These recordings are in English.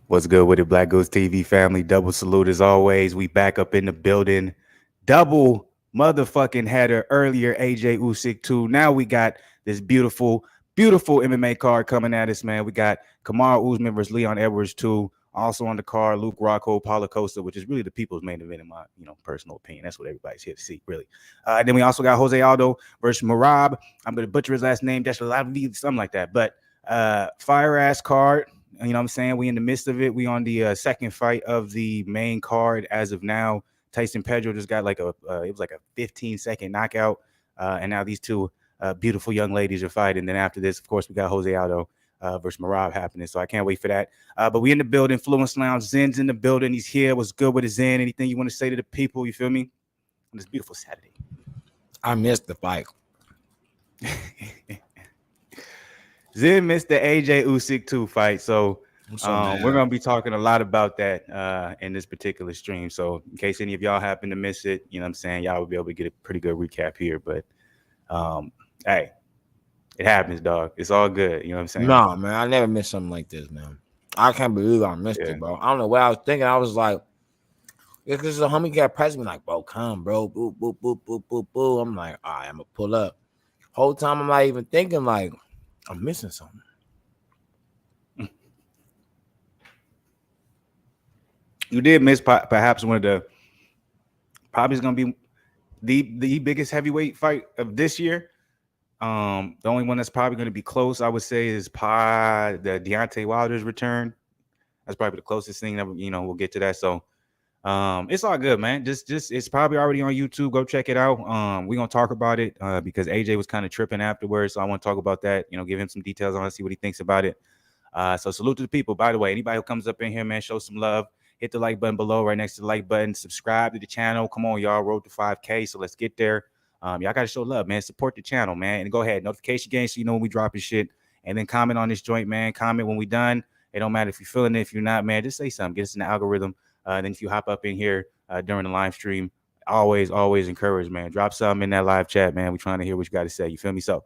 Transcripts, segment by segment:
What's good with it, Black Ghost TV family? Double salute as always. We back up in the building. Double motherfucking header earlier, AJ Usyk too. Now we got this beautiful MMA card coming at us, man. We got Kamuru Usman versus Leon Edwards too. Also on the card, Luke Rockhold, Paulo Costa, which is really the people's main event in my personal opinion. That's what everybody's here to see, really. Then we also got Jose Aldo versus Marab. I'm gonna butcher his last name, that's something like that. But fire ass card. You know what I'm saying? We in the midst of it. We on the second fight of the main card as of now. Tyson Pedro just got like it was like a 15-second knockout. And now these two beautiful young ladies are fighting. Then after this, of course, we got Jose Aldo versus Marab happening. So I can't wait for that. But we in the building. Fluence Lounge. Zen's in the building. He's here. What's good with his Zen? Anything you want to say to the people? You feel me? On this beautiful Saturday. I missed the fight. Zen missed the AJ Usyk 2 fight, so we're going to be talking a lot about that in this particular stream. So in case any of y'all happen to miss it, you know what I'm saying, y'all will be able to get a pretty good recap here. But, hey, it happens, dog. It's all good. You know what I'm saying? No, man, I never missed something like this, man. I can't believe I missed it, bro. I don't know what I was thinking. I was like, because the homie got pressing me like, bro, come, bro. Boop, boop, boop, boop, boop, boop. I'm like, all right, I'm going to pull up. Whole time I'm not even thinking like, I'm missing something. You did miss perhaps one of the probably is going to be the biggest heavyweight fight of this year. The only one that's probably going to be close, I would say, is the Deontay Wilder's return. That's probably the closest thing that we'll get to that. So it's all good, man. Just it's probably already on YouTube. Go check it out. We're gonna talk about it because AJ was kind of tripping afterwards. So I want to talk about that, give him some details on it, see what he thinks about it. So salute to the people. By the way, anybody who comes up in here, man, show some love. Hit the like button below, right next to the like button. Subscribe to the channel. Come on, y'all. Road to 5K. So let's get there. Y'all gotta show love, man. Support the channel, man. And go ahead, notification game so you know when we dropping shit. And then comment on this joint, man. Comment when we done. It don't matter if you're feeling it, if you're not, man. Just say something. Get us in the algorithm. Then if you hop up in here during the live stream, always encourage, man. Drop something in that live chat, man. We're trying to hear what you got to say. You feel me? So,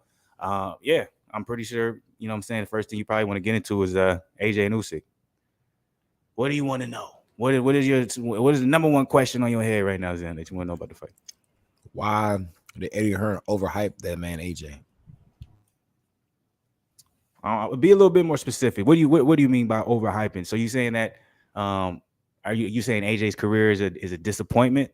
yeah, I'm pretty sure, you know what I'm saying, the first thing you probably want to get into is AJ and Usyk. What do you want to know? What is the number one question on your head right now, Zen, that you want to know about the fight? Why did Eddie Hearn overhype that man AJ? Be a little bit more specific. What do you mean by overhyping? So you saying that are you saying AJ's career is a disappointment?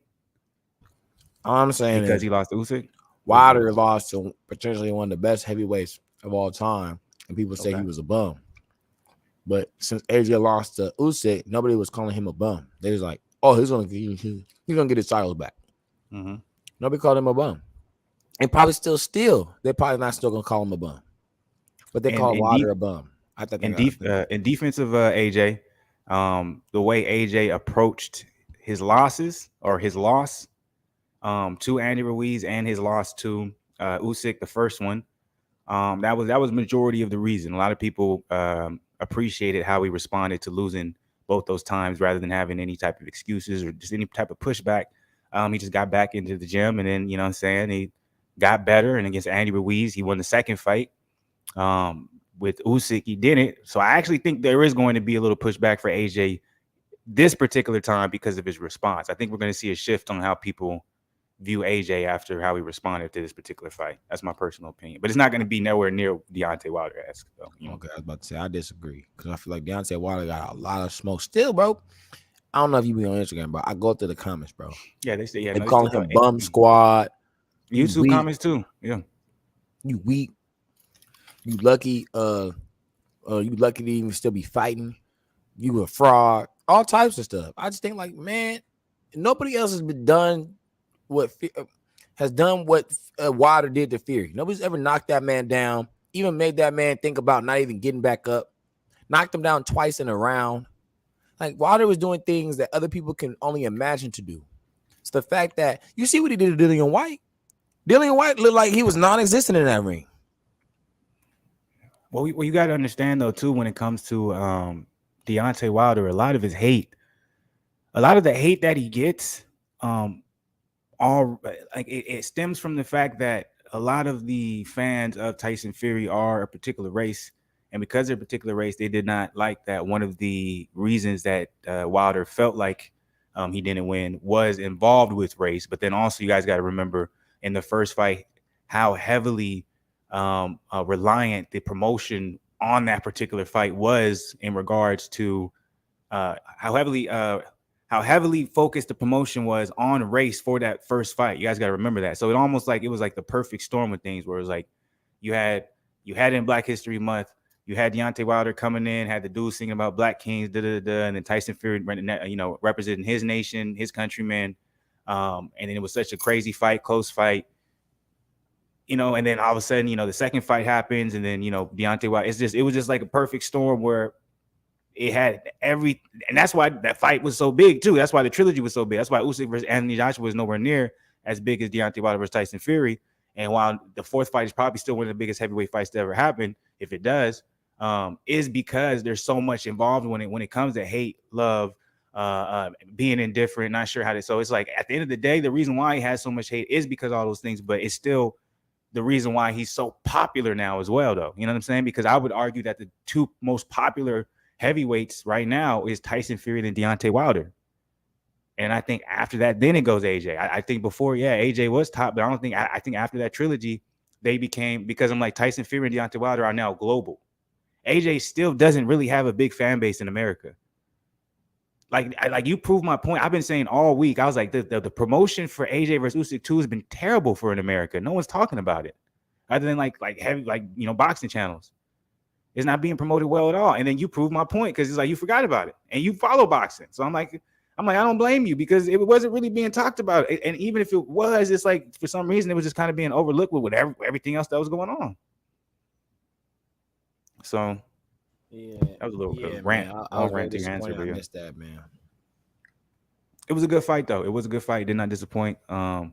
I'm saying because he lost to Usyk. Wilder lost to potentially one of the best heavyweights of all time, and people say he was a bum. But since AJ lost to Usyk, nobody was calling him a bum. They was like, "Oh, he's gonna get his titles back." Mm-hmm. Nobody called him a bum, and probably still they're probably not still gonna call him a bum, but they call Wilder a bum. I think in defense of AJ. The way AJ approached his losses or his loss to Andy Ruiz and his loss to Usyk, the first one, that was majority of the reason. A lot of people appreciated how he responded to losing both those times rather than having any type of excuses or just any type of pushback. He just got back into the gym and then, you know what I'm saying, he got better. And against Andy Ruiz, he won the second fight. With Usyk, he didn't. So I actually think there is going to be a little pushback for AJ this particular time because of his response. I think we're going to see a shift on how people view AJ after how he responded to this particular fight. That's my personal opinion. But it's not going to be nowhere near Deontay Wilder-esque. So, Okay, I was about to say, I disagree because I feel like Deontay Wilder got a lot of smoke still, bro. I don't know if you be on Instagram, bro. I go through the comments, bro. Yeah, they say, they calling him bum squad. YouTube comments too. Yeah. You weak. You lucky. You lucky to even still be fighting. You a fraud. All types of stuff. I just think like, man, nobody else has done what Wilder did to Fury. Nobody's ever knocked that man down. Even made that man think about not even getting back up. Knocked him down twice in a round. Like Wilder was doing things that other people can only imagine to do. It's the fact that you see what he did to Dillian White. Dillian White looked like he was non-existent in that ring. Well, you got to understand, though, too, when it comes to Deontay Wilder, a lot of the hate that he gets, it stems from the fact that a lot of the fans of Tyson Fury are a particular race, And because of their particular race, they did not like that. One of the reasons that Wilder felt like he didn't win was involved with race. But then also, you guys got to remember in the first fight how heavily reliant the promotion on that particular fight was in regards to how heavily focused the promotion was on race for that first fight. You guys got to remember that. So it was like the perfect storm of things, where it was like you had in Black History Month, you had Deontay Wilder coming in, had the dude singing about Black Kings, and then Tyson Fury, representing his nation, his countrymen, and then it was such a crazy fight, close fight. And then all of a sudden, the second fight happens, and then Deontay Wilder. It was just like a perfect storm where it had and that's why that fight was so big too. That's why the trilogy was so big. That's why Usyk versus Anthony Joshua was nowhere near as big as Deontay Wilder versus Tyson Fury. And while the fourth fight is probably still one of the biggest heavyweight fights to ever happen, if it does, is because there's so much involved when it comes to hate, love, being indifferent, not sure how to. So it's like at the end of the day, the reason why he has so much hate is because of all those things, but it's still the reason why he's so popular now as well, though. You know what I'm saying? Because I would argue that the two most popular heavyweights right now is Tyson Fury and Deontay Wilder. And I think after that, then it goes AJ. I think before, AJ was top, but I think after that trilogy, they became, because I'm like, Tyson Fury and Deontay Wilder are now global. AJ still doesn't really have a big fan base in America. Like you proved my point. I've been saying all week, I was like, the promotion for AJ versus Usyk 2 has been terrible for in America. No one's talking about it, other than like heavy, boxing channels. It's not being promoted well at all. And then you prove my point, because it's like you forgot about it and you follow boxing. So I'm like, I don't blame you, because it wasn't really being talked about. And even if it was, it's like for some reason it was just kind of being overlooked with everything else that was going on. So that was a little rant. I was very disappointed. I missed that, man. It was a good fight, though. It was a good fight. It did not disappoint. I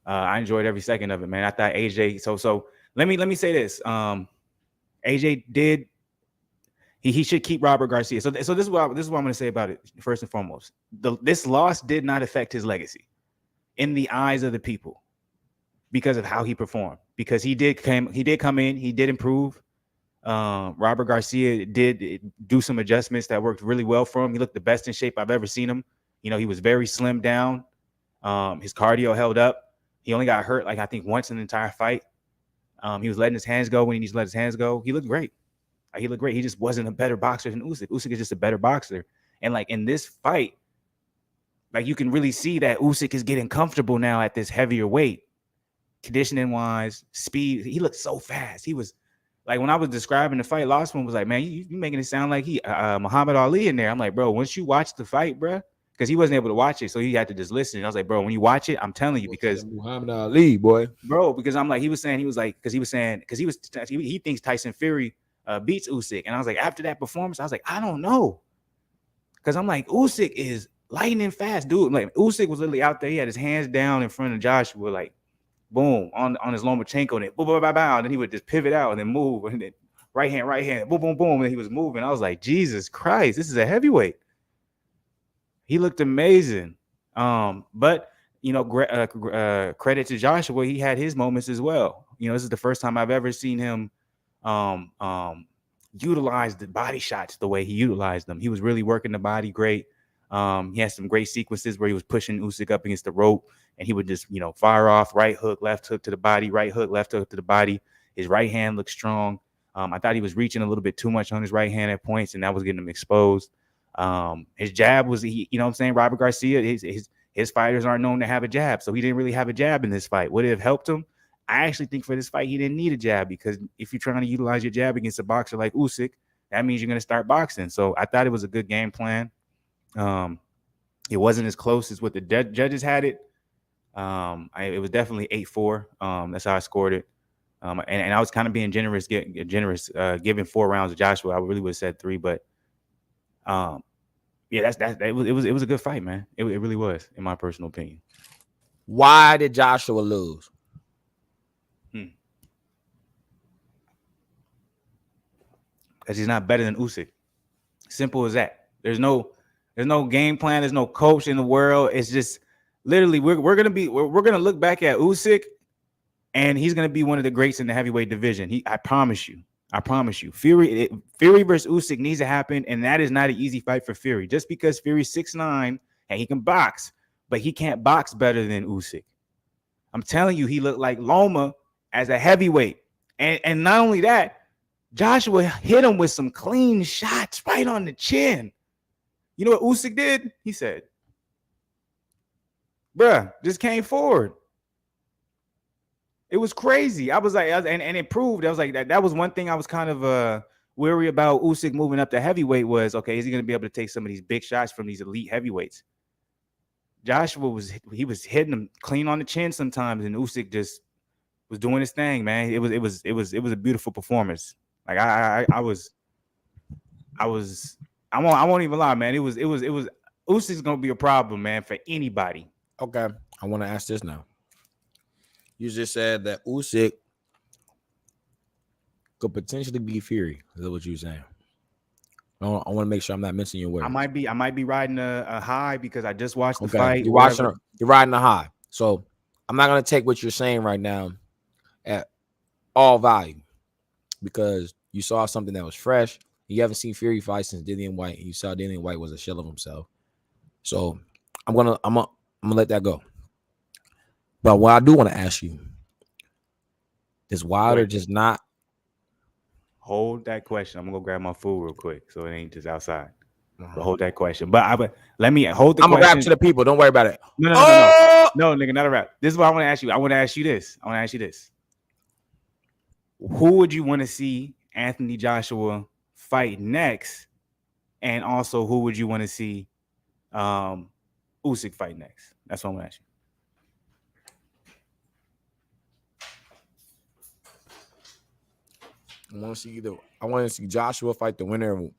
enjoyed every second of it, man. I thought AJ. So let me say this. AJ did. He should keep Robert Garcia. So this is what I'm going to say about it. First and foremost, this loss did not affect his legacy in the eyes of the people because of how he performed. Because he did come in, he did improve. Robert Garcia did do some adjustments that worked really well for him. He looked the best in shape I've ever seen him. He was very slimmed down. His cardio held up. He only got hurt I think once in the entire fight. He was letting his hands go when he needs to let his hands go. He looked great. He looked great. He just wasn't a better boxer than Usyk. Usyk is just a better boxer. And in this fight, you can really see that Usyk is getting comfortable now at this heavier weight, conditioning wise, speed. He looked so fast. He was when I was describing the fight, last one was like, man, you making it sound like he Muhammad Ali in there. I'm like, bro, once you watch the fight, bro, because he wasn't able to watch it, so he had to just listen. And I was like, bro, when you watch it, I'm telling you, because Muhammad Ali, boy, bro, because I'm like, he thinks Tyson Fury beats Usyk, and I was like, after that performance, I was like, I don't know, because I'm like, Usyk is lightning fast, dude. Usyk was literally out there. He had his hands down in front of Joshua, boom, on his Lomachenko, and then boom, boom, boom, boom, and then he would just pivot out and then move, and then right hand, boom, boom, boom, and he was moving. I was like, Jesus Christ, this is a heavyweight. He looked amazing. But credit to Joshua, he had his moments as well. This is the first time I've ever seen him utilize the body shots the way he utilized them. He was really working the body great. He had some great sequences where he was pushing Usyk up against the rope, and he would just, fire off right hook, left hook to the body, right hook, left hook to the body. His right hand looked strong. I thought he was reaching a little bit too much on his right hand at points, and that was getting him exposed. His jab was, Robert Garcia, his fighters aren't known to have a jab, so he didn't really have a jab in this fight. Would it have helped him? I actually think for this fight, he didn't need a jab, because if you're trying to utilize your jab against a boxer like Usyk, that means you're going to start boxing. So I thought it was a good game plan. It wasn't as close as what the judges had it. It was definitely 8-4. That's how I scored it. And I was kind of being generous, giving 4 rounds to Joshua. I really would have said 3, but it was a good fight, man. It really was, in my personal opinion. Why did Joshua lose? Because he's not better than Usyk. Simple as that. There's no game plan. There's no coach in the world. It's just literally we're gonna look back at Usyk, and he's gonna be one of the greats in the heavyweight division. I promise you. I promise you. Fury versus Usyk needs to happen, and that is not an easy fight for Fury. Just because Fury's 6'9" and he can box, but he can't box better than Usyk. I'm telling you, he looked like Loma as a heavyweight. And not only that, Joshua hit him with some clean shots right on the chin. You know what Usyk did? He said, bruh, just came forward. It was crazy. I was like, and it proved. I was like, that was one thing I was kind of weary about Usyk moving up to heavyweight was, okay, is he going to be able to take some of these big shots from these elite heavyweights? Joshua was hitting him clean on the chin sometimes, and Usyk just was doing his thing, man. It was a beautiful performance. Like I won't even lie, man. It was Usyk's gonna be a problem, man, for anybody. Okay, I want to ask this now. You just said that Usyk could potentially be Fury. Is that what you're saying? I want to make sure I'm not missing your words. I might be riding a high because I just watched the Okay. fight. You're riding a high. So I'm not gonna take what you're saying right now at all value because you saw something that was fresh. You haven't seen Fury fight since Dillian White, and you saw Dillian White was a shell of himself. So I'm gonna let that go. But what I do want to ask you is Wilder just not hold that question. I'm gonna go grab my food real quick so it ain't just outside. But hold that question. But let me hold the question. I'm gonna rap to the people. Don't worry about it. No, nigga, not a rap. This is what I want to ask you. I want to ask you this. Who would you want to see Anthony Joshua fight next? And also, who would you want to see Usyk fight next? That's what I'm gonna ask you. I want to see Joshua fight the winner of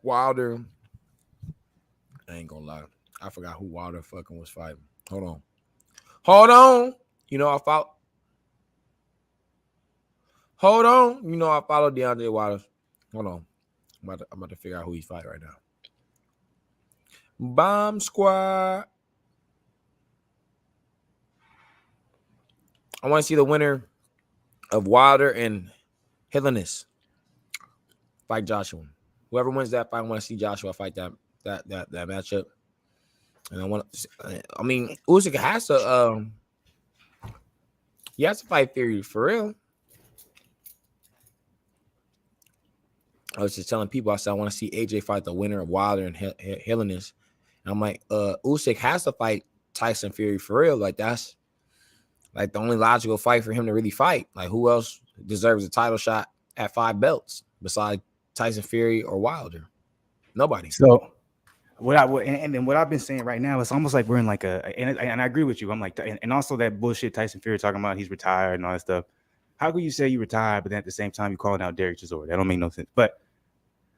Wilder. I ain't gonna lie. I forgot who Wilder fucking was fighting. Hold on. You know I followed DeAndre Wilder. Hold on. I'm about to figure out who he's fighting right now. Bomb Squad. I want to see the winner of Wilder and Helenius fight Joshua. Whoever wins that fight, I want to see Joshua fight that matchup. And Usyk has to he has to fight Fury for real. I was just telling people, I said I want to see AJ fight the winner of Wilder and Helenius. And I'm like, Usyk has to fight Tyson Fury for real. Like that's like the only logical fight for him to really fight. Like who else deserves a title shot at 5 belts besides Tyson Fury or Wilder? Nobody. So what I've been saying right now, it's almost like we're in like and I agree with you. I'm like, and also that bullshit Tyson Fury talking about he's retired and all that stuff. How could you say you retired, but then at the same time you calling out Derek Chisora? That don't make no sense. But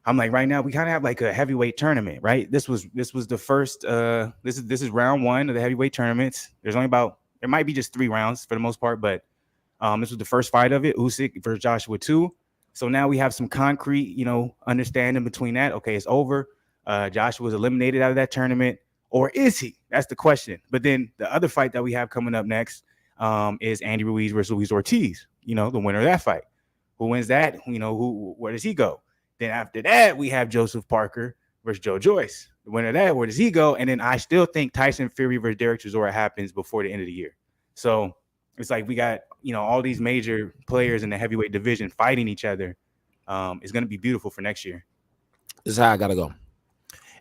I'm like, right now we kind of have like a heavyweight tournament, right? This was the first. This is round 1 of the heavyweight tournaments. There might be just 3 rounds for the most part, but this was the first fight of it. Usyk versus Joshua 2. So now we have some concrete, understanding between that. Okay, it's over. Joshua was eliminated out of that tournament, or is he? That's the question. But then the other fight that we have coming up next is Andy Ruiz versus Luis Ortiz. The winner of that fight. Who wins that? Where does he go? Then after that, we have Joseph Parker versus Joe Joyce. The winner of that, where does he go? And then I still think Tyson Fury versus Derek Chisora happens before the end of the year. So it's like we got, all these major players in the heavyweight division fighting each other. It's going to be beautiful for next year. This is how I got to go.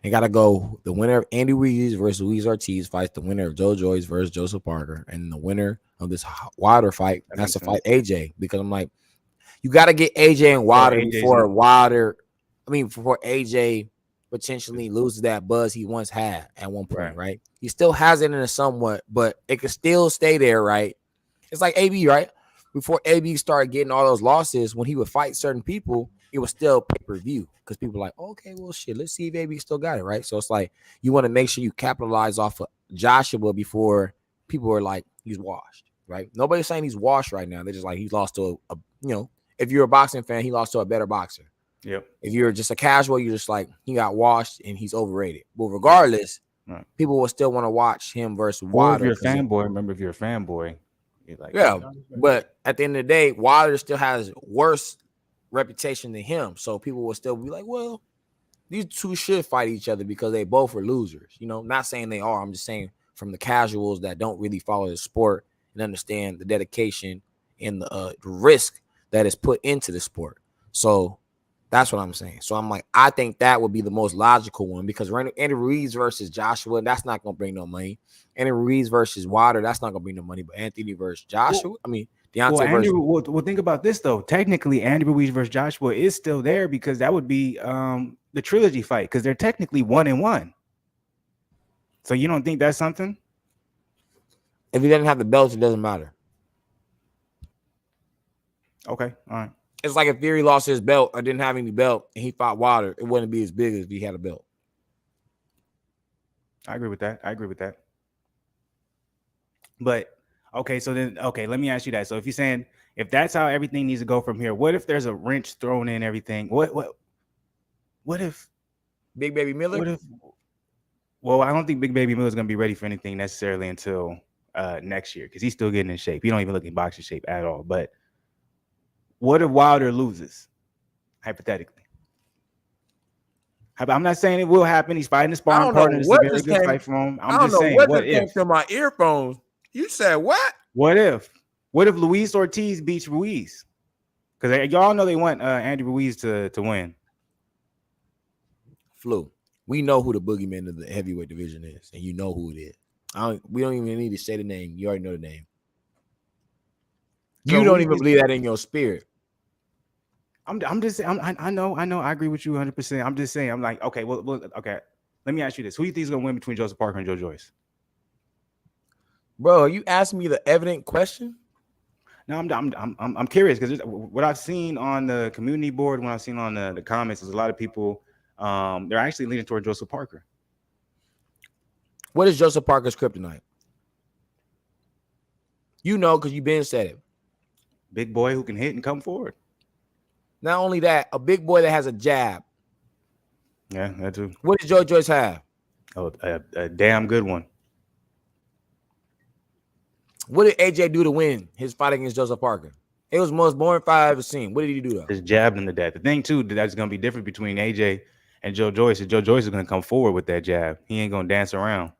I got to go. The winner of Andy Ruiz versus Luis Ortiz fights the winner of Joe Joyce versus Joseph Parker. And the winner of this Wilder fight has to fight AJ. Because I'm like, you got to get AJ and Wilder before AJ potentially loses that buzz he once had at one point, right? He still has it in a somewhat, but it could still stay there, right? It's like AB, right? Before AB started getting all those losses, when he would fight certain people, it was still pay-per-view because people were like, okay, well, shit, let's see if AB still got it, right? So it's like you want to make sure you capitalize off of Joshua before people are like, he's washed, right? Nobody's saying he's washed right now. They're just like, he's lost to a if you're a boxing fan, he lost to a better boxer. Yep. If you're just a casual, you're just like, he got washed and he's overrated. But regardless, people will still want to watch him versus Wilder. If you're a fanboy, Like, yeah, but at the end of the day, Wilder still has worse reputation than him. So people will still be like, well, these two should fight each other because they both are losers. You know, not saying they are. I'm just saying from the casuals that don't really follow the sport and understand the dedication and the risk that is put into the sport. So that's what I'm saying. So I'm like, I think that would be the most logical one because Andy Ruiz versus Joshua, that's not going to bring no money. Andy Ruiz versus Wilder, that's not going to bring no money. But Anthony versus Joshua, Deontay versus. Well, think about this though. Technically, Andy Ruiz versus Joshua is still there because that would be the trilogy fight because they're technically 1-1. So you don't think that's something? If he doesn't have the belts, it doesn't matter. Okay, all right. It's like if Fury lost his belt or didn't have any belt and he fought Wilder, it wouldn't be as big as if he had a belt. I agree with that. But okay, so then let me ask you that. So if you're saying if that's how everything needs to go from here, what if there's a wrench thrown in everything? What if Big Baby Miller? Well, I don't think Big Baby Miller is gonna be ready for anything necessarily until next year because he's still getting in shape. He don't even look in boxing shape at all. But what if Wilder loses? Hypothetically. I'm not saying it will happen. He's fighting a sparring partner. It's a very good fight for him. I'm just saying, what if? Came through my earphones. You said what? What if? What if Luis Ortiz beats Ruiz? Because y'all know they want Andy Ruiz to win. Flu. We know who the boogeyman of the heavyweight division is, and you know who it is. We don't even need to say the name. You already know the name. You don't even believe that in your spirit. I'm just saying. I know. I agree with you 100%. I'm just saying. I'm like, okay, well, okay. Let me ask you this: who do you think is gonna win between Joseph Parker and Joe Joyce? Bro, are you asking me the evident question? No, I'm curious because what I've seen on the community board, when I've seen on the comments, is a lot of people they're actually leaning toward Joseph Parker. What is Joseph Parker's kryptonite? You know, because you've been said it. Big boy who can hit and come forward. Not only that, a big boy that has a jab. Yeah, that too. What does Joe Joyce have? Oh, a damn good one. What did AJ do to win his fight against Joseph Parker? It was the most boring fight I've ever seen. What did he do though? Just jabbed him to death. The thing too that's going to be different between AJ and Joe Joyce is Joe Joyce is going to come forward with that jab. He ain't going to dance around.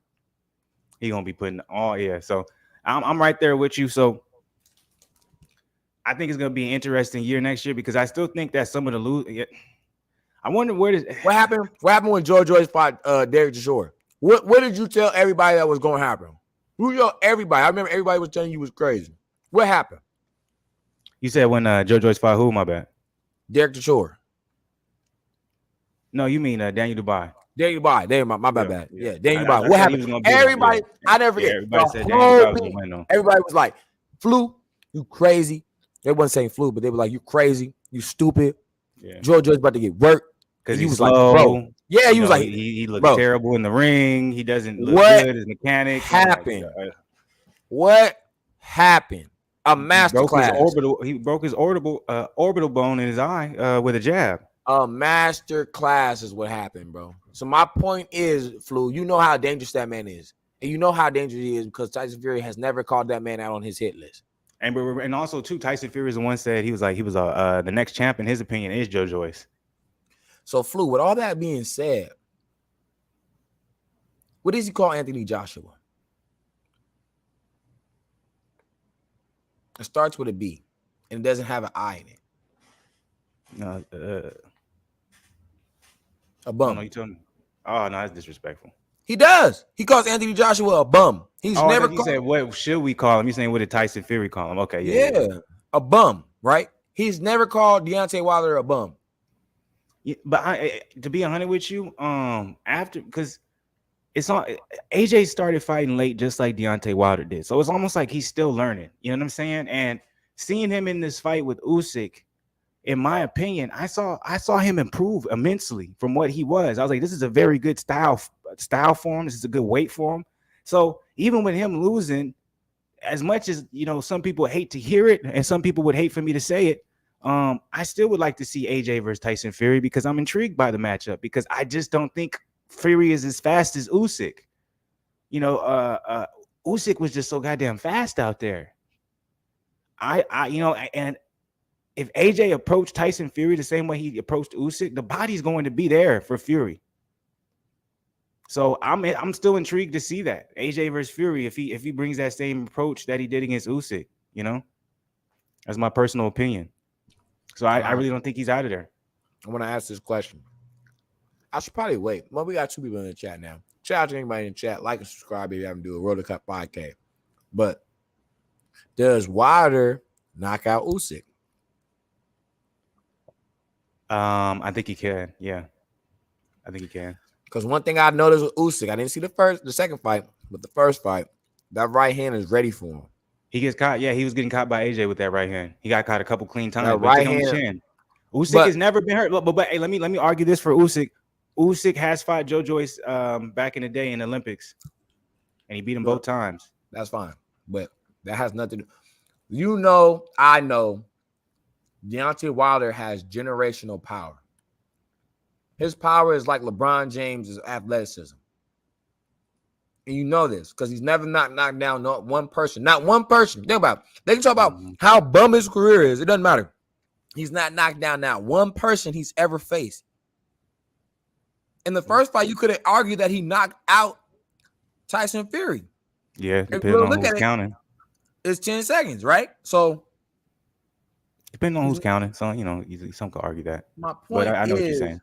He going to be putting So I'm right there with you. So I think it's going to be an interesting year next year because I still think that some of the I wonder what happened. What happened when Joe Joyce fought Derek Chisora? What did you tell everybody that was going to happen? Who told everybody? I remember everybody was telling you was crazy. What happened? You said when Joe Joyce fought who? My bad. Derek Chisora. No, you mean Daniel Dubai. Daniel Dubai. My bad. Yeah, Daniel Dubai. What happened? Everybody, I never forget. Everybody said Daniel Dubai was going to win though. Everybody was like, Flu, you crazy. They wasn't saying Flu, but they were like, you crazy, you stupid. Yeah. Joe Joyce about to get worked. Because he was slow. Like, bro. Yeah, he was like, he looked terrible in the ring. He doesn't look good as mechanic. What happened? A masterclass. He broke his orbital bone in his eye with a jab. A master class is what happened, bro. So my point is, Flu, you know how dangerous that man is. And you know how dangerous he is because Tyson Fury has never called that man out on his hit list. And also too, Tyson Fury is the one said he was the next champ in his opinion is Joe Joyce. So Flu, with all that being said, what does he call Anthony Joshua? It starts with a B and it doesn't have an I in it. A bum. No, you told me. Oh no, that's disrespectful. He does. He calls Anthony Joshua a bum. He's never called. You said, what should we call him? You saying what did Tyson Fury call him? Okay, yeah. A bum, right? He's never called Deontay Wilder a bum. Yeah, but to be 100 with you, after because it's on AJ started fighting late just like Deontay Wilder did. So it's almost like he's still learning. You know what I'm saying? And seeing him in this fight with Usyk, in my opinion, I saw him improve immensely from what he was. I was like, this is a very good style for him. This is a good weight for him. So even with him losing, as much as some people hate to hear it, and some people would hate for me to say it, I still would like to see AJ versus Tyson Fury because I'm intrigued by the matchup because I just don't think Fury is as fast as Usyk. Usyk was just so goddamn fast out there. And if AJ approached Tyson Fury the same way he approached Usyk, the body's going to be there for Fury. So I'm still intrigued to see that AJ versus Fury if he brings that same approach that he did against Usyk. That's my personal opinion. So I really don't think he's out of there. I want to ask this question. I should probably wait. Well, we got 2 people in the chat now. Shout out to anybody in the chat. Like and subscribe if you haven't do a Road to Cup 5K. But does Wilder knock out Usyk? I think he can. Yeah, I think he can. Because one thing I noticed with Usyk, I didn't see the second fight, but the first fight, that right hand is ready for him. He gets caught. Yeah, he was getting caught by AJ with that right hand. He got caught a couple clean times. That right hand. On the chin. Usyk has never been hurt. But hey, let me argue this for Usyk. Usyk has fought Joe Joyce back in the day in the Olympics, and he beat him both times. That's fine, but that has nothing to do. I know Deontay Wilder has generational power. His power is like LeBron James' athleticism. And you know this because he's never knocked down not one person. Not one person. Think about it. They can talk about how bum his career is. It doesn't matter. He's not knocked down not one person he's ever faced. In the first fight, you could have argued that he knocked out Tyson Fury. Yeah, depending on who's counting. It's 10 seconds, right? So depending on who's counting. So, some could argue that. My point I know what you're saying.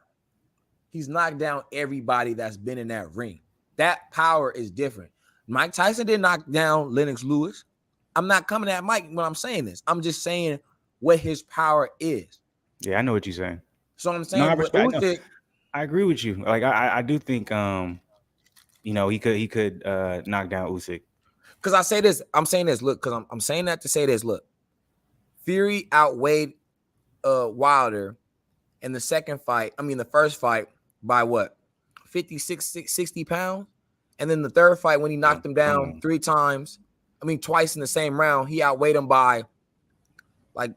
He's knocked down everybody that's been in that ring. That power is different. Mike Tyson didn't knock down Lennox Lewis. I'm not coming at Mike when I'm saying this. I'm just saying what his power is. Yeah, I know what you're saying. So I'm saying I agree with you. Like I do think he could knock down Usyk. Because I say this, I'm saying this. Look, because I'm saying that to say this. Look, Fury outweighed Wilder in the the first fight by what? 60 pounds. And then the third fight when he knocked him down 3 times, twice in the same round, he outweighed him by like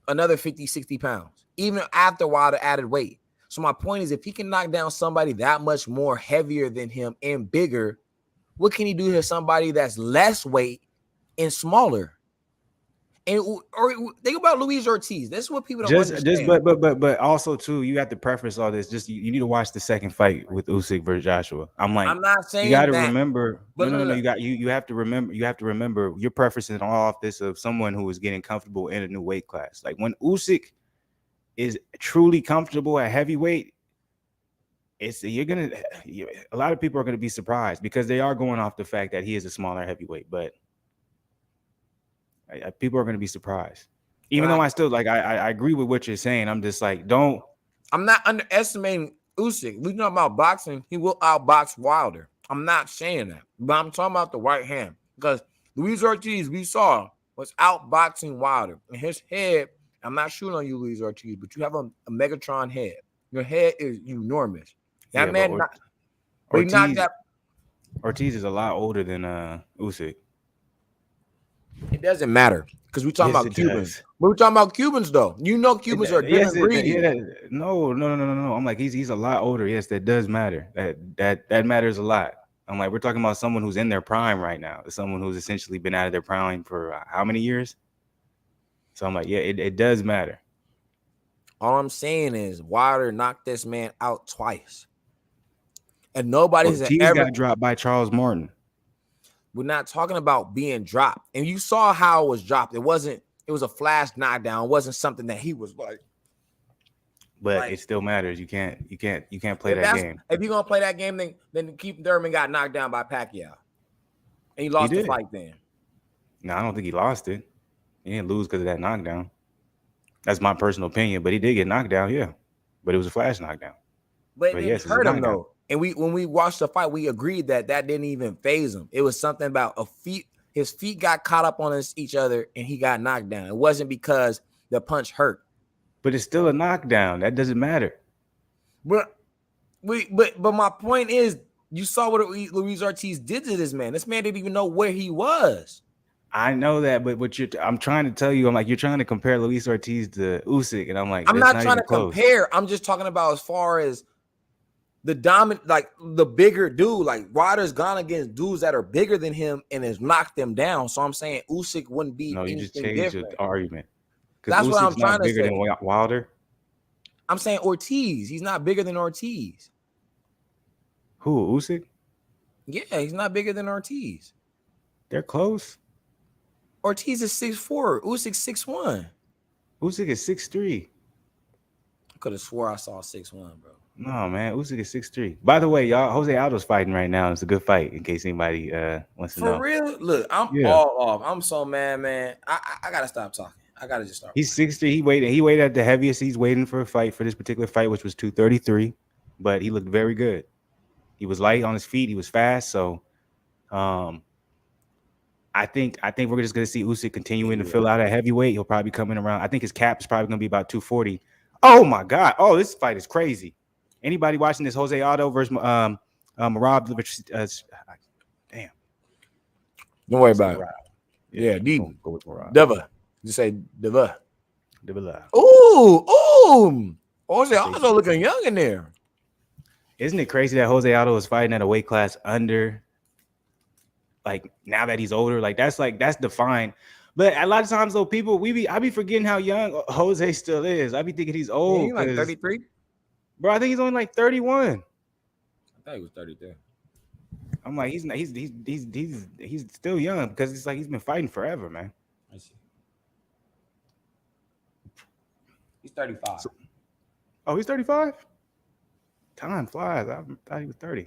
another 60 pounds, even after Wilder added weight. So my point is, if he can knock down somebody that much more heavier than him and bigger, what can he do to somebody that's less weight and smaller? Or think about Luis Ortiz. This is what people don't understand. But also too, you have to preface all this. Just you need to watch the second fight with Usyk versus Joshua. I'm not saying you got to remember. No. You have to remember. You have to remember. You're prefacing all of this of someone who is getting comfortable in a new weight class. Like when Usyk is truly comfortable at heavyweight, a lot of people are gonna be surprised because they are going off the fact that he is a smaller heavyweight, but. People are going to be surprised, even though I still I agree with what you're saying. I'm just like, I'm not underestimating Usyk. We're talking about boxing. He will outbox Wilder. I'm not saying that, but I'm talking about the right hand because Luis Ortiz, we saw, was outboxing Wilder. And his head, I'm not shooting on you, Luis Ortiz, but you have a Megatron head. Your head is enormous. That man, Ortiz is a lot older than Usyk. It doesn't matter because we're talking about Cubans. We're talking about Cubans, though. Cubans are different breeds. No. I'm like, he's a lot older. Yes, that does matter. That matters a lot. I'm like, we're talking about someone who's in their prime right now. Someone who's essentially been out of their prime for how many years? So I'm like, yeah, it does matter. All I'm saying is Wilder knocked this man out twice. And nobody's ever got dropped by Charles Martin. We're not talking about being dropped. And you saw how it was dropped. It was a flash knockdown. It wasn't something that he was like. But it still matters. You can't play that game. If you're gonna play that game, then Keith Thurman got knocked down by Pacquiao. And he lost the fight then. No, I don't think he lost it. He didn't lose because of that knockdown. That's my personal opinion. But he did get knocked down, yeah. But it was a flash knockdown. But yes, it hurt him though. And when we watched the fight, we agreed that didn't even phase him. It was something about his feet got caught up on each other and he got knocked down. It wasn't because the punch hurt. But it's still a knockdown. That doesn't matter. But my point is, you saw what Luis Ortiz did to this man. This man didn't even know where he was. I know that, but I'm trying to tell you, I'm like, you're trying to compare Luis Ortiz to Usyk, and I'm like, I'm not trying to compare. I'm just talking about as far as the dominant, like the bigger dude, like Wilder's gone against dudes that are bigger than him and has knocked them down. So I'm saying Usyk wouldn't be No, you just anything changed your different. argument. Because That's what I'm Usyk's trying not to bigger say. than Wilder. I'm saying Ortiz. He's not bigger than Ortiz. Who, Usyk? Yeah, he's not bigger than Ortiz. They're close. Ortiz is 6'4". Usyk 6'1". Usyk is 6'3". I could have swore I saw 6'1", bro. No, man. Usyk is 6'3". By the way, y'all, Jose Aldo's fighting right now. It's a good fight in case anybody wants to know. For real? Look, I'm all off. I'm so mad, man. I gotta stop talking. I gotta just start. He's 6'3". He waited at the heaviest. He's waiting for a fight for this particular fight, which was 233. But he looked very good. He was light on his feet. He was fast. So, I think we're just gonna see Usyk continuing to fill out at heavyweight. He'll probably be coming around. I think his cap is probably gonna be about 240. Oh my God! Oh, this fight is crazy. Anybody watching this Jose Aldo versus Rob? Damn. Don't worry about it. Yeah, go with Rob. Deva. Just say Deva. Deva. Ooh. Jose Aldo looking young in there. Isn't it crazy that Jose Aldo is fighting at a weight class under? Like now that he's older, that's defined. But a lot of times though, I be forgetting how young Jose still is. I be thinking he's old. He's like 33. Bro, I think he's only like 31. I thought he was 33. I'm like, he's still young because it's like he's been fighting forever, man. I see. He's 35. He's 35? Time flies. I thought he was 30.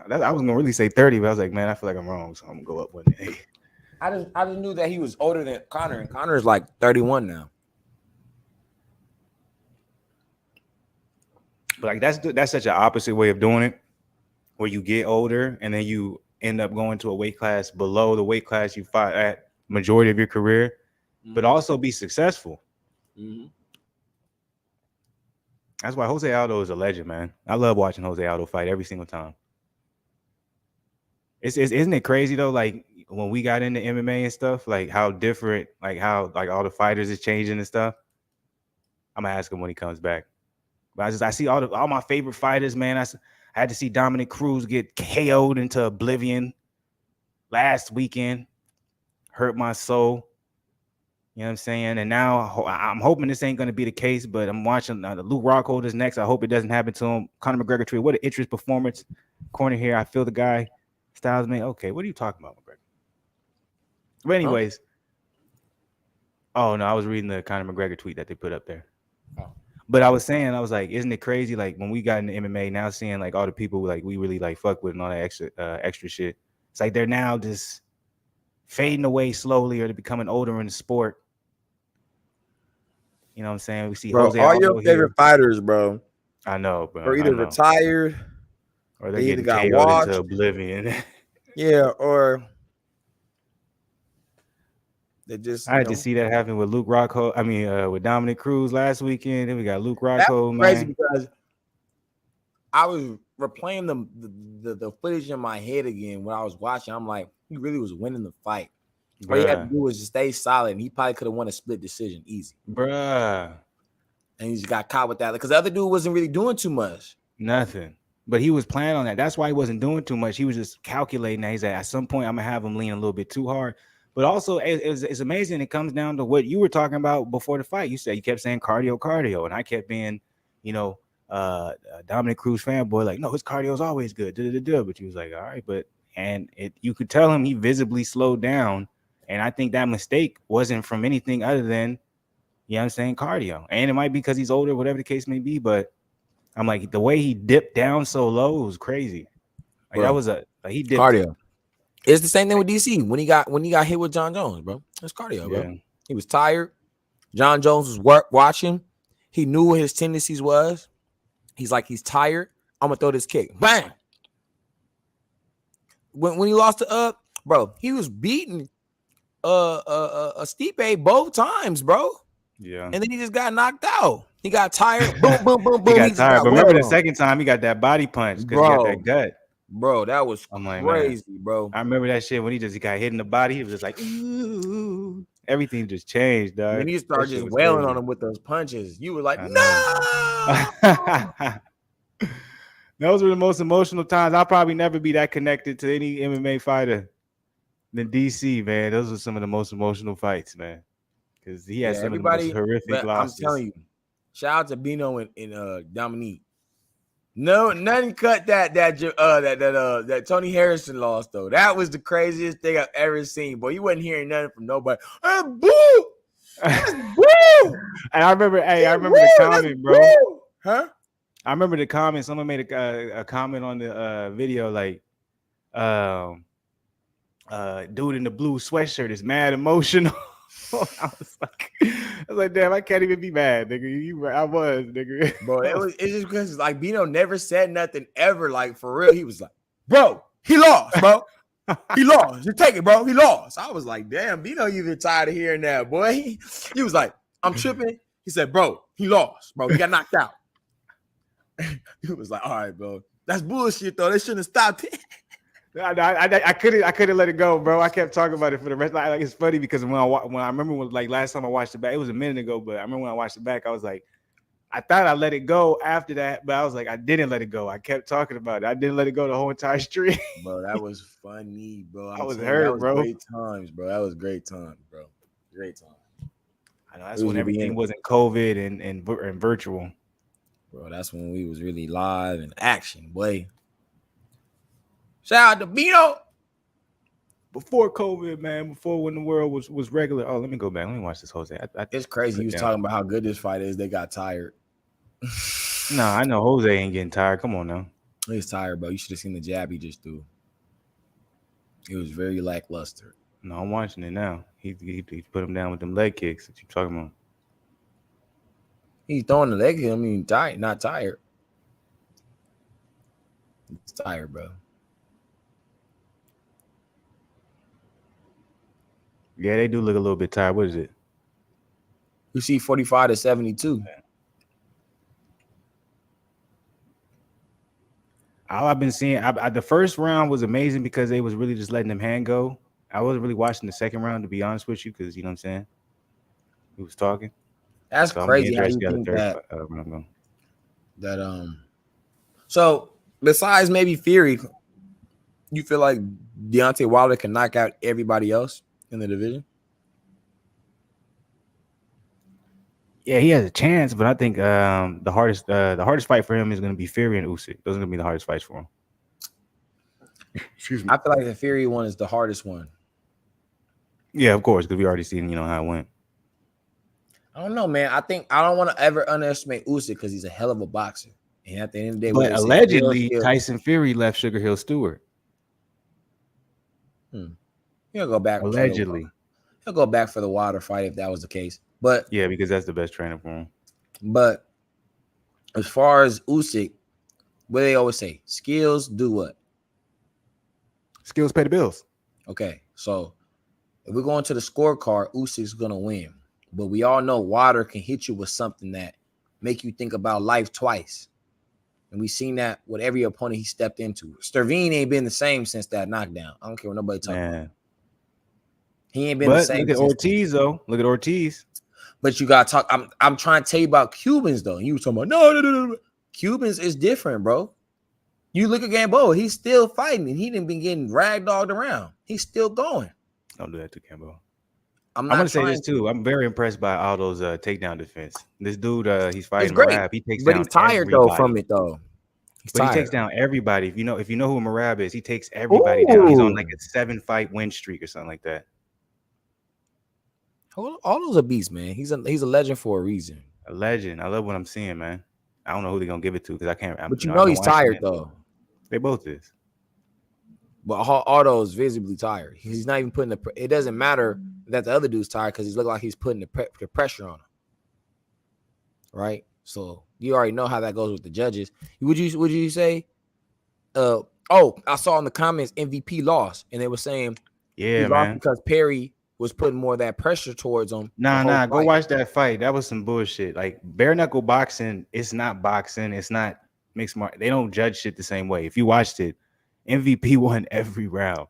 I was gonna really say 30, but I was like, man, I feel like I'm wrong, so I'm gonna go up one day. I just knew that he was older than Conor, and Conor is like 31 now. But like that's such an opposite way of doing it, where you get older and then you end up going to a weight class below the weight class you fought at majority of your career, but also be successful. Mm-hmm. That's why Jose Aldo is a legend, man. I love watching Jose Aldo fight every single time. Isn't it crazy though? Like when we got into MMA and stuff, like how different, like how like all the fighters is changing and stuff. I'm gonna ask him when he comes back. But I see all my favorite fighters, man. I had to see Dominic Cruz get KO'd into oblivion last weekend. Hurt my soul. You know what I'm saying? And now I'm hoping this ain't going to be the case, but I'm watching the Luke Rockhold is next. I hope it doesn't happen to him. Conor McGregor tree. What an interest performance. Corner here. I feel the guy. Styles, man. Okay, what are you talking about, McGregor? But anyways. Oh, no, I was reading the Conor McGregor tweet that they put up there. Oh. But I was like, isn't it crazy? Like when we got into MMA, now seeing like all the people like we really like fuck with and all that extra shit. It's like they're now just fading away slowly, or they're becoming older in the sport. You know what I'm saying? We see Jose all Aldo your favorite fighters, bro. I know, bro. Or either retired, or they either got KO'd into oblivion. Yeah, or they just. I had to see that happen with Luke Rockhold. I mean, with Dominic Cruz last weekend. Then we got Luke Rockhold, man. Crazy because I was replaying the footage in my head again when I was watching. I'm like, he really was winning the fight. What he had to do was just stay solid, and he probably could have won a split decision easy. Bruh. And he just got caught with that because the other dude wasn't really doing too much. Nothing. But he was planning on that. That's why he wasn't doing too much. He was just calculating that. He's like, at some point, I'm going to have him lean a little bit too hard. But also, it's amazing. It comes down to what you were talking about before the fight. You kept saying cardio. And I kept being, Dominic Cruz fanboy. Like, no, his cardio is always good. But he was like, all right. You could tell him he visibly slowed down. And I think that mistake wasn't from anything other than, you know what I'm saying, cardio. And it might be because he's older, whatever the case may be. But I'm like, the way he dipped down so low was crazy. Like, that was he dipped cardio. It's the same thing with DC when he got hit with John Jones, bro. It's cardio, bro. Yeah. He was tired. John Jones was watching. He knew what his tendencies was. He's like, he's tired. I'm gonna throw this kick. Bang. When he lost to bro, he was beating a Stipe both times, bro. Yeah. And then he just got knocked out. He got tired. Boom, boom, boom, boom. He got tired. But remember the second time he got that body punch because he got that gut. Bro, that was crazy, bro. I remember that shit when he got hit in the body. He was just like, ooh. Everything just changed, dog. When you started just wailing on him with those punches, you were like, no. Those were the most emotional times. I'll probably never be that connected to any MMA fighter than DC, man. Those are some of the most emotional fights, man. Because he had Yeah, some of the most everybody. horrific But I'm losses. telling you, shout out to Bino and Dominique. No, nothing cut that Tony Harrison lost though. That was the craziest thing I've ever seen. Boy, you wasn't hearing nothing from nobody. Boo! That's boo! And I remember, I remember Woo! the comment, bro. Boo! Huh? I remember the comment. Someone made a comment on the video like, dude in the blue sweatshirt is mad emotional. I was like, damn, I can't even be mad, nigga. I was, nigga. Bro, it's just because like Bino never said nothing ever. Like for real, he was like, bro, he lost, bro. He lost. You take it, bro. He lost. I was like, damn, Bino, you been tired of hearing that, boy. He was like, I'm tripping. He said, bro, he lost, bro. He got knocked out. He was like, all right, bro. That's bullshit, though. They shouldn't have stopped it. I couldn't let it go, bro. I kept talking about it for the rest. Like it's funny because when I remember like last time I watched it back, it was a minute ago, but I remember when I watched it back, I was like, I thought I let it go after that, but I was like, I didn't let it go. I kept talking about it. I didn't let it go the whole entire stream. Bro, that was funny, bro. I was hurt, bro. Great times, bro. That was great times, bro. Great time. I know that's when everything wasn't COVID and virtual. Bro, that's when we was really live and action, boy. Shout out to Bino. Before COVID, man, before when the world was regular. Oh, let me go back. Let me watch this Jose. It's crazy. He was talking about how good this fight is. They got tired. No, I know Jose ain't getting tired. Come on now. He's tired, bro. You should have seen the jab he just threw. It was very lackluster. No, I'm watching it now. He put him down with them leg kicks that you talking about. He's throwing the leg kick. I mean, tired, not tired. He's tired, bro. Yeah, they do look a little bit tired. What is it? You see 45 to 72. All I've been seeing, the first round was amazing because they was really just letting them hand go. I wasn't really watching the second round, to be honest with you, because you know what I'm saying. He was talking. That's so crazy. How you think So besides maybe Fury, you feel like Deontay Wilder can knock out everybody else in the division? Yeah, he has a chance, but I think the hardest fight for him is going to be Fury and Usyk. Those are going to be the hardest fights for him. Excuse me. I feel like the Fury one is the hardest one. Yeah, of course, because we already seen how it went. I don't know, man. I think I don't want to ever underestimate Usyk because he's a hell of a boxer. And at the end of the day, but allegedly Tyson Fury left Sugar Hill Stewart. He'll go back. Allegedly, he'll go back for the Wilder fight if that was the case. But yeah, because that's the best trainer for him. But as far as Usyk, what do they always say? Skills do what? Skills pay the bills. Okay, so if we're going to the scorecard, Usyk's gonna win. But we all know Wilder can hit you with something that make you think about life twice. And we've seen that with every opponent he stepped into. Stervine ain't been the same since that knockdown. I don't care what nobody talking about. He ain't been the same. Look at Ortiz, though. Look at Ortiz. But you gotta talk. I'm trying to tell you about Cubans, though. You were talking about no. Cubans is different, bro. You look at Gamboa, he's still fighting, and he didn't been getting ragdolled around. He's still going. Don't do that to Gamboa. I'm gonna say this too. I'm very impressed by Aldo's takedown defense. This dude, he's fighting Marab. He takes but down he's tired everybody. though from it though. He takes down everybody. If you know who Marab is, he takes everybody down. He's on like a 7-fight win streak or something like that. Aldo's a beast, man. He's a legend for a reason. A legend. I love what I'm seeing, man. I don't know who they're gonna give it to because I can't. But he's tired though. They both is. But Aldo is visibly tired. He's not even putting it doesn't matter that the other dude's tired because he's looking like he's putting the pressure on him. Right? So you already know how that goes with the judges. Would you say? I saw in the comments MVP lost, and they were saying he lost because Perry was putting more of that pressure towards him. Nah. Go watch that fight. That was some bullshit. Like bare knuckle boxing, it's not boxing. It's not mixed martial. They don't judge shit the same way. If you watched it, MVP won every round.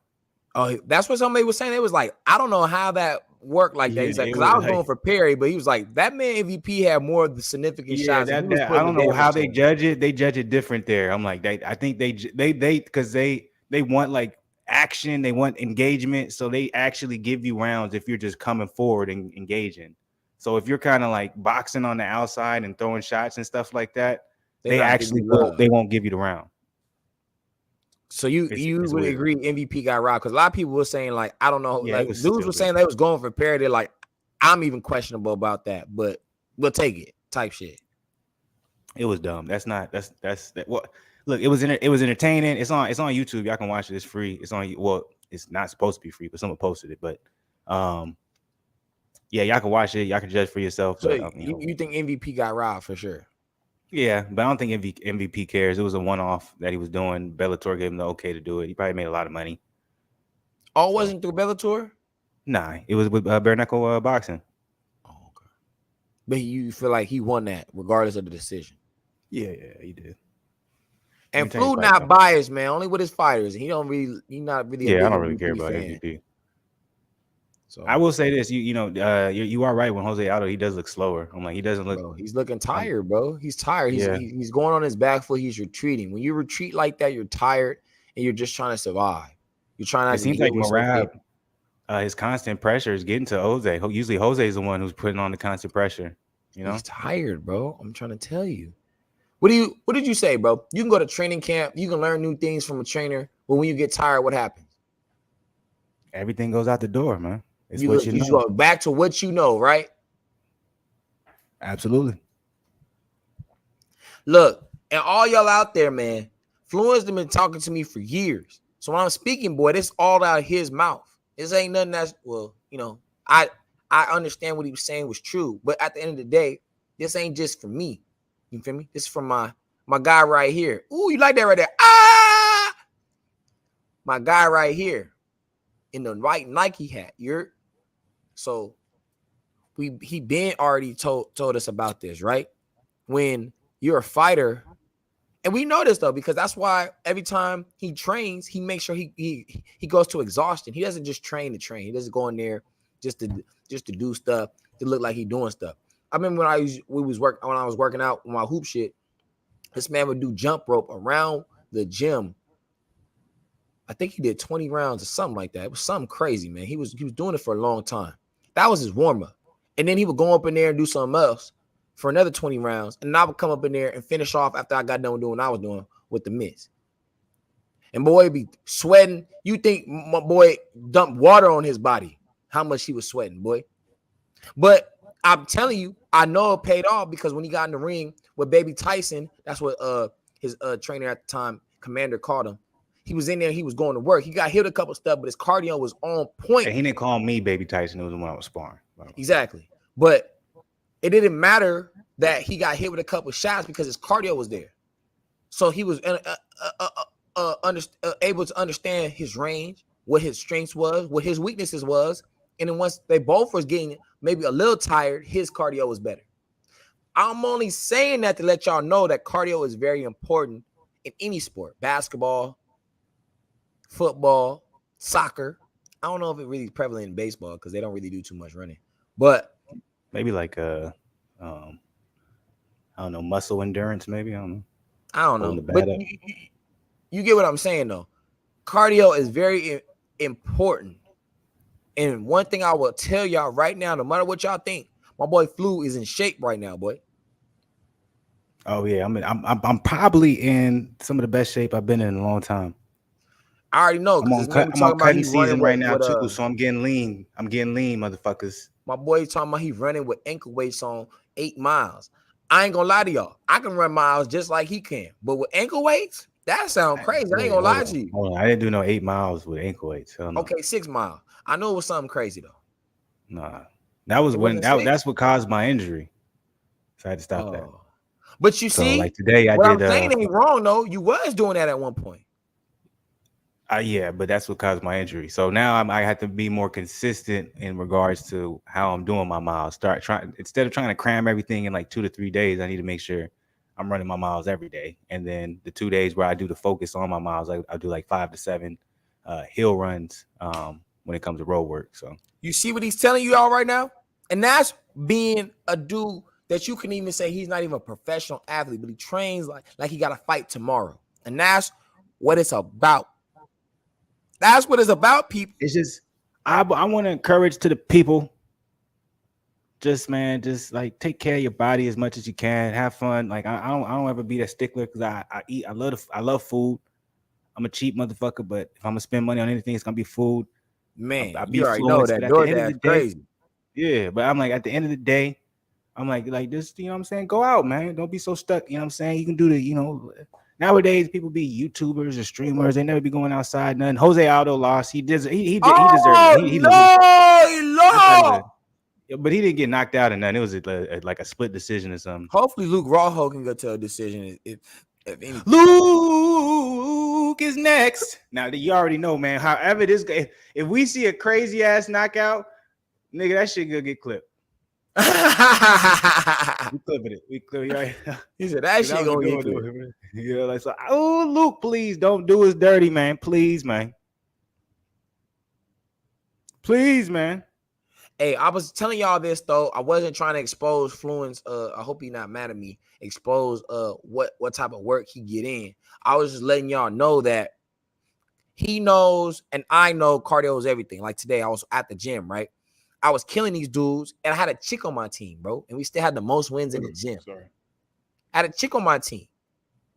Oh, that's what somebody was saying. It was like, I don't know how that work like that. He's like, because I was going for Perry, but he was like, that man MVP had more of the significant shots. That I don't know how they judge it. They judge it different there. I'm like, I think they because they want like action, they want engagement, so they actually give you rounds if you're just coming forward and engaging. So if you're kind of like boxing on the outside and throwing shots and stuff like that, they won't give you the round. So you would agree MVP got robbed? Because a lot of people were saying like, I don't know, like dudes were saying they was going for Perry. They're like, I'm even questionable about that, but we'll take it type shit. It was dumb. That's what. Look, it was entertaining. It's on YouTube. Y'all can watch it. It's free. It's on. Well, it's not supposed to be free, but someone posted it. But yeah, y'all can watch it. Y'all can judge for yourself. So but, you think MVP got robbed for sure? Yeah, but I don't think MVP cares. It was a one-off that he was doing. Bellator gave him the okay to do it. He probably made a lot of money. Oh, it wasn't through Bellator? Nah, it was with bare knuckle boxing. Oh, okay. But you feel like he won that regardless of the decision? Yeah, he did. And Flu not biased, man. Only with his fighters. He not really. Yeah, I don't really care about MVP. So I will say this, you are right. When Jose Aldo, he does look slower. I'm like, he doesn't look. Bro, he's looking tired, bro. He's tired. He's going on his back foot. He's retreating. When you retreat like that, you're tired and you're just trying to survive. You're trying to. It seems like Morab, his constant pressure is getting to Jose. Usually, Jose is the one who's putting on the constant pressure. He's tired, bro. I'm trying to tell you. What did you say, bro? You can go to training camp. You can learn new things from a trainer. But when you get tired, what happens? Everything goes out the door, man. It's you go back to what you know, right? Absolutely. Look, and all y'all out there, man, Fluence have been talking to me for years. So when I'm speaking, boy, this all out of his mouth. This ain't nothing that's, I understand what he was saying was true. But at the end of the day, this ain't just for me. You feel me? This is from my guy right here. Ooh, you like that right there? Ah! My guy right here in the white Nike hat. So he been already told us about this, right? When you're a fighter, and we know this though, because that's why every time he trains, he makes sure he goes to exhaustion. He doesn't just train to train. He doesn't go in there just to do stuff to look like he's doing stuff. I remember when I was working out with my hoop shit, this man would do jump rope around the gym. I think he did 20 rounds or something like that. It was something crazy, man. He was doing it for a long time. That was his warm-up. And then he would go up in there and do something else for another 20 rounds. And I would come up in there and finish off after I got done doing what I was doing with the mitts. And boy, be sweating. You think my boy dumped water on his body, how much he was sweating, boy. But I'm telling you, I know it paid off because when he got in the ring with Baby Tyson, that's what his trainer at the time, Commander, called him. He was in there. He was going to work. He got hit a couple stuff, but his cardio was on point. And he didn't call me Baby Tyson. It was when I was sparring. Exactly. But it didn't matter that he got hit with a couple shots because his cardio was there. So he was able to understand his range, what his strengths was, what his weaknesses was. And then once they both was getting maybe a little tired, his cardio was better. I'm only saying that to let y'all know that cardio is very important in any sport. Basketball, football, soccer. I don't know if it really is prevalent in baseball because they don't really do too much running. But maybe like I don't know, muscle endurance, maybe. I don't know. But you get what I'm saying, though. Cardio is very important. And one thing I will tell y'all right now, no matter what y'all think, my boy Flu is in shape right now, boy. Oh yeah, I'm probably in some of the best shape I've been in a long time. I already know. I'm on cutting season right now too, so I'm getting lean. I'm getting lean, motherfuckers. My boy talking about he running with ankle weights on 8 miles. I ain't gonna lie to y'all. I can run miles just like he can, but with ankle weights, that sounds crazy. I ain't gonna lie to you. Hold on. I didn't do no 8 miles with ankle weights. Okay, 6 miles. I know it was something crazy though. Nah, that was that's what caused my injury. So I had to stop that. But you see, like today, I'm saying ain't wrong though. You was doing that at one point. Yeah, but that's what caused my injury. So now I have to be more consistent in regards to how I'm doing my miles. Instead of trying to cram everything in like 2 to 3 days, I need to make sure I'm running my miles every day. And then the 2 days where I do the focus on my miles, I do like 5 to 7 hill runs when it comes to road work. So you see what he's telling you all right now? And that's being a dude that you can even say he's not even a professional athlete, but he trains like he got to fight tomorrow. And that's what it's about. That's what it's about, people. it's just I want to encourage to the people. Just man, just like take care of your body as much as you can. Have fun. Like I don't ever be that stickler because I eat. I love food. I'm a cheap motherfucker, but if I'm gonna spend money on anything, it's gonna be food. Man, I be you already know that DoorDash crazy. Yeah, but I'm like at the end of the day, I'm like this. You know what I'm saying? Go out, man. Don't be so stuck. You know what I'm saying? You can do the. Nowadays, people be YouTubers or streamers. They never be going outside. Nothing. Jose Aldo lost. He deserved it. He Lord. But he didn't get knocked out or nothing. It was like a split decision or something. Hopefully, Luke Rockhold can go to a decision. If anything. Luke is next. Now you already know, man. However, this guy, if we see a crazy ass knockout, nigga, that shit gonna get clipped. We clipping it. We clip it. Right? He said that shit gonna get clipped. Yeah, like so. Oh, Luke, please don't do us dirty, man. Please, man. Please, man. Hey, I was telling y'all this though. I wasn't trying to expose Fluence. I hope he's not mad at me. Expose what type of work he get in. I was just letting y'all know that he knows and I know cardio is everything. Like today, I was at the gym, right? I was killing these dudes, and I had a chick on my team, bro. And we still had the most wins in the gym. Sorry. I had a chick on my team.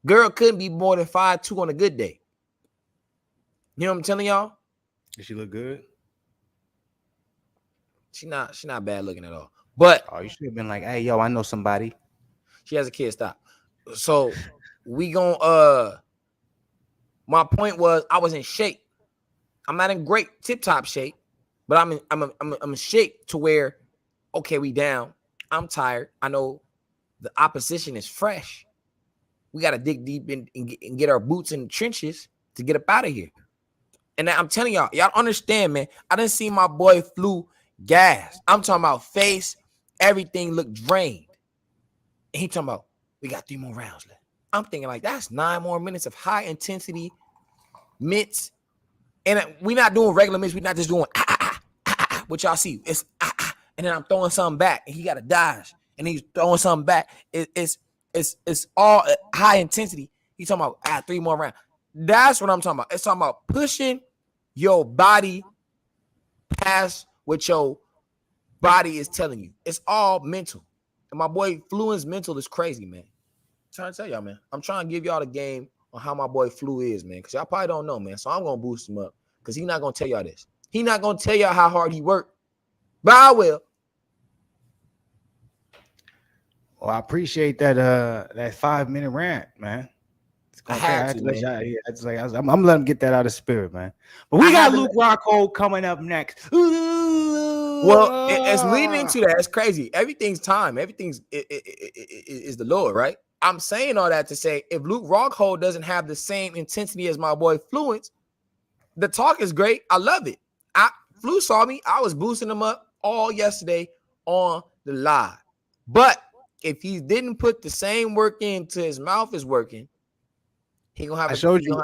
Girl couldn't be more than 5'2" on a good day. You know what I'm telling y'all? Does she look good? She not bad looking at all. But you should have been like, hey, yo, I know somebody. She has a kid. Stop. So we gonna my point was I was in shape. I'm not in great tip-top shape, but I'm in shape to where okay, we down. I'm tired. I know the opposition is fresh. We got to dig deep in and get our boots in the trenches to get up out of here. And I'm telling y'all understand, man. I didn't see my boy Flu gas. I'm talking about face, everything looked drained. And he talking about, we got 3 more rounds left. I'm thinking like, that's 9 more minutes of high intensity mitts. And we're not doing regular mitts. We're not just doing what y'all see. It's and then I'm throwing something back, and he got to dodge, and he's throwing something back. It's all high intensity. He's talking about 3 more rounds. That's what I'm talking about. It's talking about pushing your body past what your body is telling you. It's all mental. And my boy Fluence mental is crazy, man. I'm trying to tell y'all, man. I'm trying to give y'all the game on how my boy Flu is, man. Because y'all probably don't know, man. So I'm going to boost him up. Because he's not going to tell y'all this. He's not going to tell y'all how hard he worked. But I will. Well, I appreciate that 5-minute rant, man. I'm letting him get that out of spirit, man. But we got Luke Rockhold coming up next. Well, it's leading into that. It's crazy. Everything's time. Everything's is the Lord, right? I'm saying all that to say if Luke Rockhold doesn't have the same intensity as my boy Fluence, the talk is great. I love it. Flu saw me. I was boosting him up all yesterday on the live. But if he didn't put the same work into his mouth is working, he gonna have. I showed you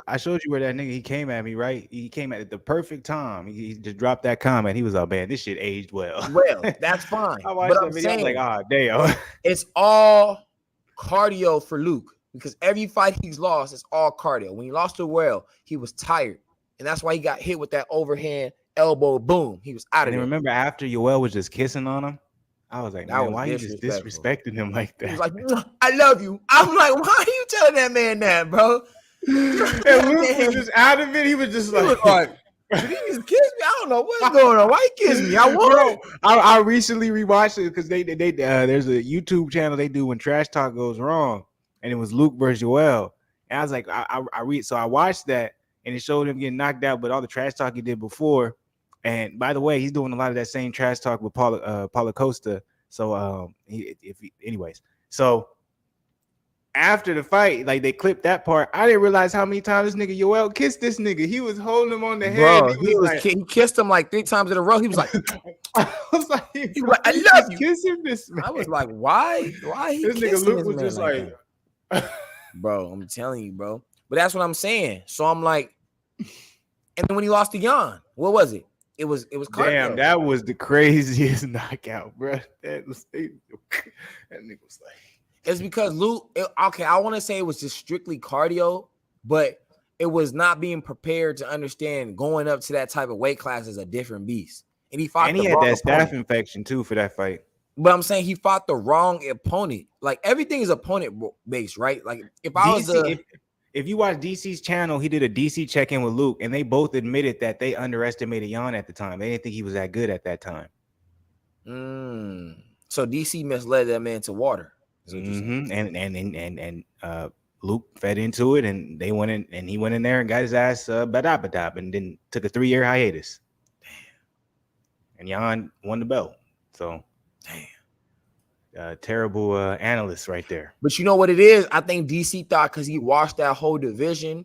where that nigga he came at me, right? He came at the perfect time. He just dropped that comment. He was like, man, this shit aged well. Well, that's fine. I watched that video. I was like, damn. It's all cardio for Luke because every fight he's lost is all cardio. When he lost to Well, he was tired, and that's why he got hit with that overhand elbow. Boom, he was out of there. And remember after Yoel was just kissing on him. I was like, man, why are you just disrespecting him like that? He was like, I love you. I'm like, why are you telling that man that, bro? And Luke was just out of it. He was just like, did he just kiss me? I don't know what's going on. Why he kiss me? I recently rewatched it because they there's a YouTube channel they do when trash talk goes wrong, and it was Luke versus Joel. And I was like, I watched that, and it showed him getting knocked out, but all the trash talk he did before. And by the way, he's doing a lot of that same trash talk with Paulo Costa. So anyways, so after the fight, like they clipped that part. I didn't realize how many times this nigga Yoel kissed this nigga. He was holding him on the head. He kissed him like 3 times in a row. He was like, I was like, I love you. Kissing this man. I was like, why? Why he this nigga Luke was just like bro, I'm telling you, bro. But that's what I'm saying. So I'm like, and then when he lost to Jan, what was it? It was cardio. Damn, that was the craziest knockout, bro. That nigga was like, it's because Luke. Okay, I want to say it was just strictly cardio, but it was not being prepared to understand going up to that type of weight class is a different beast. And he fought. And he had that staph infection too for that fight. But I'm saying he fought the wrong opponent. Like everything is opponent based, right? Like if I was if you watch DC's channel, he did a DC check-in with Luke, and they both admitted that they underestimated Jan at the time. They didn't think he was that good at that time. So DC misled that man to water. Mm-hmm. And Luke fed into it, and they went in, and he went in there and got his ass badab, and then took a 3-year hiatus. Damn. And Jan won the belt. So damn. Terrible analyst right there. But you know what it is? I think DC thought because he watched that whole division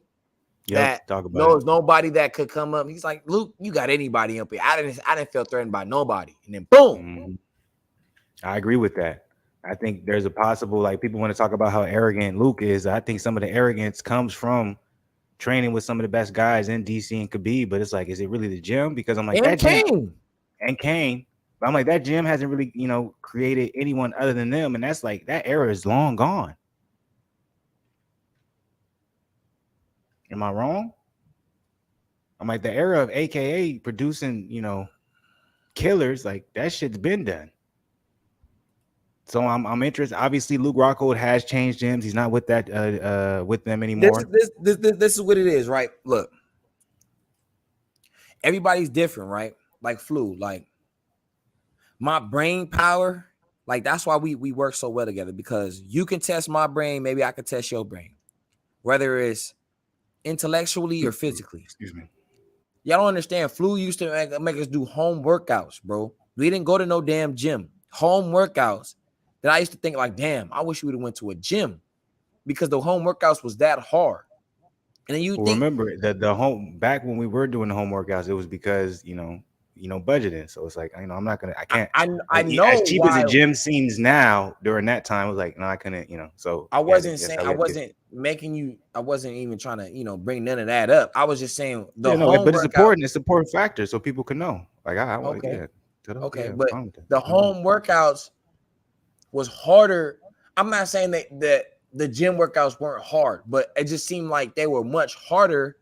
that knows nobody that could come up. He's like, Luke, you got anybody up here. I didn't feel threatened by nobody. And then boom. Mm-hmm. I agree with that. I think there's a possible, like, people want to talk about how arrogant Luke is. I think some of the arrogance comes from training with some of the best guys in DC and Khabib, but it's like, is it really the gym? Because I'm like, Kane. But I'm like, that gym hasn't really, created anyone other than them. And that's like, that era is long gone. Am I wrong? I'm like, the era of AKA producing, killers, like that shit's been done. So I'm interested. Obviously, Luke Rockhold has changed gyms. He's not with that with them anymore. This is what it is, right? Look, everybody's different, right? Like Flu, like my brain power, like that's why we work so well together, because you can test my brain, maybe I can test your brain, whether it's intellectually or physically. Excuse me. Y'all don't understand. Flu used to make us do home workouts, bro. We didn't go to no damn gym. Home workouts that I used to think like, damn, I wish we would have went to a gym, because the home workouts was that hard. And then remember that the home back when we were doing the home workouts, it was because budgeting. So it's like, I can't. I know as cheap as a gym seems now. During that time, I was like, no, I couldn't. So I wasn't saying I wasn't making you. I wasn't even trying to bring none of that up. I was just saying but it's important. It's an important factor so people can know. Like I want but the home workouts was harder. I'm not saying that the gym workouts weren't hard, but it just seemed like they were much harder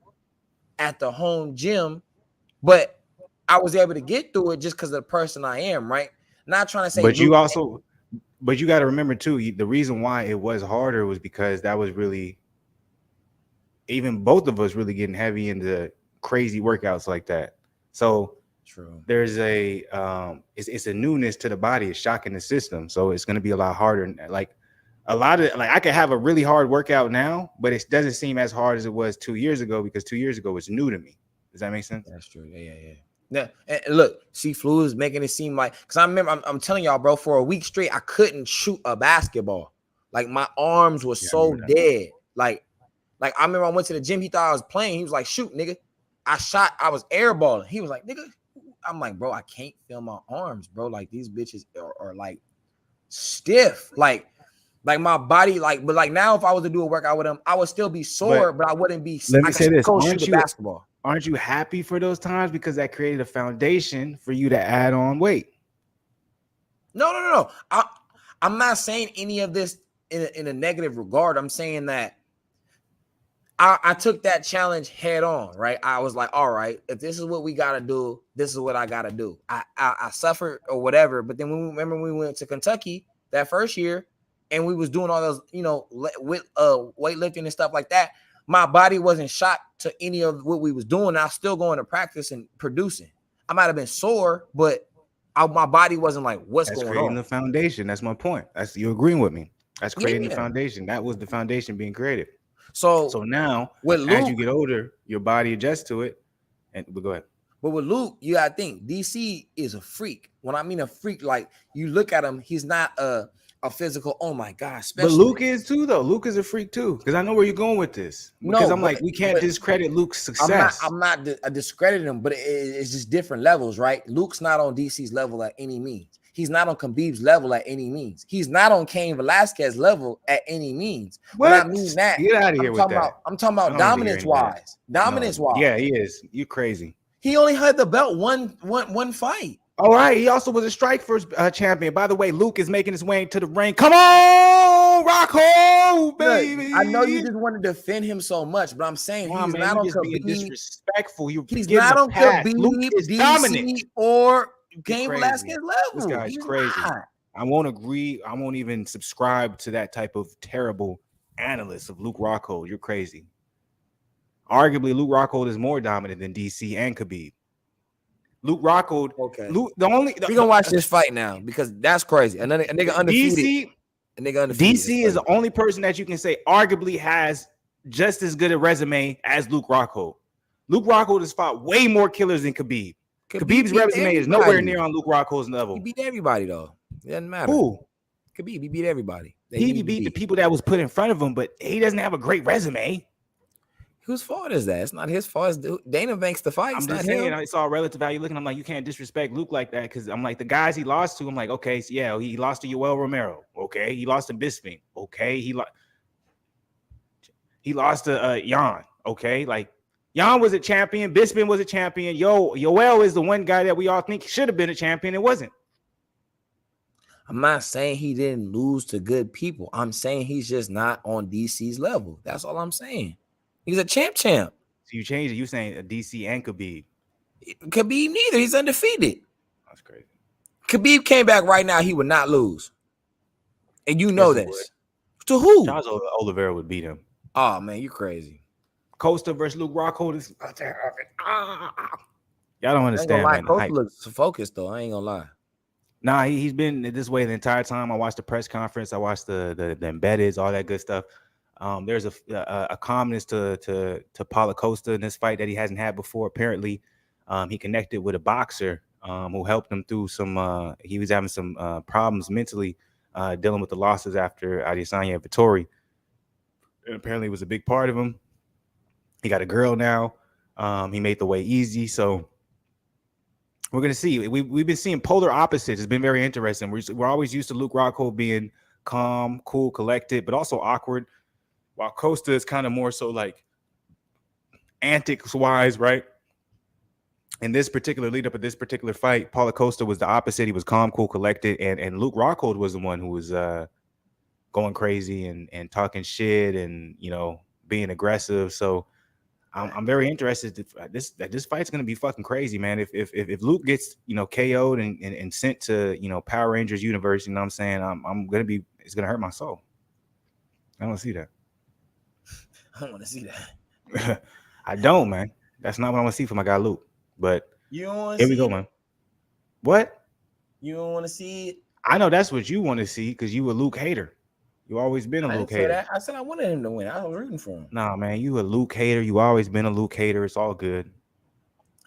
at the home gym. But I was able to get through it just because of the person I am, right? Not trying to say, but you got to remember too, the reason why it was harder was because that was really, even both of us really getting heavy into crazy workouts like that. So true. There's it's a newness to the body. It's shocking the system. So it's going to be a lot harder. Like I could have a really hard workout now, but it doesn't seem as hard as it was 2 years ago, because 2 years ago it's new to me. Does that make sense? That's true. Yeah. And look, see, Flu is making it seem like, because I remember, I'm telling y'all, bro, for a week straight, I couldn't shoot a basketball. Like my arms were so dead. Like I remember I went to the gym. He thought I was playing. He was like, shoot, nigga. I shot. I was airballing. He was like, nigga. I'm like, bro, I can't feel my arms, bro. Like these bitches are like stiff. Like my body, but now if I was to do a workout with him, I would still be sore, but I wouldn't be. Let me say this. Basketball. Aren't you happy for those times? Because that created a foundation for you to add on weight. No. I'm not saying any of this in a negative regard. I'm saying that I took that challenge head on, right? I was like, all right, if this is what we got to do, this is what I got to do. I suffered or whatever. But then when we went to Kentucky that first year and we was doing all those, with weightlifting and stuff like that, my body wasn't shot to any of what we was doing. I was still going to practice and producing. I might have been sore, but my body wasn't like, what's going on? That's creating the foundation. That's my point. You're agreeing with me. That's creating the foundation. That was the foundation being created. So now, as you get older, your body adjusts to it. But go ahead. But with Luke, you gotta think DC is a freak. When I mean a freak, like you look at him, he's not a physical. Oh my God! But Luke is too, though. Luke is a freak too, because I know where you're going with this. Because we can't discredit Luke's success. I'm not discrediting him, but it's just different levels, right? Luke's not on DC's level at any means. He's not on Khabib's level at any means. He's not on Cain Velasquez's level at any means. What? When I mean that, get out of here with that. I'm talking about dominance wise. Dominance wise. Yeah, he is. You crazy. He only had the belt one fight. All right. He also was a Strikeforce champion. By the way, Luke is making his way to the ring. Come on, Rockhold, baby. I know you just want to defend him so much, but I'm saying Nah, he's man, not you on just being Khabib. disrespectful. He's not on Khabib, Luke is dominant. DC, or You're Cain crazy. Velasquez level. This guy's He's crazy. not. I won't agree. I won't even subscribe to that type of terrible analyst of Luke Rockhold. You're crazy. Arguably, Luke Rockhold is more dominant than DC and Khabib. Luke Rockhold. Okay. Luke, we gonna watch this fight now because that's crazy. And then a nigga undefeated. DC is the only person that you can say arguably has just as good a resume as Luke Rockhold. Luke Rockhold has fought way more killers than Khabib. Khabib's resume is nowhere near on Luke Rockhold's level. He beat everybody though. It doesn't matter. Who? Khabib, he beat everybody. He beat the people that was put in front of him, but he doesn't have a great resume. Whose fault is that? It's not his fault. It's Dana makes the fight. I'm just saying, I saw relative value looking. I'm like, you can't disrespect Luke like that because I'm like, the guys he lost to, I'm like, okay, so yeah, he lost to Yoel Romero. Okay. He lost to Bisping. Okay. He lost to Jan. Okay. Like, Jan was a champion. Bisping was a champion. Yoel is the one guy that we all think should have been a champion. It wasn't. I'm not saying he didn't lose to good people. I'm saying he's just not on DC's level. That's all I'm saying. He's a champ. So you changed it. You saying DC and Khabib. Khabib neither. He's undefeated. That's crazy. Khabib came back right now. He would not lose. And you know this. To who? Charles Oliveira would beat him. Oh, man, you crazy. Costa versus Luke Rockhold is y'all don't understand, man. Costa looks focused, though. I ain't gonna lie. Nah, he's been this way the entire time. I watched the press conference. I watched the embeddeds, all that good stuff. There's a calmness to Paulo Costa in this fight that he hasn't had before. Apparently, he connected with a boxer who helped him through some. He was having some problems mentally, dealing with the losses after Adesanya and Vettori. And apparently, it was a big part of him. He got a girl now. He made the way easy. So we're gonna see. We've been seeing polar opposites. It's been very interesting. We're always used to Luke Rockhold being calm, cool, collected, but also awkward. While Costa is kind of more so like antics-wise, right? In this particular lead up of this particular fight, Paulo Costa was the opposite. He was calm, cool, collected, and Luke Rockhold was the one who was going crazy and talking shit and being aggressive. So I'm very interested that this fight's gonna be fucking crazy, man. If Luke gets KO'd and sent to Power Rangers universe, you know what I'm saying? It's gonna hurt my soul. I don't see that. I don't want to see that. I don't, man. That's not what I want to see for my guy Luke. But you don't want here we go, man. What? You don't want to see it? I know that's what you want to see because you a Luke hater. You always been a Luke hater. I said I wanted him to win. I was rooting for him. Nah, man, you a Luke hater. You always been a Luke hater. It's all good.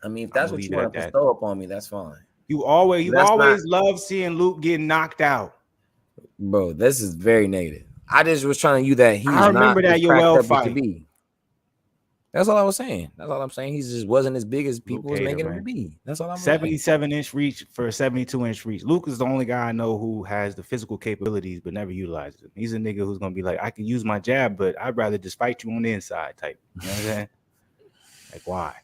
I mean, if that's what you want to bestow upon me, that's fine. You always love seeing Luke get knocked out. Bro, this is very negative. I just was trying to you that he's I remember not that Yoel fight. That's all I was saying. That's all I'm saying. He just wasn't as big as people was making him to be. That's all I'm saying. 77-inch reach for a 72-inch reach. Luke is the only guy I know who has the physical capabilities but never utilizes them. He's a nigga who's gonna be like, I can use my jab, but I'd rather just fight you on the inside type. You know what I'm saying? Like, why?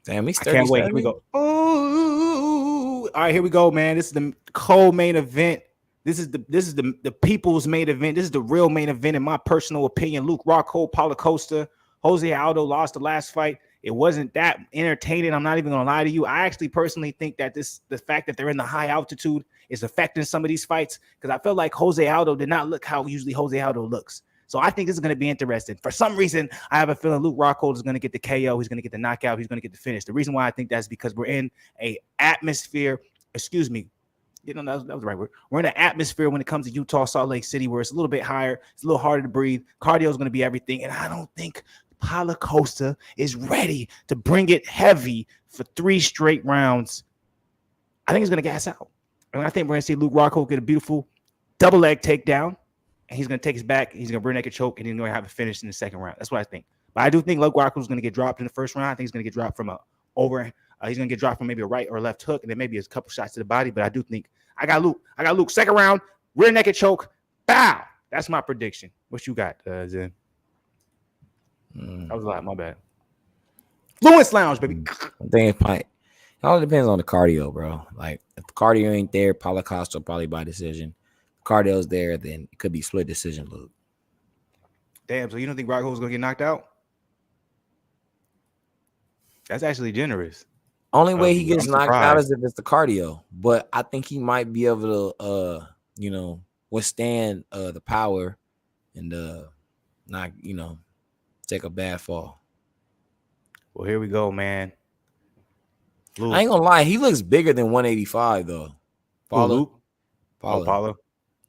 Damn, he's 30. I can't wait. Here we go. Ooh. All right, here we go, man. This is the co-main event. This is the people's main event. This is the real main event, in my personal opinion. Luke Rockhold, Paulo Costa. Jose Aldo lost the last fight. It wasn't that entertaining. I'm not even gonna lie to you. I actually personally think that the fact that they're in the high altitude is affecting some of these fights because I felt like Jose Aldo did not look how usually Jose Aldo looks. So I think this is going to be interesting. For some reason, I have a feeling Luke Rockhold is going to get the KO. He's going to get the knockout. He's going to get the finish. The reason why I think that's because we're in a atmosphere. Excuse me. That was the right word. We're in an atmosphere when it comes to Utah, Salt Lake City, where it's a little bit higher. It's a little harder to breathe. Cardio is going to be everything. And I don't think Paulo Costa is ready to bring it heavy for 3 straight rounds. I think he's going to gas out. And I think we're going to see Luke Rockhold get a beautiful double leg takedown. And he's going to take his back. He's going to rear naked choke. And he's going to have a finish in the second round. That's what I think. But I do think Luke Rockhold is going to get dropped in the first round. I think he's going to get dropped from he's going to get dropped from maybe a right or left hook. And then maybe a couple shots to the body. But I do think I got Luke. Second round, rear naked choke. Bow. That's my prediction. What you got, Zen? That was a lot. My bad. Fluence Lounge, baby. I think it probably, it all depends on the cardio, bro. Like if the cardio ain't there, Paulo Costa probably by decision. If cardio's there, then it could be split decision, Luke. Damn, so you don't think Rockhold's gonna get knocked out? That's actually generous. Only way he I'm gets knocked out surprised. is if it's the cardio. But I think he might be able to withstand the power and not, take a bad fall. Well, here we go, man. Luke. I ain't gonna lie, he looks bigger than 185 though. Paulo. Luke? Paulo. Oh, Paulo.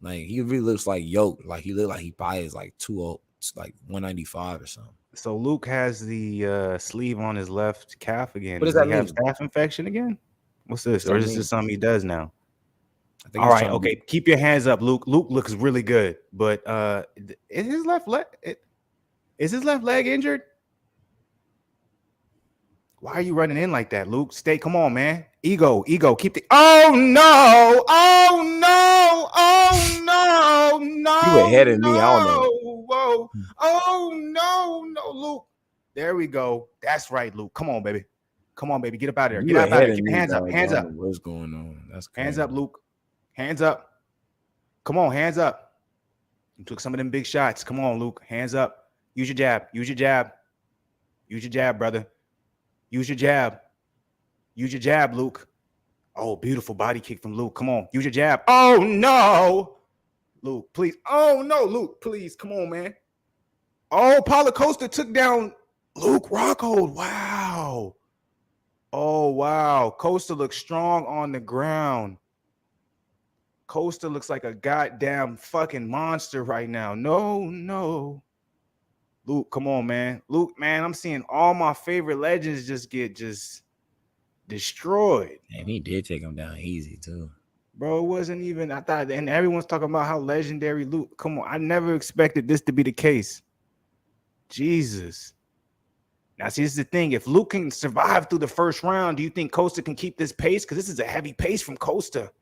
Like he really looks like yoked. Like he look like he probably is like 195 or something. So Luke has the sleeve on his left calf again. What does Does that he have mean? staph infection again? What's this? What Or does is that this something he does now? I think All right, okay. Keep your hands up, Luke. Luke looks really good, but is his left leg injured? Why are you running in like that, Luke? Stay. Come on, man. Ego. Keep the. Oh no! Oh no! Oh no! No! You ahead of me. I don't know. Whoa! Oh no, Luke. There we go. That's right, Luke. Come on, baby. Get up out of there. You Get up out ahead of there. of Keep me, your hands up. dog. Hands I up. don't know what's going on? That's crazy. Hands up, Luke. Hands up. Come on, hands up. You took some of them big shots. Come on, Luke. Hands up. Use your jab. Use your jab, brother. Use your jab. Use your jab, Luke. Oh, beautiful body kick from Luke. Come on. Use your jab. Oh, no. Luke, please. Oh, no, Luke, please. Come on, man. Oh, Paulo Costa took down Luke Rockhold. Wow. Oh, wow. Costa looks strong on the ground. Costa looks like a goddamn fucking monster right now. No. Luke, come on, man. Luke, man, I'm seeing all my favorite legends just get destroyed. And he did take him down easy, too. Bro, it wasn't even, I thought, and everyone's talking about how legendary Luke. Come on, I never expected this to be the case. Jesus. Now, see, this is the thing. If Luke can survive through the first round, do you think Costa can keep this pace? Because this is a heavy pace from Costa.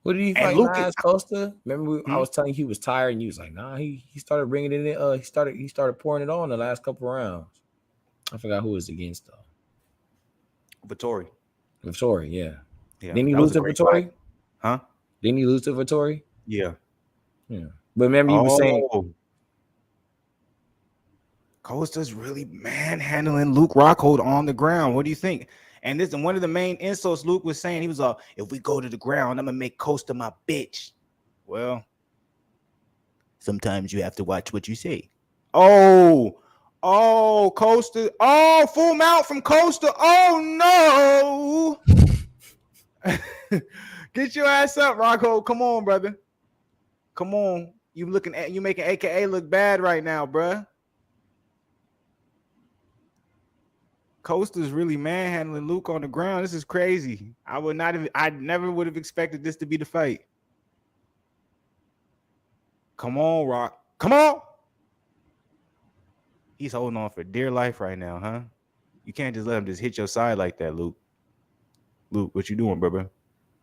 What did he fight last, Costa? Remember, I was telling you he was tired, and you was like, "Nah." He started bringing it in. He started pouring it on the last couple of rounds. I forgot who it was against though. Vettori, yeah. Didn't he lose to Vettori? Huh? Didn't he lose to Vettori? Yeah. But remember, you were saying Costa's really manhandling Luke Rockhold on the ground. What do you think? And this is one of the main insults Luke was saying. He was if we go to the ground, I'm gonna make Costa my bitch. Well, sometimes you have to watch what you say. Oh, Costa. Oh, full mount from Costa. Oh no. Get your ass up, Rockhold. Come on, brother. Come on. You making AKA look bad right now, bruh. Costa's really manhandling Luke on the ground. This is crazy. I never would have expected this to be the fight. Come on, Rock. Come on. He's holding on for dear life right now, huh? You can't just let him just hit your side like that, Luke. Luke, what you doing, brother?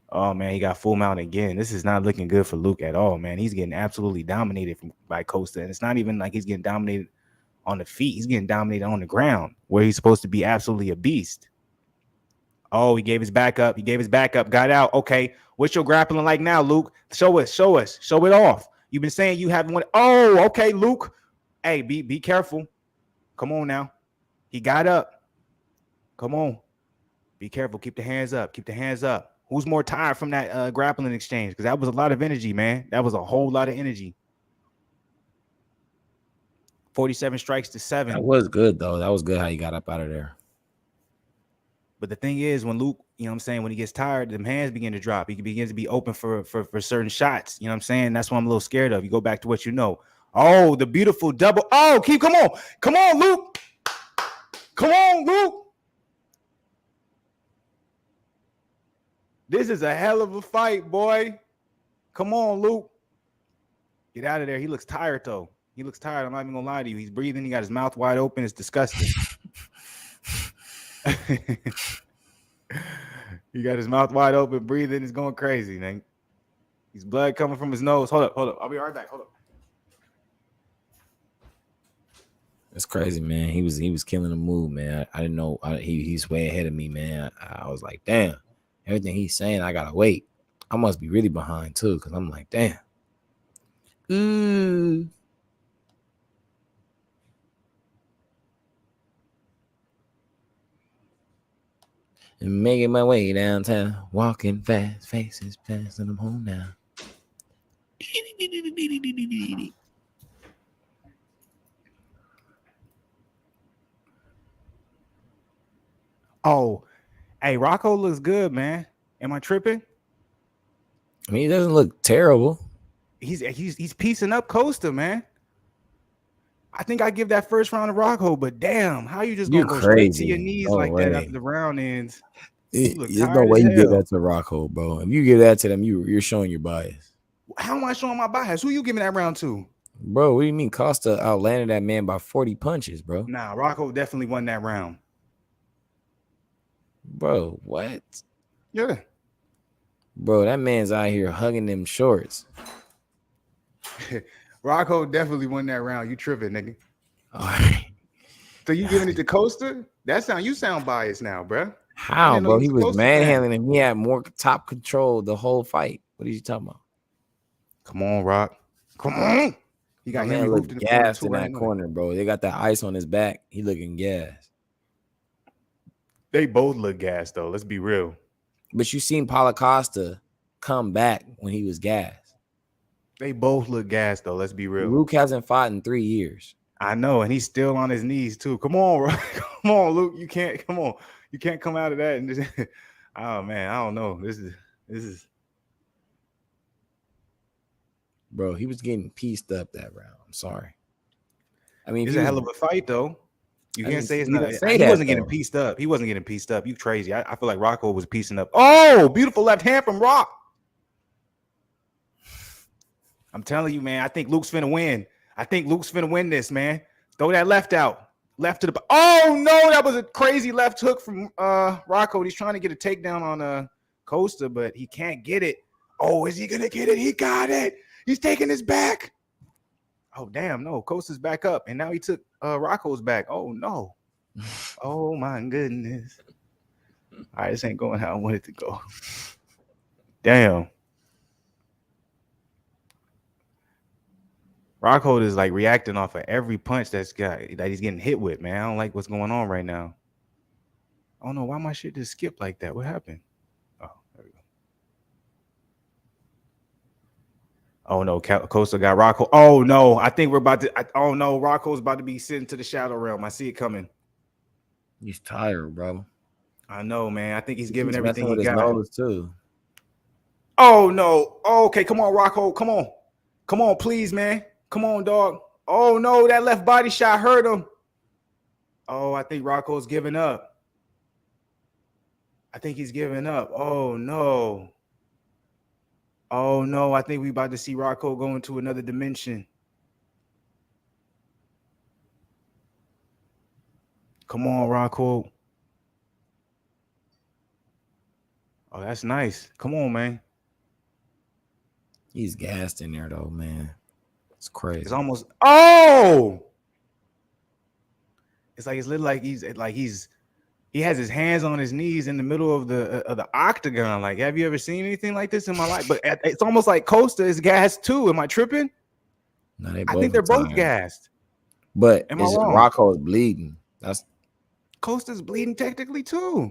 Oh, man, he got full mount again. This is not looking good for Luke at all, man. He's getting absolutely dominated by Costa. And it's not even like he's getting dominated on the feet. He's getting dominated on the ground where he's supposed to be absolutely a beast. Oh, he gave his back up. Got out. Okay. What's your grappling like now, Luke? Show us. Show it off. You've been saying you haven't won. Oh, okay, Luke. Hey, be careful. Come on now. He got up. Come on. Be careful. Keep the hands up. Who's more tired from that grappling exchange? Because that was a lot of energy, man. That was a whole lot of energy. 47 strikes to 7. That was good, though. That was good how he got up out of there. But the thing is, when Luke, you know what I'm saying, when he gets tired, them hands begin to drop. He begins to be open for certain shots. You know what I'm saying? That's what I'm a little scared of. You go back to what you know. Oh, the beautiful double. Oh, come on, Luke. Come on, Luke. This is a hell of a fight, boy. Come on, Luke. Get out of there. He looks tired, though. He looks tired. I'm not even going to lie to you. He's breathing. He got his mouth wide open. It's disgusting. He got his mouth wide open, breathing. It's going crazy, man. He's blood coming from his nose. Hold up. I'll be right back. Hold up. That's crazy, man. He was killing the move, man. I didn't know he's way ahead of me, man. I was like, damn, everything he's saying, I gotta wait. I must be really behind too, because I'm like, damn. And making my way downtown, walking fast, faces fast, and I'm home now. Oh, hey, Rocco looks good, man. Am I tripping? I mean, he doesn't look terrible. He's piecing up Costa, man. I think I give that first round to Rockhold, but damn, how you just gonna go straight to your knees like that after the round ends? There's no way you give that to Rockhold, bro. If you give that to them, you're showing your bias. How am I showing my bias? Who you giving that round to? Bro, what do you mean Costa outlanded that man by 40 punches, bro? Nah, Rockhold definitely won that round. Bro, what? Yeah. Bro, that man's out here hugging them shorts. Rockhold definitely won that round. You tripping, nigga. All right. So you giving it to Costa? You sound biased now, bro. How, bro? He was manhandling him. He had more top control the whole fight. What are you talking about? Come on, Rock. Come on. He got Henry looked gassed in that corner, bro. They got that ice on his back. He looking gassed. They both look gassed, though. Let's be real. But you seen Paulo Costa come back when he was gassed. They both look gassed, though. Let's be real. Luke hasn't fought in 3 years. I know, and he's still on his knees too. Come on, Rock. Come on, Luke. You can't. Come on. You can't come out of that and just. Oh man, I don't know. This is. Bro, he was getting pieced up that round. I'm sorry. I mean, it's a hell of a fight, though. You can't say it's not. He wasn't getting pieced up. He wasn't getting pieced up. You crazy. I feel like Rocco was piecing up. Oh, beautiful left hand from Rock. I'm telling you, man. I think Luke's finna win. I think Luke's finna win this, man. Throw that left out. Left to the. Oh no, that was a crazy left hook from Rocco. He's trying to get a takedown on Costa, but he can't get it. Oh, is he gonna get it? He got it. He's taking his back. Oh damn, no, Costa's back up, and now he took Rocco's back. Oh no. Oh my goodness. All right, this ain't going how I want it to go. Damn. Rockhold is like reacting off of every punch that he's getting hit with, man. I don't like what's going on right now. Oh no, why my shit just skipped like that? What happened? Oh, there we go. Oh no, Costa got Rockhold. Oh no, I think we're about to. Oh no, Rockhold's about to be sitting to the shadow realm. I see it coming. He's tired, bro. I know, man. I think he's giving everything he got. Nose too. Oh no. Oh, okay, come on, Rockhold. Come on, please, man. Come on, dog. Oh, no, that left body shot hurt him. Oh, I think Rocco's giving up. I think he's giving up. Oh, no. Oh, no, I think we about to see Rocco go into another dimension. Come on, Rocco. Oh, that's nice. Come on, man. He's gassed in there, though, man. It's crazy. It's almost. Oh, it's like it's literally like he has his hands on his knees in the middle of the octagon. Like, have you ever seen anything like this in my life? But it's almost like Costa is gassed too. Am I tripping? No, I think they're both gassed. But Rocco is bleeding. That's Costa's bleeding technically too.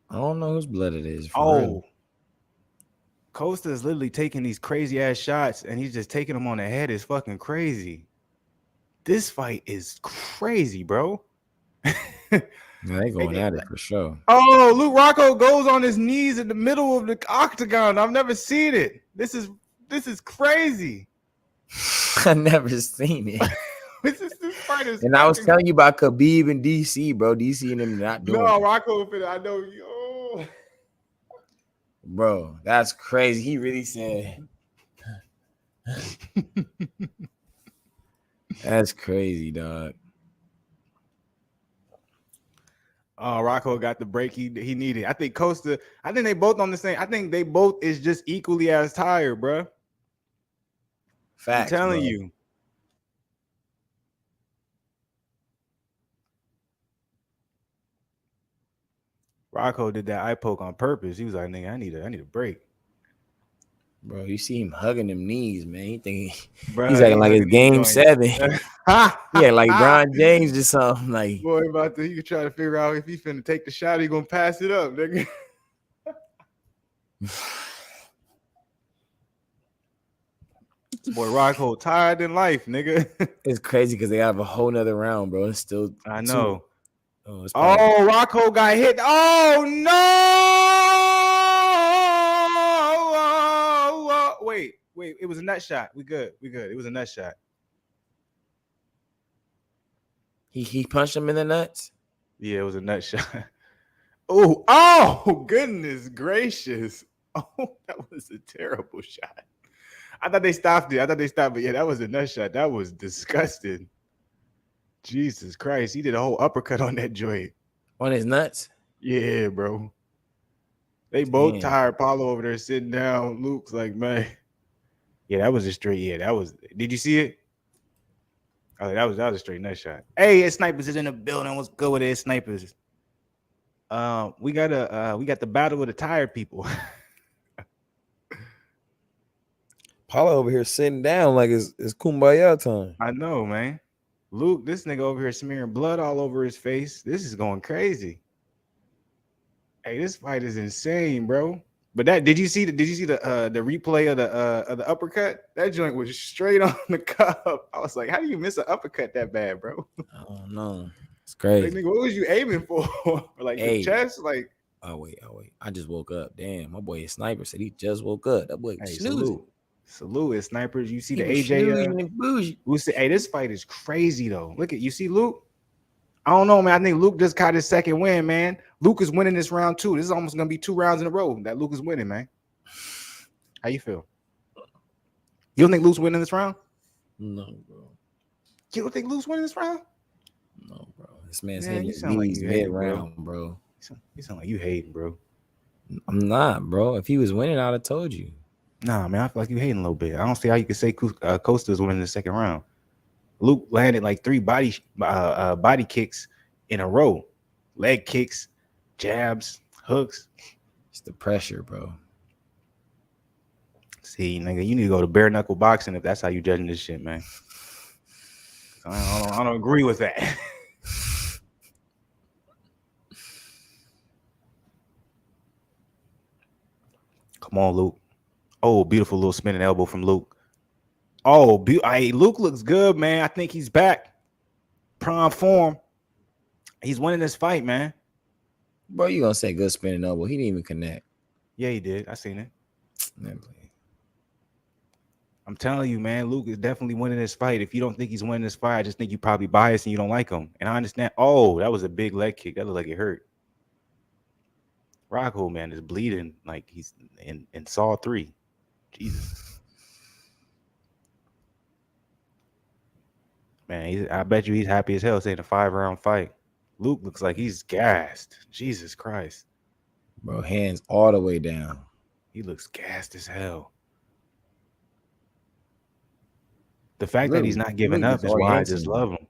I don't know whose blood it is. Real. Costa is literally taking these crazy ass shots, and he's just taking them on the head. It's fucking crazy. This fight is crazy, bro. They going at it for sure. Oh, Luke Rocco goes on his knees in the middle of the octagon. I've never seen it. This is crazy. I've never seen it. this fight is. And I was telling you about Khabib and DC, bro. DC and them not doing. No, Rocco, I know you. Oh. Bro, that's crazy. He really said. That's crazy, dog. Oh, Rocco got the break he needed. I think Costa. I think they both on the same. I think they both is just equally as tired, bro. Facts, I'm telling you. Rockhold did that eye poke on purpose. He was like, nigga, I need a break. Bro, you see him hugging them knees, man. He think he's Bruh, acting he like it's hugging these game joints. 7. Yeah, like Bron James or something. Like, Boy, about to he could try to figure out if he finna take the shot, he gonna pass it up, nigga. Boy, Rockhold tired in life, nigga. it's crazy because they have a whole nother round, bro. It's still I know. Oh, it's probably, Rockhold got hit. Oh no! Wait. It was a nut shot. We good. It was a nut shot. he punched him in the nuts. Yeah, it was a nut shot. Oh, goodness gracious. Oh, that was a terrible shot. I thought they stopped it. But yeah, that was a nut shot. That was disgusting. Jesus Christ. He did a whole uppercut on that joint. On his nuts? Yeah, bro. They both tired. Paulo over there sitting down. Luke's like, man. Yeah, that was a straight. Yeah, that was. Did you see it? Oh, that was a straight nut shot. Hey, it's Snipers is in the building. What's good with it, Snipers? We got the battle with the tired people. Paulo over here sitting down like it's kumbaya time. I know, man. Luke, this nigga over here smearing blood all over his face. This is going crazy. Hey, this fight is insane, bro. But did you see the replay of the uppercut? That joint was straight on the cup. I was like, how do you miss an uppercut that bad, bro? Oh no, it's crazy. Like, nigga, what was you aiming for? Like the chest? Like, oh wait. I just woke up. Damn, my boy Sniper said he just woke up. That boy salute is Snipers. You see the AJ who said, hey, this fight is crazy though. Look at you see Luke. I don't know, man. I think Luke just got his second win, man. Luke is winning this round 2. This is almost gonna be 2 rounds in a row that Luke is winning, man. How you feel? You don't think Luke's winning this round? No, bro. You don't think Luke's winning this round? No, bro. This man's hitting his knees mid-round, bro. You sound like you hating, bro. I'm not, bro. If he was winning, I'd have told you. Nah, man. I feel like you hating a little bit. I don't see how you could say Costa is winning the second round. Luke landed like 3 body kicks in a row. Leg kicks, jabs, hooks. It's the pressure, bro. See, nigga, you need to go to bare knuckle boxing if that's how you judging this shit, man. I don't agree with that. Come on, Luke. Oh, beautiful little spinning elbow from Luke. Oh, Luke looks good, man. I think he's back. Prime form. He's winning this fight, man. Bro, you gonna say good spinning elbow? He didn't even connect. Yeah, he did. I seen it. Man, I'm telling you, man, Luke is definitely winning this fight. If you don't think he's winning this fight, I just think you probably biased and you don't like him. And I understand. Oh, that was a big leg kick. That looked like it hurt. Rockhold, man, is bleeding like he's in Saw 3. Jesus. Man, I bet you he's happy as hell saying a 5-round fight. Luke looks like he's gassed. Jesus Christ. Bro, hands all the way down. He looks gassed as hell. The fact that he's not giving up is why I just love him.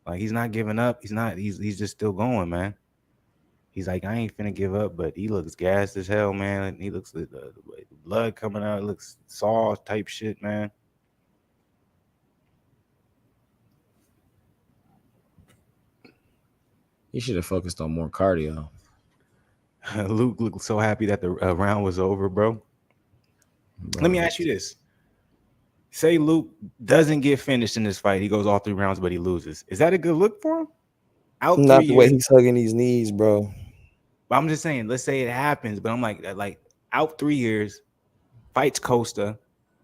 Like, he's not giving up. He's just still going, man. He's like, I ain't finna give up, but he looks gassed as hell, man. He looks the blood coming out. It looks Saw type shit, man. He should have focused on more cardio. Luke looked so happy that the round was over, bro. Let me ask you this. Say Luke doesn't get finished in this fight. He goes all 3 rounds, but he loses. Is that a good look for him? Not the way he's hugging these knees, bro. But I'm just saying, let's say it happens, but I'm like out 3 years, fights Costa,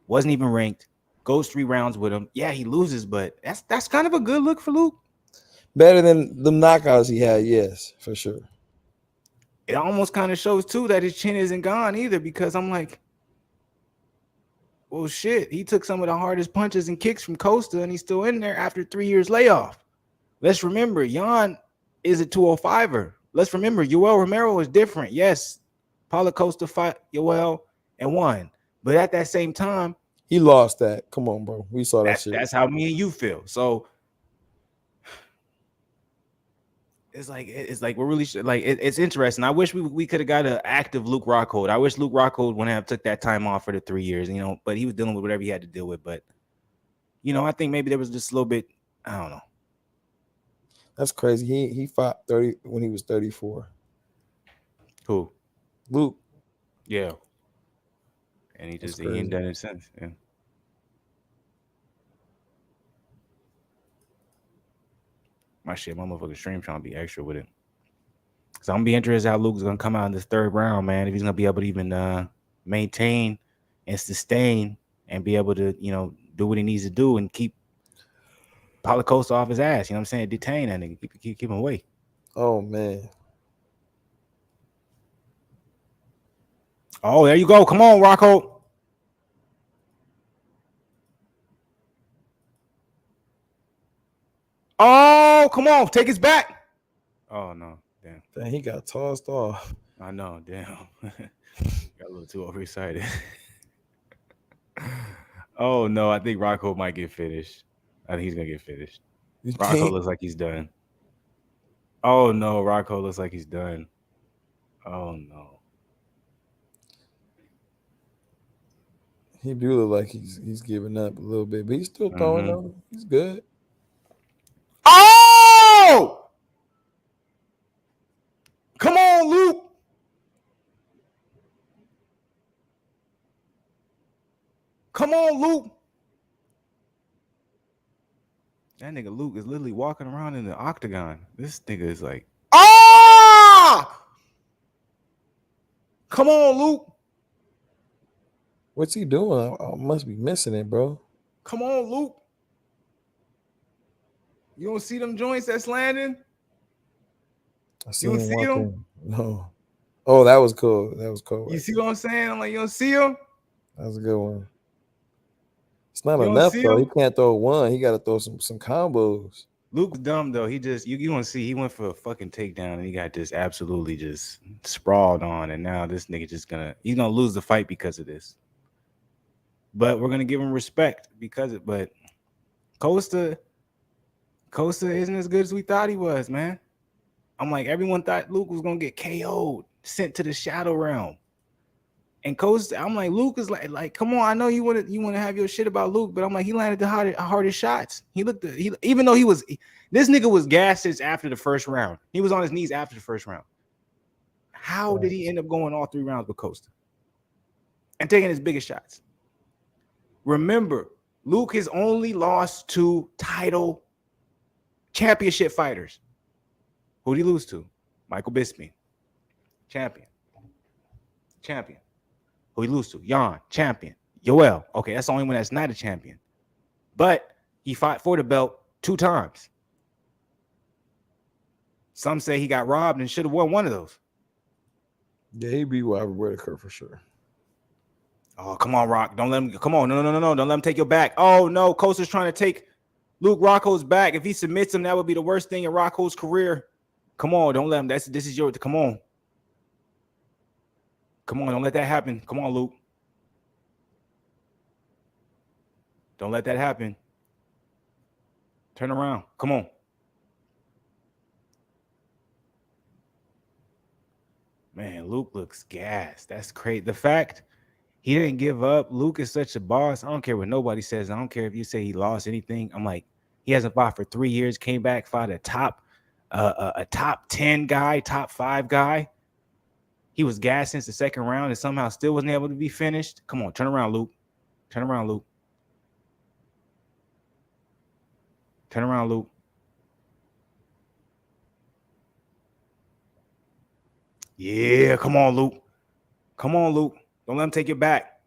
wasn't even ranked, goes 3 rounds with him. Yeah, he loses, but that's kind of a good look for Luke. Better than the knockouts he had, yes, for sure. It almost kind of shows too that his chin isn't gone either, because I'm like, well, shit, he took some of the hardest punches and kicks from Costa, and he's still in there after 3 years layoff. Let's remember, Jan is a 205er. Let's remember, Yoel Romero is different. Yes, Paulo Costa fought Yoel and won, but at that same time, he lost that. Come on, bro. We saw that shit. That's how me and you feel. So it's like we're really like it's interesting. I wish we could have got an active Luke Rockhold. I wish Luke Rockhold wouldn't have took that time off for the 3 years, but he was dealing with whatever he had to deal with. But I think maybe there was just a little bit. I don't know. That's crazy. He fought 30 when he was 34. Who? Luke. Yeah. And he ain't done it since. Yeah. My motherfucking stream trying to be extra with it. So I'm gonna be interested how Luke's gonna come out in this third round, man. If he's gonna be able to even maintain and sustain and be able to, do what he needs to do and keep Paulo Costa off his ass. You know what I'm saying? Detain that nigga. Keep him away. Oh man. Oh, there you go. Come on, Rockhold. Oh, come on. Take his back. Oh, no. Damn. Dang, he got tossed off. I know. Damn. Got a little too overexcited. Oh, no. I think Rockhold might get finished. I think he's going to get finished. Rockhold looks like he's done. Oh, no. Rockhold looks like he's done. Oh, no. He do look like he's giving up a little bit, but he's still throwing though. He's good. Oh! Come on, Luke. Come on, Luke. That nigga Luke is literally walking around in the octagon. This nigga is like, ah! Come on, Luke. What's he doing? I must be missing it, bro. Come on, Luke. You don't see them joints that's landing? I see him walking. No. Oh, that was cool. That was cool. You see what I'm saying? I'm like, you don't see him? That was a good one. It's not enough though. He can't throw one. He got to throw some combos. Luke's dumb though. He just you want to see he went for a fucking takedown and he got just absolutely just sprawled on, and now this nigga he's gonna lose the fight because of this. But we're gonna give him respect because of but Costa isn't as good as we thought he was, man. I'm like, everyone thought Luke was gonna get KO'd, sent to the shadow realm. And Costa, I'm like, Luke is like, come on, I know you want to have your shit about Luke, but I'm like, he landed the hardest shots. Even though this nigga was gassed since after the first round. He was on his knees after the first round. How did he end up going all 3 rounds with Costa and taking his biggest shots? Remember, Luke has only lost to title championship fighters. Who did he lose to? Michael Bisping, champion. Who he lose to? Jan, champion. Yoel, okay, that's the only one that's not a champion. But he fought for the belt 2 times. Some say he got robbed and should have won one of those. Yeah, he beat Robert Whitaker for sure. Oh, come on, Rock. Don't let him. Come on. No. Don't let him take your back. Oh, no. Costa's trying to take Luke Rockhold's back. If he submits him, that would be the worst thing in Rockhold's career. Come on. Don't let him. This is your. Come on. Come on. Don't let that happen. Come on, Luke. Don't let that happen. Turn around. Come on. Man, Luke looks gassed. That's crazy. The fact he didn't give up. Luke is such a boss. I don't care what nobody says. I don't care if you say he lost anything. I'm like, he hasn't fought for 3 years, came back, fought a top 10 guy, top 5 guy. He was gassed since the second round and somehow still wasn't able to be finished. Come on, turn around, Luke. Turn around, Luke. Turn around, Luke. Yeah, come on, Luke. Come on, Luke. Don't let him take your back.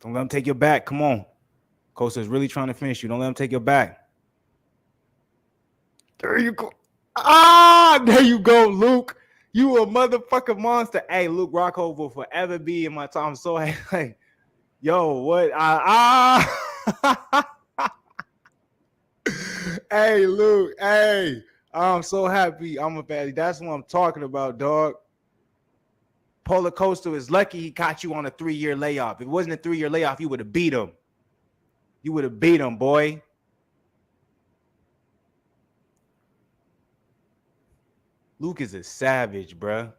Don't let him take your back. Come on. Costa's really trying to finish you. Don't let him take your back. There you go. There you go, Luke. You a motherfucking monster. Hey, Luke Rockhold will forever be in my top. I'm so happy. Yo, what? Hey, Luke. Hey. I'm so happy. I'm a baddie. That's what I'm talking about, dog. Paulo Costa is lucky he caught you on a 3-year layoff. If it wasn't a 3-year layoff, you would have beat him. You would have beat him, boy. Luke is a savage, bruh.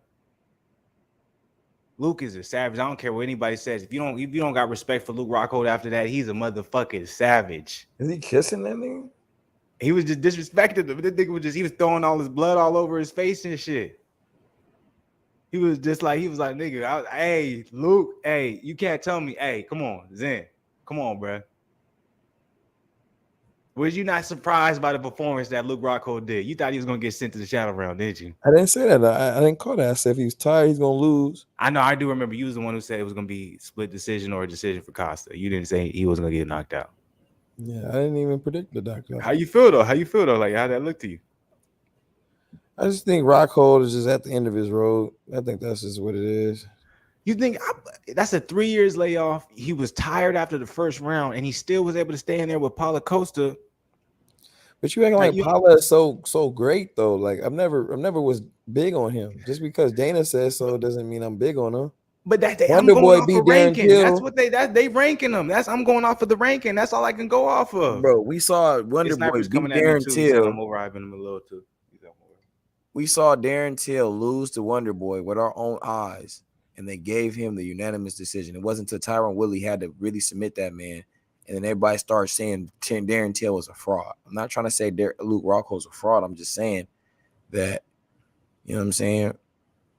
Luke is a savage. I don't care what anybody says. If you don't got respect for Luke Rockhold after that, he's a motherfucking savage. Is he kissing that nigga? He was just disrespecting him. The nigga was he was throwing all his blood all over his face and shit. He was like, nigga, hey, Luke, hey, you can't tell me, hey, come on, Zen, come on, bruh. Was you not surprised by the performance that Luke Rockhold did? You thought he was gonna get sent to the shadow round, didn't you? I didn't say that. I didn't call that. I said if he's tired, he's gonna lose. I know. I do remember you was the one who said it was gonna be split decision or a decision for Costa. You didn't say he was gonna get knocked out. Yeah, I didn't even predict the doctor. How you feel though? Like how that look to you? I just think Rockhold is just at the end of his road. I think that's just what it is. You think that's a 3 years layoff? He was tired after the first round, and he still was able to stay in there with Paulo Costa. But you acting like Paulo is so great though. Like I've never was big on him. Just because Dana says so doesn't mean I'm big on him. But I'm going off of ranking. That's what they ranking them. I'm going off of the ranking. That's all I can go off of. Bro, we saw Wonder Boy beat Darren Till. I'm overhyping him a little too. We saw Darren Till lose to Wonder Boy with our own eyes, and they gave him the unanimous decision. It wasn't until Tyron Woodley had to really submit that man, and then everybody started saying Darren Till was a fraud. I'm not trying to say Luke Rockhold's a fraud. I'm just saying that, you know what I'm saying?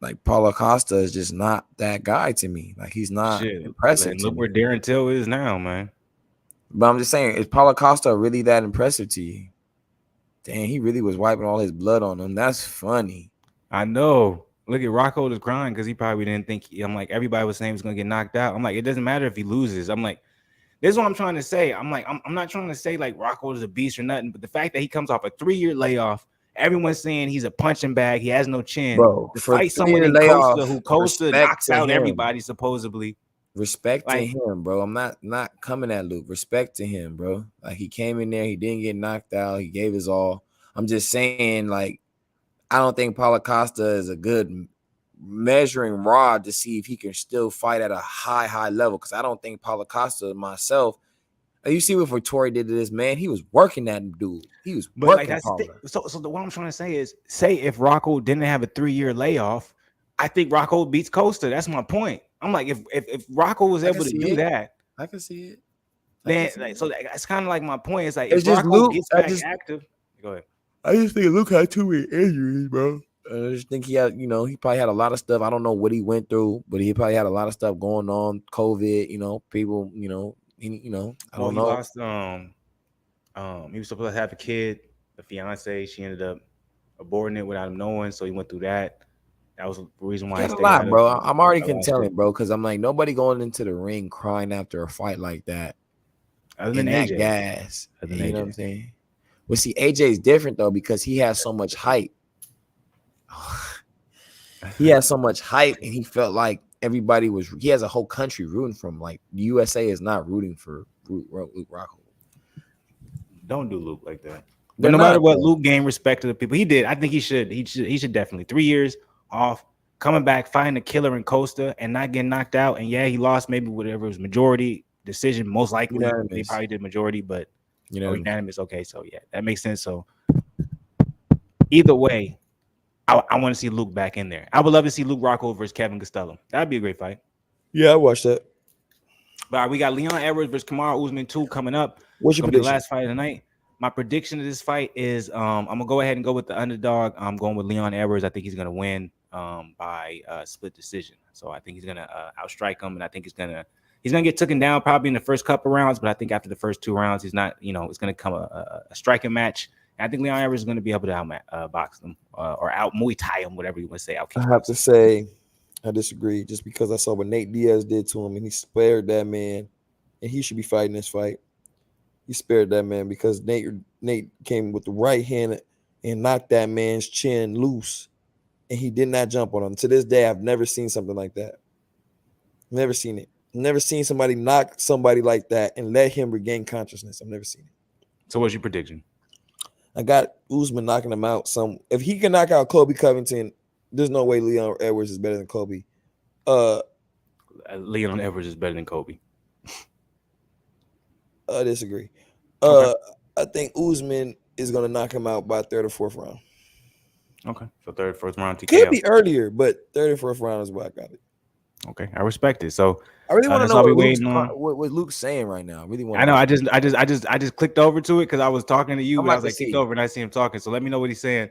Like, Paulo Costa is just not that guy to me. Like, he's not impressive. Man, look where Darren Till is now, man. But I'm just saying, is Paulo Costa really that impressive to you? Damn, he really was wiping all his blood on him. That's funny. I know. Look at Rockhold is crying because he probably didn't think. I'm like, everybody was saying he was going to get knocked out. I'm like, it doesn't matter if he loses. I'm like, this is what I'm trying to say. I'm like, I'm not trying to say like Rockhold is a beast or nothing, but the fact that he comes off a 3-year layoff, everyone's saying he's a punching bag. He has no chin. Bro, to fight someone in Costa who Costa knocks out him. Everybody supposedly. Respect to him, bro. I'm not coming at Luke. Respect to him, bro. Like, he came in there, he didn't get knocked out. He gave his all. I'm just saying, like, I don't think Paulo Costa is a good measuring rod to see if he can still fight at a high level. Because I don't think Paulo Costa myself. You see what Vittori did to this man? He was working that dude. He was working. So what I'm trying to say is, say if Rockhold didn't have a 3-year layoff, I think Rockhold beats Costa. That's my point. I'm like, if Rockhold was able to do that, I can see it. Then so that's kind of like my point. It's like if Rockhold gets back active. Go ahead. I just think Luke had too many injuries, bro. I just think he had, he probably had a lot of stuff. I don't know what he went through, but he probably had a lot of stuff going on. COVID, people, I don't know. He lost. He was supposed to have a kid, a fiance. She ended up aborting it without him knowing, so he went through that. That was the reason why. He had a lot, bro. I'm already telling, bro, because I'm like, nobody going into the ring crying after a fight like that. Other than that AJ. Gas. You know what I'm saying? Well, see, AJ's different though because he has so much hype. He has so much hype, and he felt like everybody was. He has a whole country rooting for him. Like, the USA is not rooting for Luke Rockhold. Don't do Luke like that. But no matter what, Luke gained respect to the people. He did. I think he should. He should definitely 3 years off, coming back, fighting a killer in Costa, and not getting knocked out. And yeah, he lost maybe whatever was majority decision. Most likely, they probably did majority, but unanimous. Okay, so yeah, that makes sense. So either way, I want to see Luke back in there. I would love to see Luke Rockhold versus Kevin Costello. That'd be a great fight. Yeah, I watched that. But we got Leon Edwards versus Kamuru Usman 2 coming up. What's your prediction? The last fight of the night. My prediction of this fight is I'm gonna go ahead and go with the underdog. I'm going with Leon Edwards. I think he's gonna win by split decision. So I think he's gonna outstrike him, and I think he's gonna get taken down probably in the first couple rounds. But I think after the first 2 rounds, he's not. It's gonna come a striking match. And I think Leon Edwards is gonna be able to box them or out Muay Thai him, whatever you want to say. I have to say, I disagree. Just because I saw what Nate Diaz did to him, and he spared that man, and he should be fighting this fight. He spared that man because Nate came with the right hand and knocked that man's chin loose, and he did not jump on him. To this day, I've never seen something like that. Never seen it. Never seen somebody knock somebody like that and let him regain consciousness. I've never seen it. So what's your prediction? I got Usman knocking him out. If he can knock out Colby Covington, there's no way Leon Edwards is better than Colby. Leon Edwards is better than Colby. I disagree. Okay. I think Usman is going to knock him out by 3rd or 4th round. Okay, so third, first round Could TKO. be earlier, but 34th round is where I got it. Okay, I respect it. So I really want to that's know all we what waiting on. what Luke's saying right now. I really want I to know. I just clicked over to it because I was talking to you, I'm and I about was to like, clicked see. over, and I see him talking. So let me know what he's saying.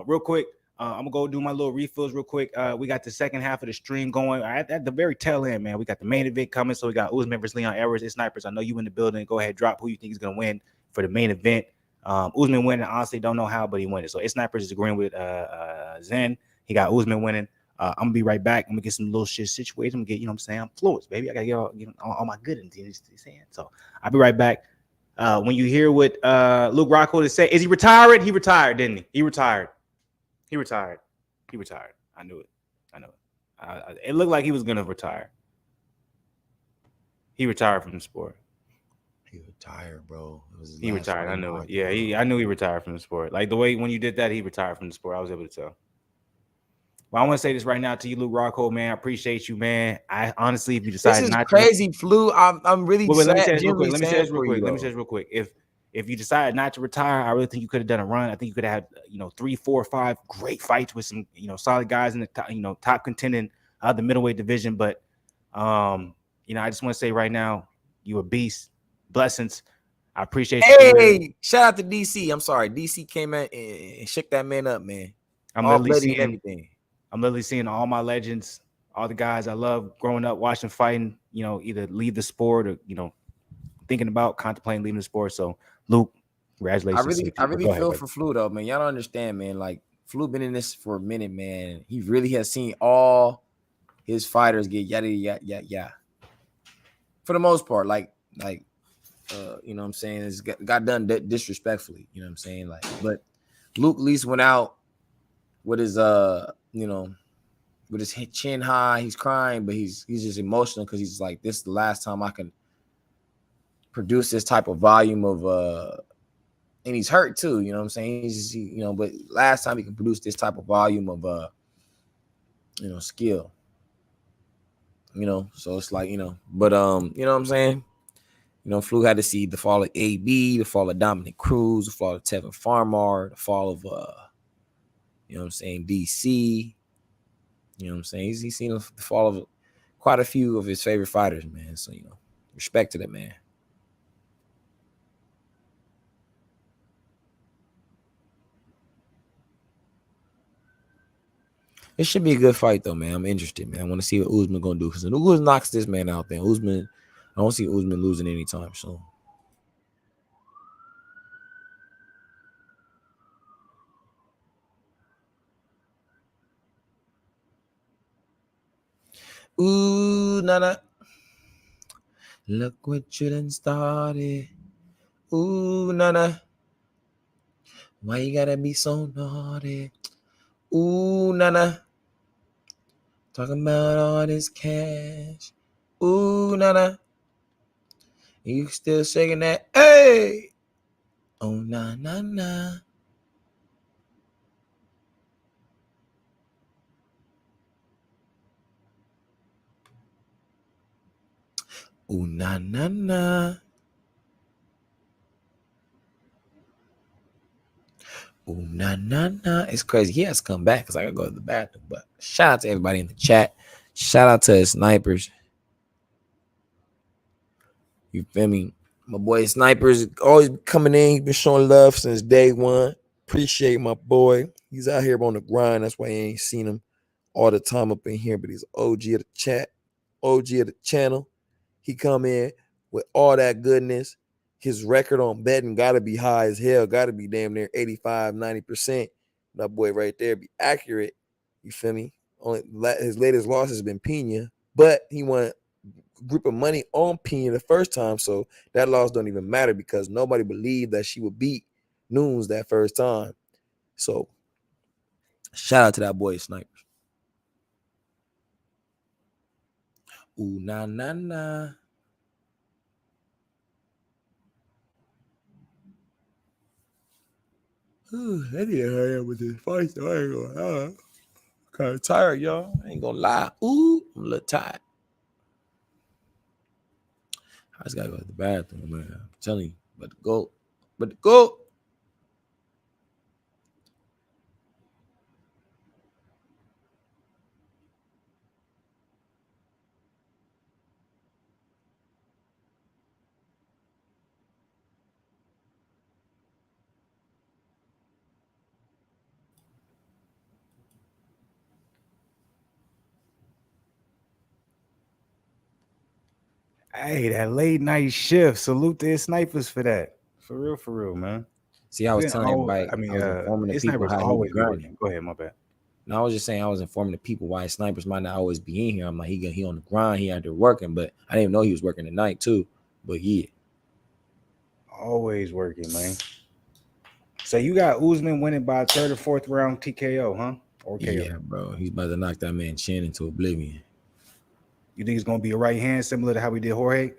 Real quick. I'm gonna go do my little refills real quick. We got the second half of the stream going at the very tail end, man. We got the main event coming, so we got Usman versus Leon Edwards. It's snipers. I know you in the building. Go ahead, drop who you think is gonna win for the main event. Usman winning. Honestly, don't know how, but he won it. So it's snipers is agreeing with Zen. He got Usman winning. I'm gonna be right back. I'm gonna get some little shit situated. I'm gonna get, you know what I'm saying? I'm Fluence, baby. I gotta get all my good in these saying. So I'll be right back. When you hear what Luke Rockhold is saying, is he retired? He retired, didn't he? He retired. He retired. He retired. I knew it. I know it. It looked like he was gonna retire. He retired from the sport. He retired, bro. It was his He last retired. fight I in knew it. March, Yeah, bro. I knew he retired from the sport. Like the way when you did that, he retired from the sport. I was able to tell. Well, I want to say this right now to you, Luke Rockhold, man. I appreciate you, man. I honestly, if you This decide is not crazy, Flu. I'm really wait, let me say sad, this real quick. genuinely Let me say sad this real for you, quick. Let me say though. this real quick. If you decide not to retire, I really think you could have done a run. I think you could have had 3, 4, 5 great fights with some solid guys in the top, top contending the middleweight division. But I just want to say right now, you a beast. Blessings. I appreciate you. Hey, shout out to DC. I'm sorry, DC came in and shook that man up, man. I'm All literally bloody and seeing everything. I'm literally seeing all my legends, all the guys I love growing up, watching fighting, either leave the sport or, thinking about contemplating leaving the sport. So, Luke, congratulations to the I people. really Go ahead, feel buddy. for Flu though, man. Y'all don't understand, man. Like Flu been in this for a minute, man. He really has seen all his fighters get yada yada yada yada. For the most part, like you know what I'm saying, it's got done disrespectfully, you know what I'm saying? Like, but Luke at least went out with his with his chin high, he's crying, but he's just emotional because he's like, this is the last time I can produce this type of volume of and he's hurt too, you know what I'm saying? He's just, but last time he can produce this type of volume of skill. So it's like, but you know what I'm saying? Flu had to see the fall of AB, the fall of Dominic Cruz, the fall of Tevin Farmar, the fall of DC. You know what I'm saying? He's seen the fall of quite a few of his favorite fighters, man. So, respect to that man. It should be a good fight, though, man. I'm interested, man. I want to see what Usman gonna do because if Usman knocks this man out, then I don't see Usman losing anytime soon. Ooh, nana. Look what you done started. Ooh, nana. Why you gotta be so naughty? Ooh, nana. Talking about all this cash. Ooh, nana. You still shaking that? Hey! Oh, na, na, na. Ooh, na, na, na. Ooh, na, na, na. It's crazy. He has to come back because I got to go to the bathroom. But shout out to everybody in the chat. Shout out to his snipers. You feel me? My boy Snipers always coming in. He's been showing love since day one. Appreciate my boy. He's out here on the grind. That's why you ain't seen him all the time up in here. But he's OG of the chat, OG of the channel. He come in with all that goodness. His record on betting got to be high as hell. Got to be damn near 85, 90%. That boy right there be accurate. You feel me? Only his latest loss has been Pena, but he won group of money on Pena the first time, so that loss don't even matter because nobody believed that she would beat Nunes that first time. So shout out to that boy Snipers. Ooh, na na na. Ooh, I need to hurry up with this fight, so I ain't gonna lie. Kind of tired, y'all. I ain't gonna lie. Ooh, I'm a little tired. I just gotta go to the bathroom, man. I'm telling you, but go. Hey, that late night shift. Salute to his snipers for that. For real, man. See, I was telling everybody, I mean, I was informing the his people snipers how he be always be grinding. working. Go ahead, my bad. No, I was just saying I was informing the people why snipers might not always be in here. I'm like, he on the grind, he out there working, but I didn't even know he was working tonight too. But yeah, Always working, man. So you got Usman winning by third or fourth round TKO, huh? Or KO? yeah, bro, he's about to knock that man chin into oblivion. You think it's gonna be a right hand similar to how we did Jorge?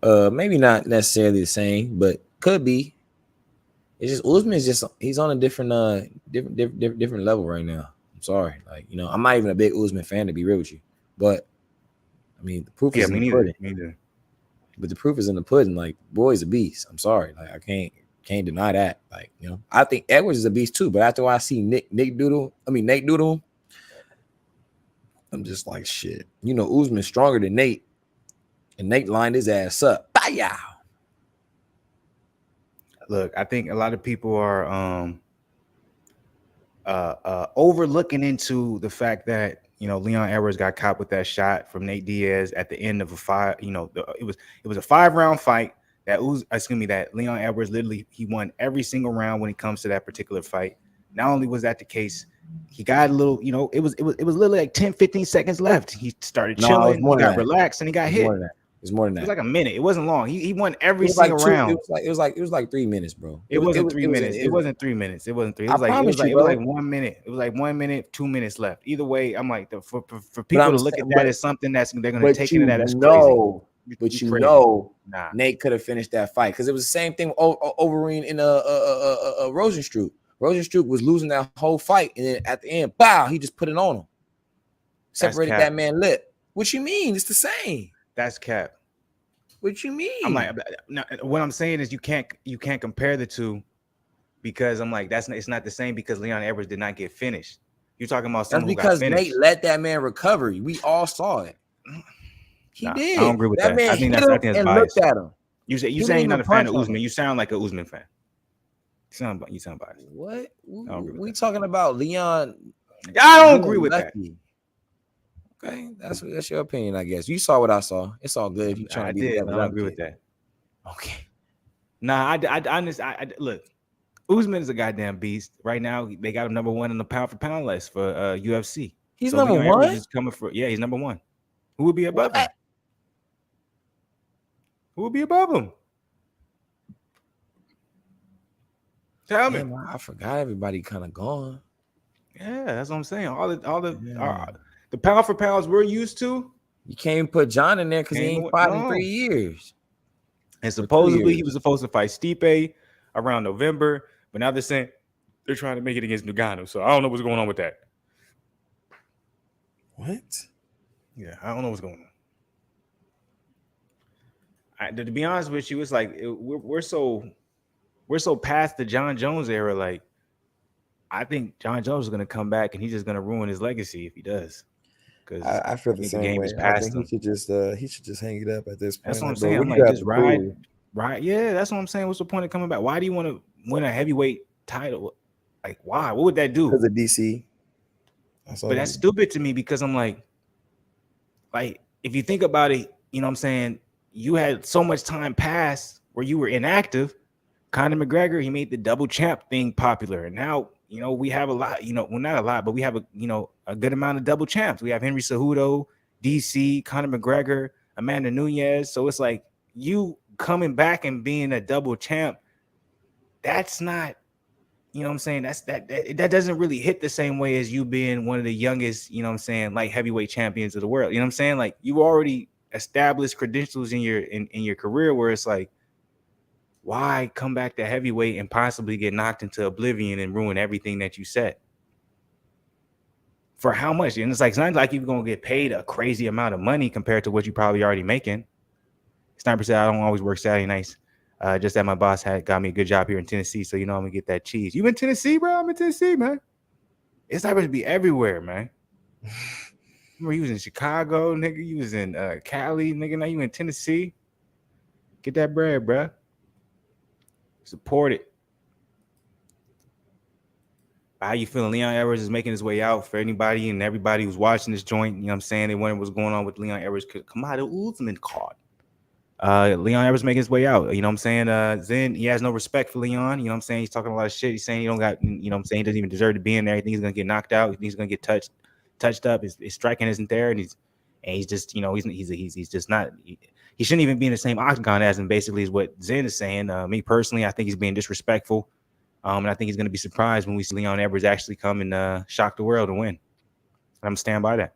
Maybe not necessarily the same, but could be. It's just Usman is just he's on a different different level right now. I'm sorry, like I'm not even a big Usman fan to be real with you, but I mean the proof is in the pudding. Me neither. But the proof is in the pudding. Like, boy's a beast. I'm sorry, like I can't deny that. Like I think Edwards is a beast too. But after I see Nate Doodle, I'm just like shit. Usman's stronger than Nate, and Nate lined his ass up. Bye. Look, I think a lot of people are overlooking into the fact that Leon Edwards got caught with that shot from Nate Diaz at the end of a five. It was a 5-round fight that Leon Edwards literally he won every single round when it comes to that particular fight. Not only was that the case, he got a little, it was literally like 10, 15 seconds left. He started chilling, he got relaxed, and he got hit. It's more than that. It was like a minute. It wasn't long. He won every single round. It was like 3 minutes, bro. It wasn't 3 minutes. It wasn't 3 minutes. It wasn't 3. It was like 1 minute. It was like 1 minute, 2 minutes left. Either way, I'm like for people to look at that as something they're going to take into that as crazy. But Nate could have finished that fight because it was the same thing with Overeem in Rosenstruck. Rosenstruck was losing that whole fight, and then at the end, bow, he just put it on him, separated that man lip. What you mean? It's the same. That's cap. What you mean? I'm like, what I'm saying is you can't compare the two because I'm like it's not the same because Leon Edwards did not get finished. You're talking about someone who got finished. Nate let that man recover. We all saw it. He did. I don't agree with that. Man I think that's biased. Looked at him. You saying you're not a fan of Usman. You sound like an Usman fan. You sound biased. What? We talking about Leon? I don't agree with that. Okay, that's your opinion, I guess. You saw what I saw. It's all good. If you trying to be I don't agree with that. Okay. Nah, I look. Usman is a goddamn beast. Right now, they got him number 1 in the pound for pound list for UFC. He's number 1. He's he's number 1. Who would be above him? Who would be above him? Tell me. I forgot everybody kind of gone. Yeah, that's what I'm saying. All the pound for pounds we're used to. You can't even put John in there because he ain't fought in 3 years. And supposedly he was supposed to fight Stipe around November, but now they're saying they're trying to make it against Ngannou. So I don't know what's going on with that. What? Yeah, I don't know what's going on. To be honest with you, it's like we're so past the John Jones era. Like, I think John Jones is going to come back and he's just going to ruin his legacy if he does. Because I feel the same way. I think he should just hang it up at this point. That's what I'm saying. I'm like, just ride. Yeah, that's what I'm saying. What's the point of coming back? Why do you want to win a heavyweight title? Like, why? What would that do? Because of DC. But that's stupid to me because I'm like, if you think about it, you know what I'm saying? You had so much time pass where you were inactive. Conor McGregor, he made the double champ thing popular. And now, we have a lot, well, not a lot, but we have a good amount of double champs. We have Henry Cejudo, DC, Conor McGregor, Amanda Nunes. So it's like you coming back and being a double champ. That's not, you know what I'm saying? That doesn't really hit the same way as you being one of the youngest, you know what I'm saying, like heavyweight champions of the world. You know what I'm saying? Like you already established credentials in your career where it's like, why come back to heavyweight and possibly get knocked into oblivion and ruin everything that you set? For how much? And it's not like you're going to get paid a crazy amount of money compared to what you probably already making. Sniper said, I don't always work Saturday nights. Just that my boss got me a good job here in Tennessee. So, I'm going to get that cheese. You in Tennessee, bro? I'm in Tennessee, man. It's not going to be everywhere, man. Remember, you was in Chicago, nigga. You was in Cali, nigga. Now you in Tennessee. Get that bread, bro. Support it. How you feeling? Leon Edwards is making his way out for anybody and everybody who's watching this joint. You know what I'm saying? They wonder what's going on with Leon Edwards. Come out of Usman card. Leon Edwards making his way out. You know what I'm saying? Zen, he has no respect for Leon. You know what I'm saying? He's talking a lot of shit. He's saying he don't got, you know what I'm saying? He doesn't even deserve to be in there. He thinks he's gonna get knocked out. He thinks he's gonna get touched up. His striking isn't there, and he's just, you know, he's just not. He shouldn't even be in the same octagon as him. Basically, is what Zen is saying. Me personally, I think he's being disrespectful. And I think he's gonna be surprised when we see Leon Edwards actually come and shock the world and win. I'm gonna stand by that.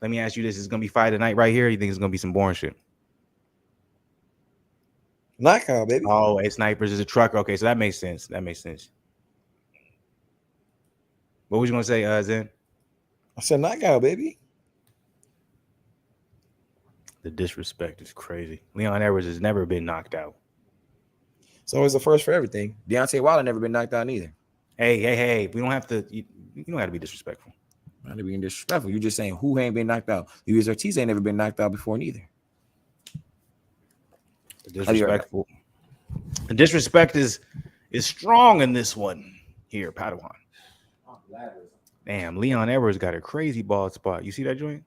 Let me ask you this: is gonna be fight tonight right here? Or you think it's gonna be some boring shit? Knockout, baby. Oh, it's snipers is a trucker. Okay, so that makes sense. What was you gonna say, Zen? I said knockout, baby. The disrespect is crazy. Leon Edwards has never been knocked out. It's always the first for everything. Deontay Wilder never been knocked out neither. Hey. We don't have to. You don't have to be disrespectful. Not to being disrespectful. You're just saying who ain't been knocked out. Luis Ortiz ain't never been knocked out before neither. Disrespectful. The disrespect is strong in this one here, Padawan. Damn, Leon Edwards got a crazy bald spot. You see that joint?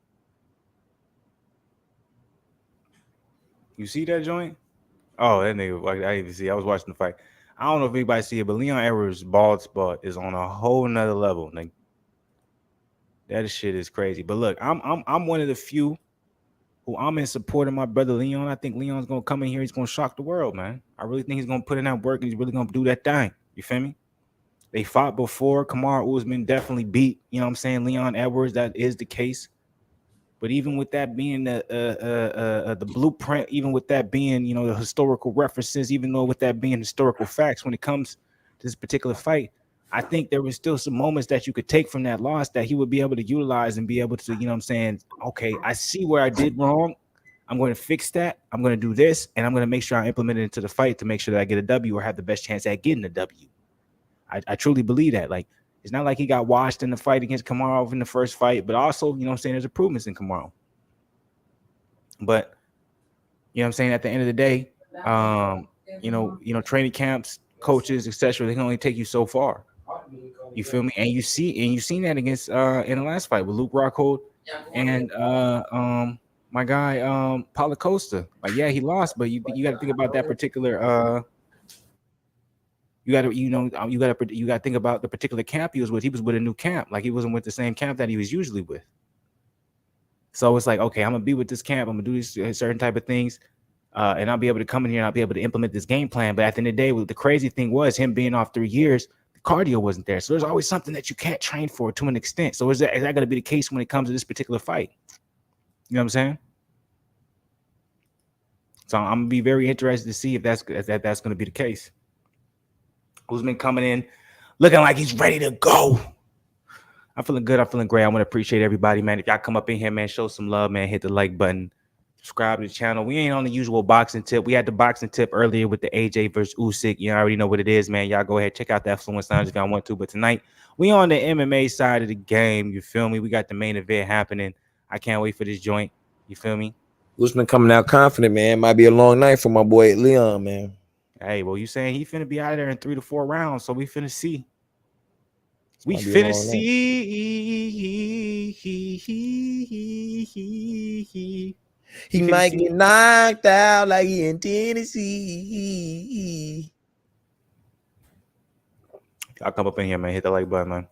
Oh, that nigga, like, I didn't even see. I was watching the fight. I don't know if anybody see it, but Leon Edwards' bald spot is on a whole nother level. Like, that shit is crazy. But look, I'm one of the few who I'm in support of my brother Leon. I think Leon's gonna come in here. He's gonna shock the world, man. I really think he's gonna put in that work and he's really gonna do that thing. You feel me? They fought before. Kamuru Usman definitely beat, you know what I'm saying, Leon Edwards. That is the case. But even with that being the blueprint, even with that being, you know, the historical references, even though with that being historical facts, when it comes to this particular fight, I think there was still some moments that you could take from that loss that he would be able to utilize and be able to, you know what I'm saying, okay, I see where I did wrong. I'm going to fix that. I'm going to do this, and I'm going to make sure I implement it into the fight to make sure that I get a W or have the best chance at getting a W. I truly believe that. Like, it's not like he got washed in the fight against Kamuru in the first fight, but also, you know what I'm saying, there's improvements in Kamuru. But, you know what I'm saying, at the end of the day, you know, training camps, coaches, etc., they can only take you so far. You feel me? And you seen that against in the last fight with Luke Rockhold and my guy Paulo Costa. Like, yeah, he lost, but you got to think about that particular you got to think about the particular camp he was with. He was with a new camp. Like, he wasn't with the same camp that he was usually with. So it's like, okay, I'm gonna be with this camp. I'm gonna do these certain type of things, and I'll be able to come in here and I'll be able to implement this game plan. But at the end of the day, the crazy thing was him being off 3 years. Cardio wasn't there, so there's always something that you can't train for to an extent. So is that going to be the case when it comes to this particular fight? You know what I'm saying? So I'm gonna be very interested to see if that's going to be the case. Usman coming in looking like he's ready to go. I'm feeling good. I'm feeling great. I want to appreciate everybody, man. If y'all come up in here, man, show some love, man. Hit the like button. Subscribe to the channel. We ain't on the usual boxing tip. We had the boxing tip earlier with the AJ versus Usyk. You already know what it is, man. Y'all go ahead, check out that Fluence Lounge if y'all want to. But tonight, we on the MMA side of the game. You feel me? We got the main event happening. I can't wait for this joint. You feel me? Usman coming out confident, man. Might be a long night for my boy Leon, man. Hey, well, you saying he finna be out of there in 3 to 4 rounds, so we finna see. We finna see. He might get knocked out like he in Tennessee. I'll come up in here, man. Hit the like button, man.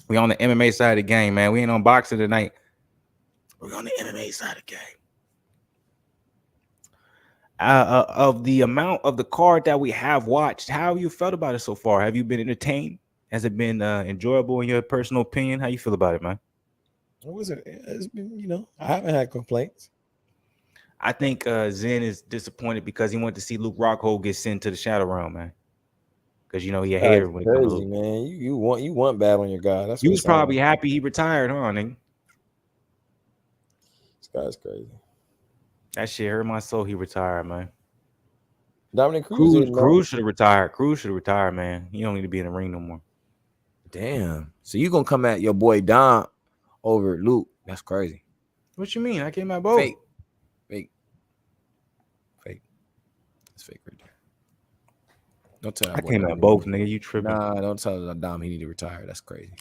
We on the MMA side of the game, man. We ain't on boxing tonight. We're on the MMA side of the game. Of the amount of the card that we have watched, how have you felt about it so far? Have you been entertained? Has it been enjoyable in your personal opinion? How you feel about it, man? It's been, you know, I haven't had complaints. I think Zen is disappointed because he wanted to see Luke Rockhold get sent to the Shadow Realm, man. Because, you know, he a hater when it comes to Luke. Man. You want bad on your guy. That's you was probably happy he retired, huh, nigga? This guy's crazy. That shit hurt my soul. He retired, man. Dominic Cruz should have retired. Cruz should have retired, man. He don't need to be in the ring no more. Damn. So you gonna come at your boy Dom over Luke? That's crazy. What you mean? I came at both. Fake. It's fake right there. Don't tell that I boy. came Dom at he both, need- nigga. You tripping? Nah, don't tell Dom he need to retire. That's crazy.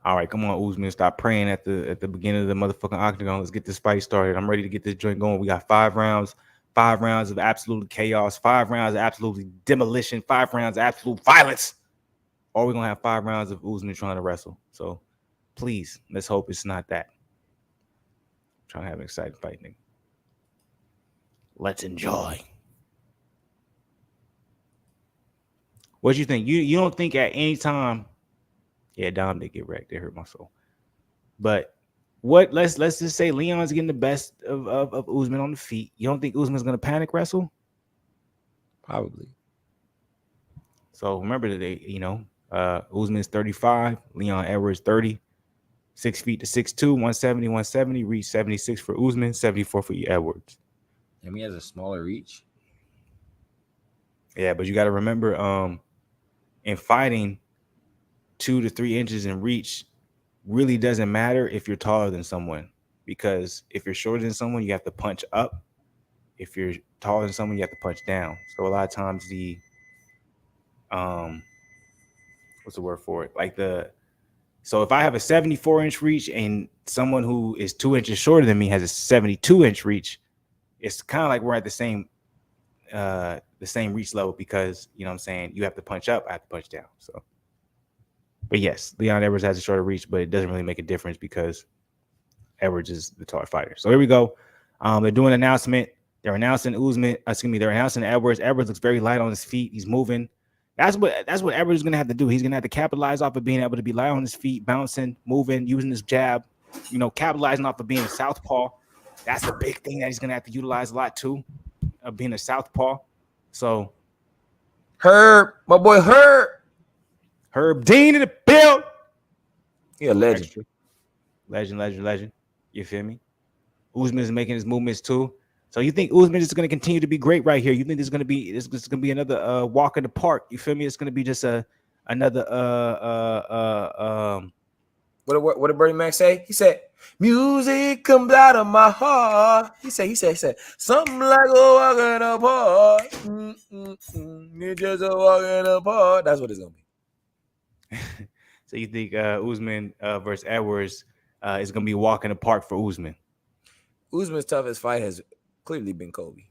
All right, come on, Usman. Stop praying at the beginning of the motherfucking octagon. Let's get this fight started. I'm ready to get this joint going. We got 5 rounds. 5 rounds of absolute chaos. 5 rounds of absolutely demolition. 5 rounds of absolute violence. Or we're gonna have 5 rounds of Usman trying to wrestle. So please, let's hope it's not that. I'm trying to have an exciting fight, nigga. Let's enjoy. What you think? You don't think at any time? Yeah, Dom did get wrecked. They hurt my soul. But what? Let's just say Leon's getting the best of Usman on the feet. You don't think Usman's gonna panic wrestle? Probably. So remember that Usman's 35, Leon Edwards 30, 6 feet to 6'2", 170, 170, reach 76 for Usman, 74 for Edwards. I mean, he has a smaller reach. Yeah, but you got to remember, in fighting, 2 to 3 inches in reach really doesn't matter if you're taller than someone, because if you're shorter than someone, you have to punch up. If you're taller than someone, you have to punch down. So a lot of times what's the word for it? So if I have a 74-inch reach and someone who is 2 inches shorter than me has a 72-inch reach, it's kind of like we're at the same reach level, because you know what I'm saying, you have to punch up, I have to punch down. So, but yes, Leon Edwards has a shorter reach, but it doesn't really make a difference because Edwards is the taller fighter. So here we go. They're doing an announcement. They're announcing Usman. They're announcing Edwards. Edwards looks very light on his feet. He's moving. That's what Edwards is gonna have to do. He's gonna have to capitalize off of being able to be light on his feet, bouncing, moving, using his jab. Capitalizing off of being a southpaw. That's a big thing that he's gonna have to utilize a lot too, of being a southpaw. So, Herb, my boy Herb Dean in the build. He a legend. Extra. Legend. You feel me? Usman is making his movements too. So you think Usman is going to continue to be great right here? You think this is going to be another walk in the park? You feel me? It's going to be just another What did Bernie Mac say? He said, "Music comes out of my heart." He said, something like a walk in the park. It's just a walk in the park. That's what it's gonna be. So you think Usman versus Edwards is going to be a walk in the park for Usman? Usman's toughest fight has clearly been Kobe.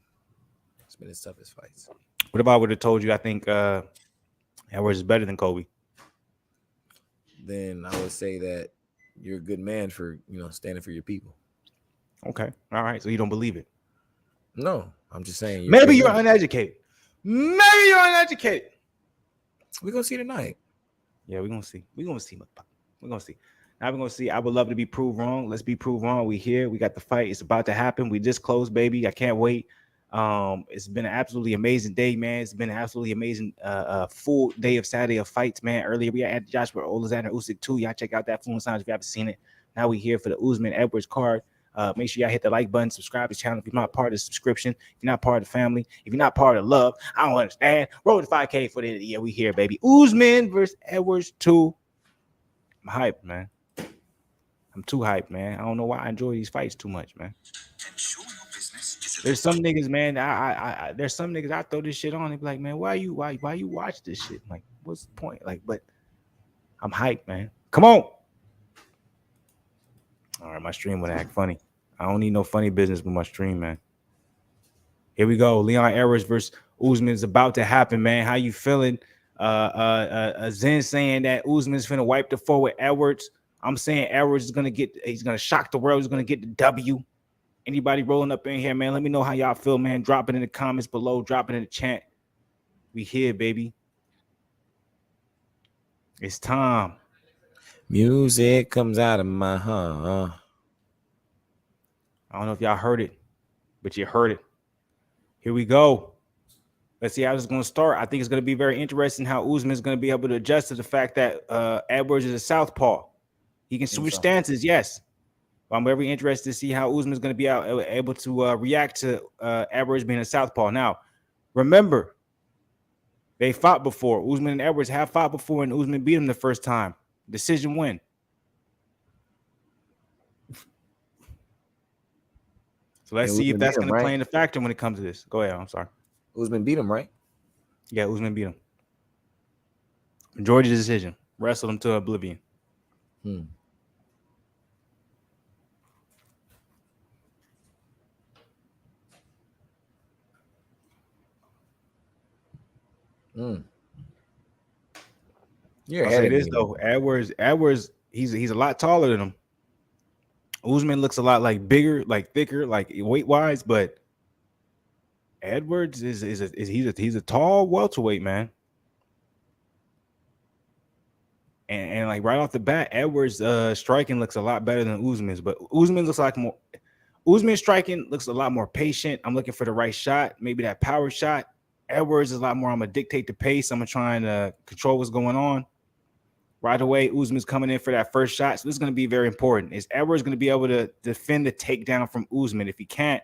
It's been his toughest fights. What if I would have told you I think Edwards is better than Kobe? Then I would say that you're a good man for standing for your people. Okay, all right. So you don't believe it? No, I'm just saying. Maybe you're uneducated. We're gonna see tonight. Yeah, we're gonna see. We're gonna see. Now we're gonna see. I would love to be proved wrong. Let's be proved wrong. We here. We got the fight. It's about to happen. We just closed, baby. I can't wait. It's been an absolutely amazing day, man. It's been an absolutely amazing full day of Saturday of fights, man. Earlier we had Joshua Olazan and Usyk too. Y'all check out that Fluence if you haven't seen it. Now we here for the Usman Edwards card. Make sure y'all hit the like button, subscribe to the channel if you're not part of the subscription, if you're not part of the family, if you're not part of the love. I don't understand. Roll the 5K for the yeah, we here, baby. Usman versus Edwards 2. I'm hyped, man. I'm too hyped, man. I don't know why I enjoy these fights too much, man. There's some niggas, man. There's some niggas I throw this shit on. They be like, man, why you watch this shit? Like, what's the point? Like, but I'm hyped, man. Come on. All right, my stream would act funny. I don't need no funny business with my stream, man. Here we go. Leon Edwards versus Usman is about to happen, man. How you feeling? Zen saying that Usman's finna wipe the floor with Edwards. I'm saying Edwards is he's gonna shock the world. He's gonna get the W. Anybody rolling up in here, man? Let me know how y'all feel, man. Drop it in the comments below. Drop it in the chat. We here, baby. It's time. Music comes out of my heart. I don't know if y'all heard it, but you heard it. Here we go. Let's see how this is going to start. I think it's going to be very interesting how Usman is going to be able to adjust to the fact that Edwards is a southpaw. He can switch stances, yes. But I'm very interested to see how Usman is going to be able to react to Edwards being a southpaw. Now, remember, they fought before. Usman and Edwards have fought before, and Usman beat him the first time. Decision win. So let's see if that's going to play in the factor when it comes to this. Go ahead. I'm sorry. Usman beat him, right? Yeah, Usman beat him. Majority decision. Wrestled him to oblivion. Hmm. Mm. You're I'll ahead say of this me. though. Edwards, he's a lot taller than him. Usman looks a lot like bigger, like thicker, like weight wise, but Edwards he's a tall welterweight, man. And like right off the bat, Edwards striking looks a lot better than Usman's, but Usman's striking looks a lot more patient. I'm looking for the right shot, maybe that power shot. Edwards is a lot more. I'm gonna dictate the pace. I'm gonna try and control what's going on. Right away, Usman's coming in for that first shot. So this is going to be very important. Is Edwards going to be able to defend the takedown from Usman? If he can't,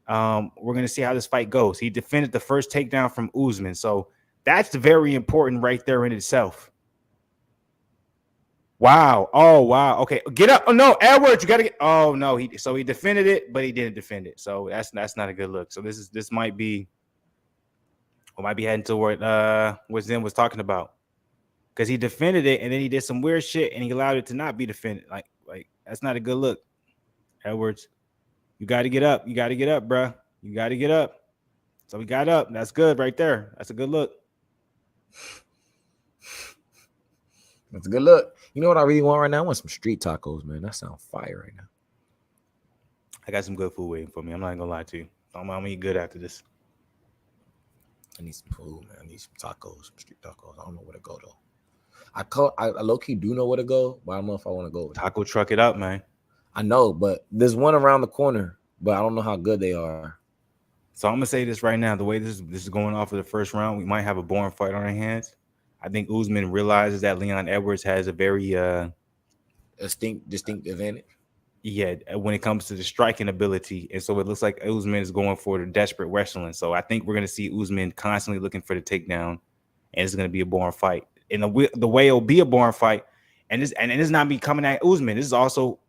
we're going to see how this fight goes. He defended the first takedown from Usman. So that's very important right there in itself. Wow. Oh, wow. Okay. Get up. Oh, no. Edwards, you got to get. Oh, no. He defended it, but he didn't defend it. So that's not a good look. So this might be heading toward what Zen was talking about. Because he defended it and then he did some weird shit and he allowed it to not be defended. Like that's not a good look. Edwards, you got to get up. You got to get up, bro. You got to get up. So we got up. That's good right there. That's a good look. That's a good look. You know what I really want right now? I want some street tacos, man. That sounds fire right now. I got some good food waiting for me. I'm not going to lie to you. I'm going to eat good after this. I need some food, man. I need some tacos, some street tacos. I don't know where to go, though. I low-key do know where to go, but I don't know if I want to go. Taco truck it up, man. I know, but there's one around the corner, but I don't know how good they are. So I'm gonna say this right now. The way this is going off of the first round, we might have a boring fight on our hands. I think Usman realizes that Leon Edwards has a very distinct advantage. Yeah, when it comes to the striking ability, and so it looks like Usman is going for the desperate wrestling. So I think we're gonna see Usman constantly looking for the takedown, and it's gonna be a boring fight. And the way it'll be a boring fight, and it's not me coming at Usman. This is also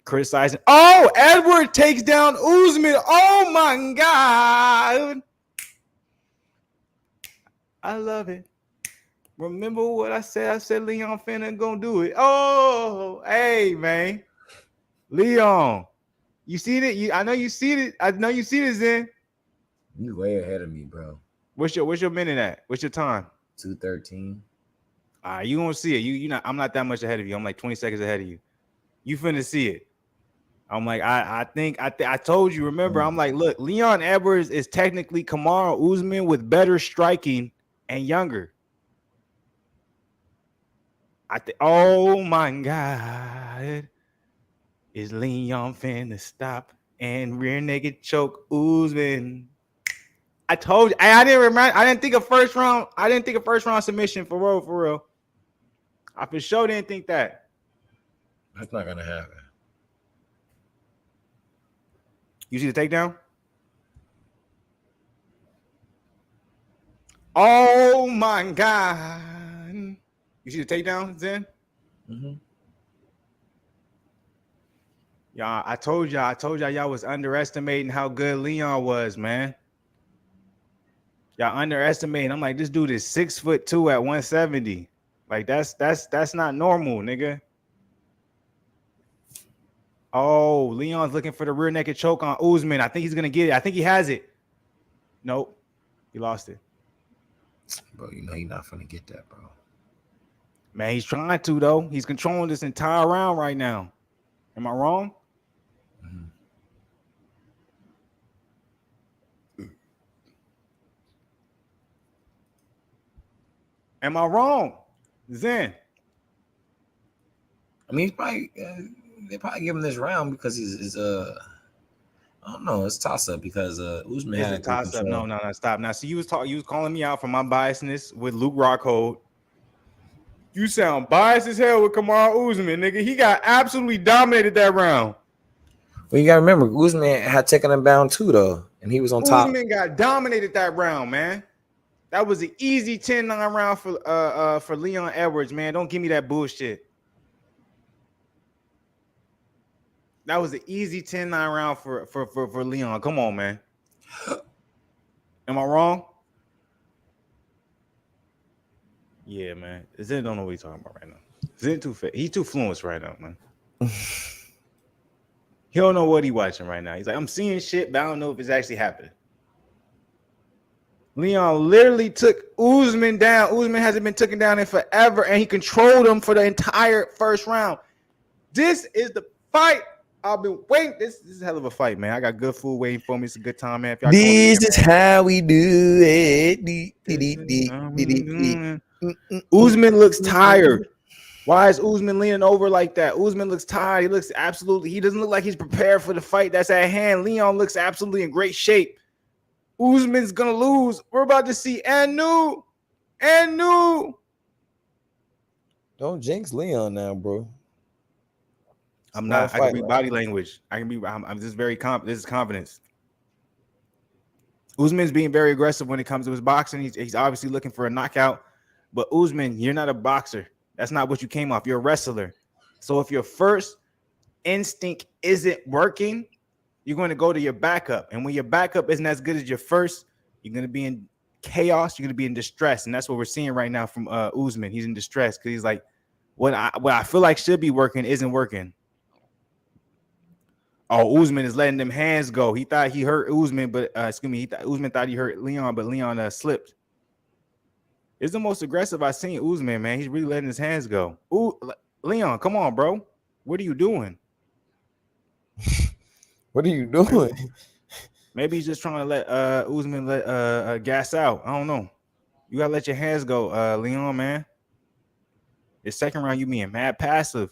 criticizing. Oh, Edward takes down Usman. Oh my God, I love it. Remember what I said? I said Leon finna gonna do it. Oh, hey man, Leon, you see it? I know you see it. I know you see this. Then you way ahead of me, bro. What's your minute at? What's your time? 2:13. You gonna see it. You not. I'm not that much ahead of you. I'm like 20 seconds ahead of you. You finna see it. I'm like, I think I told you. Remember, I'm like, look, Leon Edwards is technically Kamuru Usman with better striking and younger. Oh my God, is Leon finna stop and rear naked choke Usman? I told you. I didn't remember. I didn't think of first round. I didn't think of first round submission for real. For real. I for sure didn't think that. That's not gonna happen. You see the takedown? Oh my God! You see the takedown, Zen? Mm-hmm. Y'all, I told y'all was underestimating how good Leon was, man. Y'all underestimating. I'm like, this dude is 6'2" at 170. Like that's not normal, nigga. Oh, Leon's looking for the rear naked choke on Usman. I think he's gonna get it. I think he has it. Nope, he lost it. Bro, you know you're not gonna get that, bro. Man, he's trying to though. He's controlling this entire round right now. Am I wrong? Mm-hmm. Am I wrong, Zen? I mean, they probably give him this round because he's I don't know, it's toss up because Usman It's had a toss up. control. No, stop. Now, see, you was calling me out for my biasness with Luke Rockhold. You sound biased as hell with Kamuru Usman, nigga. He got absolutely dominated that round. Well, you gotta remember, Usman had taken him down too, though, and he was on top. Usman got dominated that round, man. That was an easy 10-9 round for Leon Edwards, man. Don't give me that bullshit. That was an easy 10-9 round for Leon. Come on, man. Am I wrong? Yeah, man. Zen don't know what he's talking about right now. Zen too fit. He's too fluent right now, man. He don't know what he watching right now. He's like, I'm seeing shit, but I don't know if it's actually happening. Leon literally took Usman down. Usman hasn't been taken down in forever, and he controlled him for the entire first round. This is the fight I've been waiting. This is a hell of a fight, man. I got good food waiting for me. It's a good time, man. If y'all This is how we do it. Usman looks tired. Why is Usman leaning over like that? Usman looks tired. He looks absolutely, he doesn't look like he's prepared for the fight that's at hand. Leon looks absolutely in great shape. Usman's gonna lose. We're about to see Anu. Don't jinx Leon now, bro. I'm not. I can read body language. I'm just very confident. This is confidence. Usman's being very aggressive when it comes to his boxing. He's obviously looking for a knockout. But Usman, you're not a boxer. That's not what you came off. You're a wrestler. So if your first instinct isn't working, you're going to go to your backup. And when your backup isn't as good as your first, you're going to be in chaos. You're going to be in distress. And that's what we're seeing right now from Usman. He's in distress because he's like, what I feel like should be working isn't working. Oh, Usman is letting them hands go. He thought he hurt Usman, but Usman thought he hurt Leon, but Leon slipped. It's the most aggressive I've seen Usman, man. He's really letting his hands go. Ooh, Leon, come on, bro. What are you doing? What are you doing? Maybe he's just trying to let Usman let gas out. I don't know. You gotta let your hands go, Leon, man. This second round, you being mad passive.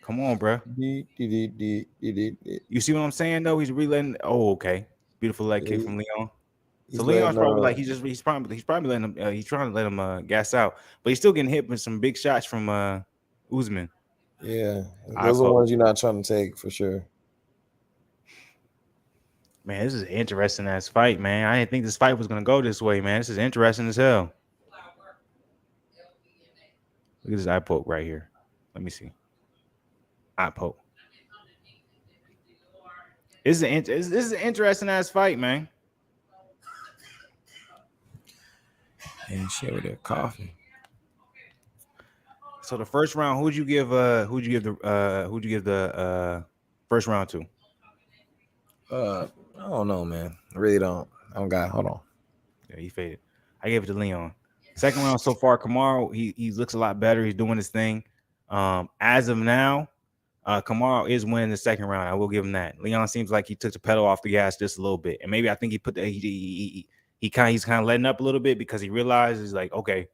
Come on, bro. You see what I'm saying, though? He's really letting. Oh, okay. Beautiful leg kick from Leon. So Leon's probably like he's probably letting him. He's trying to let him gas out, but he's still getting hit with some big shots from Usman. Yeah, those are the ones you're not trying to take for sure. Man, this is an interesting ass fight, man. I didn't think this fight was gonna go this way, man. This is interesting as hell. Look at this eye poke right here. Let me see. Eye poke. This is an interesting ass fight, man. And shit with that coffee. So the first round, who'd you give the first round to? I don't know, man. I really don't. I don't got. Hold on. Yeah, he faded. I gave it to Leon. Second round so far, Kamuru, he looks a lot better. He's doing his thing. As of now, Kamuru is winning the second round. I will give him that. Leon seems like he took the pedal off the gas just a little bit, and maybe I think he put the he's kind of letting up a little bit because he realizes like, okay,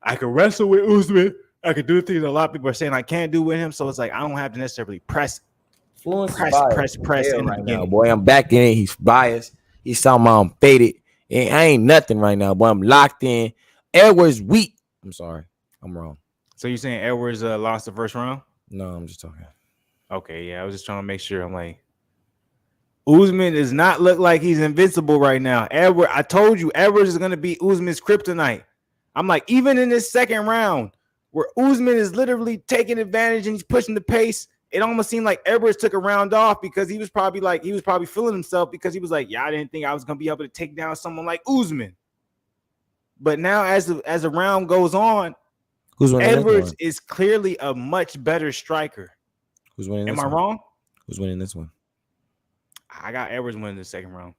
I can wrestle with Usman. I can do things a lot of people are saying I can't do with him. So it's like I don't have to necessarily press Fluence in right now, boy. I'm back in it. He's biased. He's talking about I'm faded. And I ain't nothing right now, boy. I'm locked in. Edwards weak. I'm sorry. I'm wrong. So you're saying Edwards lost the first round? No, I'm just talking. Okay, yeah. I was just trying to make sure. I'm like, Usman does not look like he's invincible right now. I told you, Edwards is going to be Usman's kryptonite. I'm like, even in this second round, where Usman is literally taking advantage and he's pushing the pace, it almost seemed like Edwards took a round off because he was probably feeling himself because he was like, yeah, I didn't think I was going to be able to take down someone like Usman. But now as the round goes on, Edwards is clearly a much better striker. Who's winning this one? Am I wrong? Who's winning this one? I got Edwards winning the second round.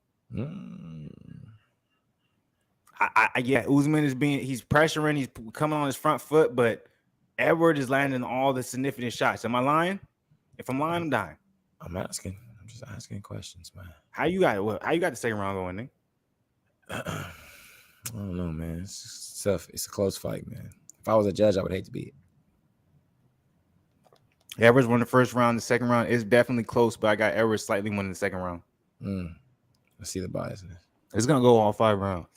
Yeah, Usman he's pressuring, he's coming on his front foot, but Edwards is landing all the significant shots. Am I lying? If I'm lying, I'm dying. I'm asking. I'm just asking questions, man. How you got it? How you got the second round going, Nick? I don't know, man. It's tough. It's a close fight, man. If I was a judge, I would hate to beat it. Edwards won the first round. The second round is definitely close, but I got Edwards slightly winning the second round. I see the bias in this. It's gonna go all 5 rounds.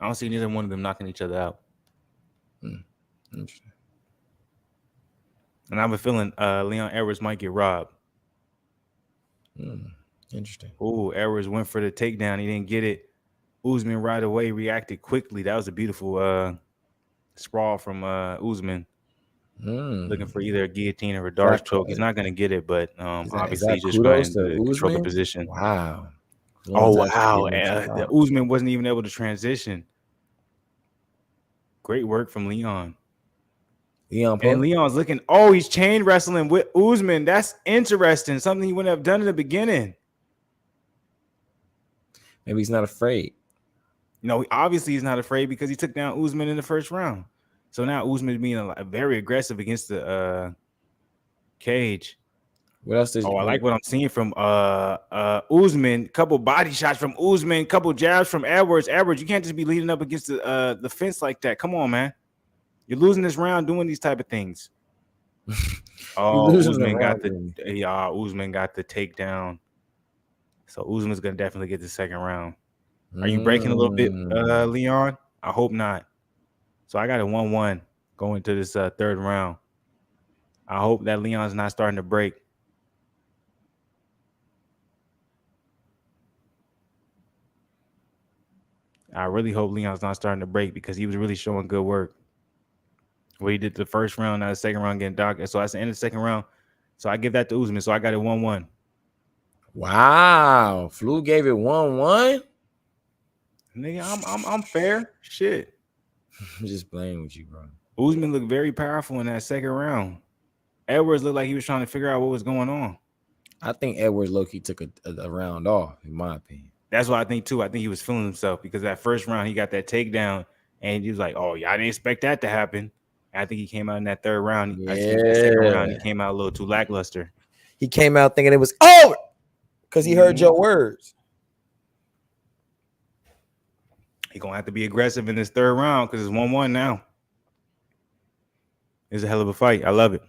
I don't see neither one of them knocking each other out. Interesting. And I have a feeling Leon Edwards might get robbed. Interesting. Oh, Edwards went for the takedown. He didn't get it. Usman right away reacted quickly. That was a beautiful sprawl from Usman. Looking for either a guillotine or a dart choke. He's not going to get it, obviously he's just trying to control the position. Wow. Oh One-time wow, championship. the Usman wasn't even able to transition. Great work from Leon. Leon And Paul. Leon's looking. Oh, he's chain wrestling with Usman. That's interesting. Something he wouldn't have done in the beginning. Maybe he's not afraid. Obviously he's not afraid because he took down Usman in the first round. So now Usman is being very aggressive against the cage. What else did I like what I'm seeing from Usman. Couple body shots from Usman, couple jabs from Edwards. Edwards, you can't just be leading up against the fence like that. Come on, man. You're losing this round doing these type of things. Usman got Usman got the takedown. So Usman's gonna definitely get the second round. Are you breaking a little bit, Leon? I hope not. So I got a 1-1 going to this third round. I hope that Leon's not starting to break. I really hope Leon's not starting to break because he was really showing good work. What he did the first round, now the second round getting docked. So that's the end of the second round. So I give that to Usman. So I got it 1-1. Wow. Flu gave it 1-1. Nigga, I'm fair. Shit. I'm just playing with you, bro. Usman looked very powerful in that second round. Edwards looked like he was trying to figure out what was going on. I think Edwards low-key took a round off, in my opinion. That's what I think too. I think he was feeling himself because that first round he got that takedown and he was like, "Oh yeah, I didn't expect that to happen." And I think he came out in that third round. Yeah. I think that second round he came out a little too lackluster. He came out thinking it was over because he heard your words. He's gonna have to be aggressive in this third round because it's 1-1 now. It's a hell of a fight. I love it.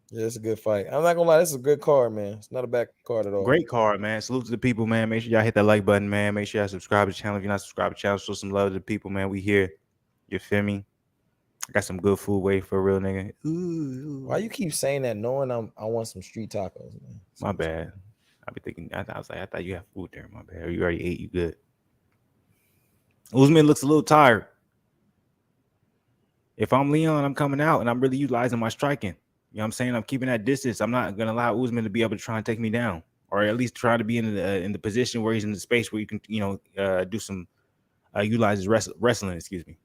Yeah, it's a good fight. I'm not gonna lie, this is a good card, man. It's not a bad card at all. Great card, man. Salute to the people, man. Make sure y'all hit that like button, man. Make sure y'all subscribe to the channel. If you're not subscribed to the channel, show some love to the people, man. We here. You feel me? I got some good food waiting for a real nigga. Ooh. Why you keep saying that knowing I want some street tacos, man? My bad. I be thinking, I was like, I thought you had food there. My bad. You already ate. You good. Usman looks a little tired. If I'm Leon, I'm coming out and I'm really utilizing my striking. You know what I'm saying? I'm keeping that distance. I'm not gonna allow Usman to be able to try and take me down, or at least try to be in the position where he's in the space where you can, do some utilize his wrestling. Excuse me.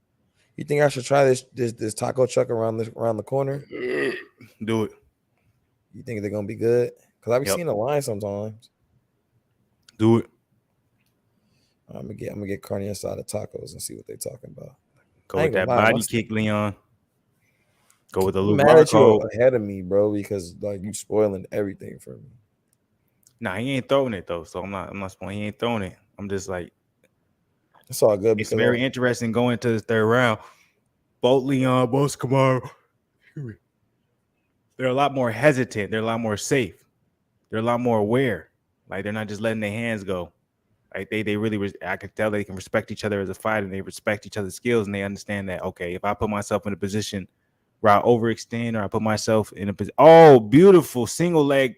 You think I should try this taco truck around the corner? Do it. You think they're gonna be good? Because I've seen the line sometimes. Do it. I'm gonna get carne asada tacos and see what they're talking about. Go with that body kick, Leon. Go with the little mad at you Rockhold. ahead of me, bro, because like you spoiling everything for me. Nah, he ain't throwing it though, so I'm not spoiling. He ain't throwing it. I'm just like, it's all good. It's very interesting going into the third round. Both Leon, both Kamuru, they're a lot more hesitant. They're a lot more safe. They're a lot more aware. Like they're not just letting their hands go. Like they really, I can tell they can respect each other as a fighter, and they respect each other's skills, and they understand that, okay, if I put myself in a position where I overextend or I put myself in a position, beautiful single leg,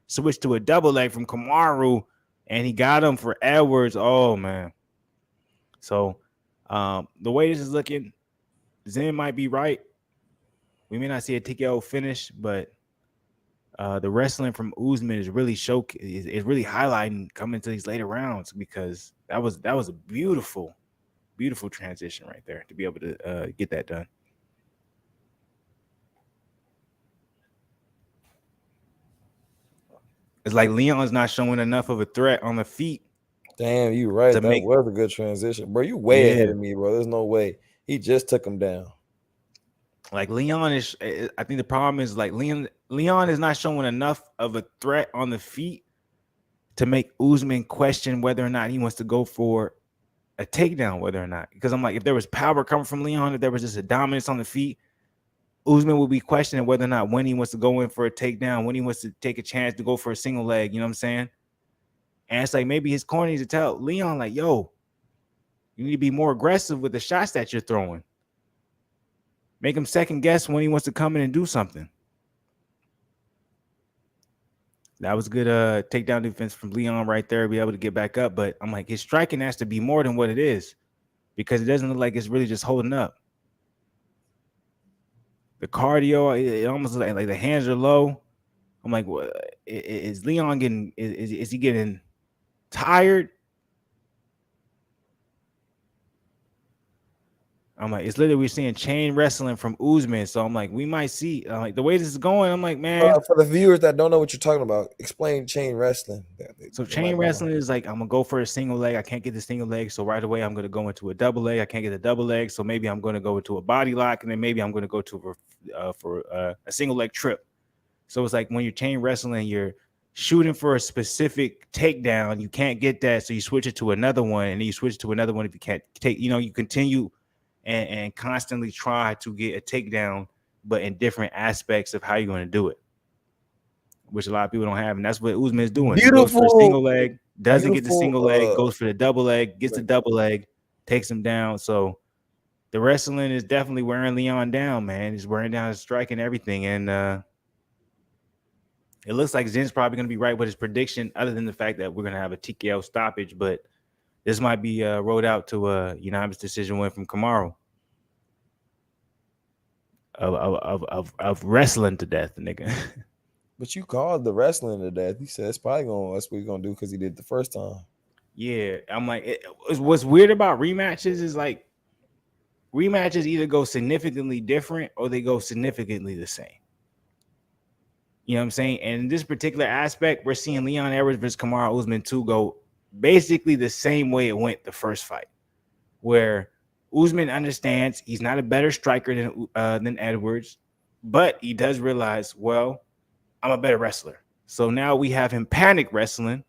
switch to a double leg from Kamuru, and he got him for Edwards. Oh man. So the way this is looking, Zen might be right. We may not see a TKO finish, but the wrestling from Usman is really is really highlighting coming to these later rounds, because that was a beautiful, beautiful transition right there to be able to get that done. It's like Leon's not showing enough of a threat on the feet. Damn, you right. That was a good transition, bro. You way ahead of me, bro. There's no way. He just took him down. Like Leon is, I think the problem is like Leon is not showing enough of a threat on the feet to make Usman question whether or not he wants to go for a takedown, whether or not. Because I'm like, if there was power coming from Leon, if there was just a dominance on the feet, Usman will be questioning whether or not when he wants to go in for a takedown, when he wants to take a chance to go for a single leg. You know what I'm saying? And it's like maybe his corner needs to tell Leon, like, yo, you need to be more aggressive with the shots that you're throwing. Make him second guess when he wants to come in and do something. That was good takedown defense from Leon right there, be able to get back up. But I'm like, his striking has to be more than what it is, because it doesn't look like it's really just holding up. The cardio, it almost looks like the hands are low. I'm like, what is Leon getting? Is he getting tired. I'm like, it's literally we're seeing chain wrestling from Usman. So I'm like, we might see like the way this is going. I'm like, man. For the viewers that don't know what you're talking about, explain chain wrestling. So chain wrestling is like, I'm gonna go for a single leg. I can't get the single leg, so right away I'm gonna go into a double leg. I can't get a double leg, so maybe I'm gonna go into a body lock, and then maybe I'm gonna go to a single leg trip. So it's like when you're chain wrestling, you're shooting for a specific takedown. You can't get that, so you switch it to another one, and then you switch it to another one if you can't take. You continue and constantly try to get a takedown, but in different aspects of how you're going to do it, which a lot of people don't have. And that's what Usman is doing. Beautiful. He goes for a single leg, doesn't get the single leg, goes for the double leg, gets the double leg, takes him down. So the wrestling is definitely wearing Leon down, man. He's wearing down his strike and everything. And it looks like Zen's probably going to be right with his prediction, other than the fact that we're going to have a TKO stoppage. But this might be rolled out to a unanimous decision win from Kamuru of wrestling to death, nigga. But you called the wrestling to death. He said it's probably that's what he's gonna do because he did the first time. Yeah, I'm like, what's weird about rematches is like rematches either go significantly different or they go significantly the same. You know what I'm saying? And in this particular aspect, we're seeing Leon Edwards versus Kamuru Usman 2 go basically the same way it went the first fight, where Usman understands he's not a better striker than Edwards, but he does realize, well, I'm a better wrestler. So now we have him panic wrestling,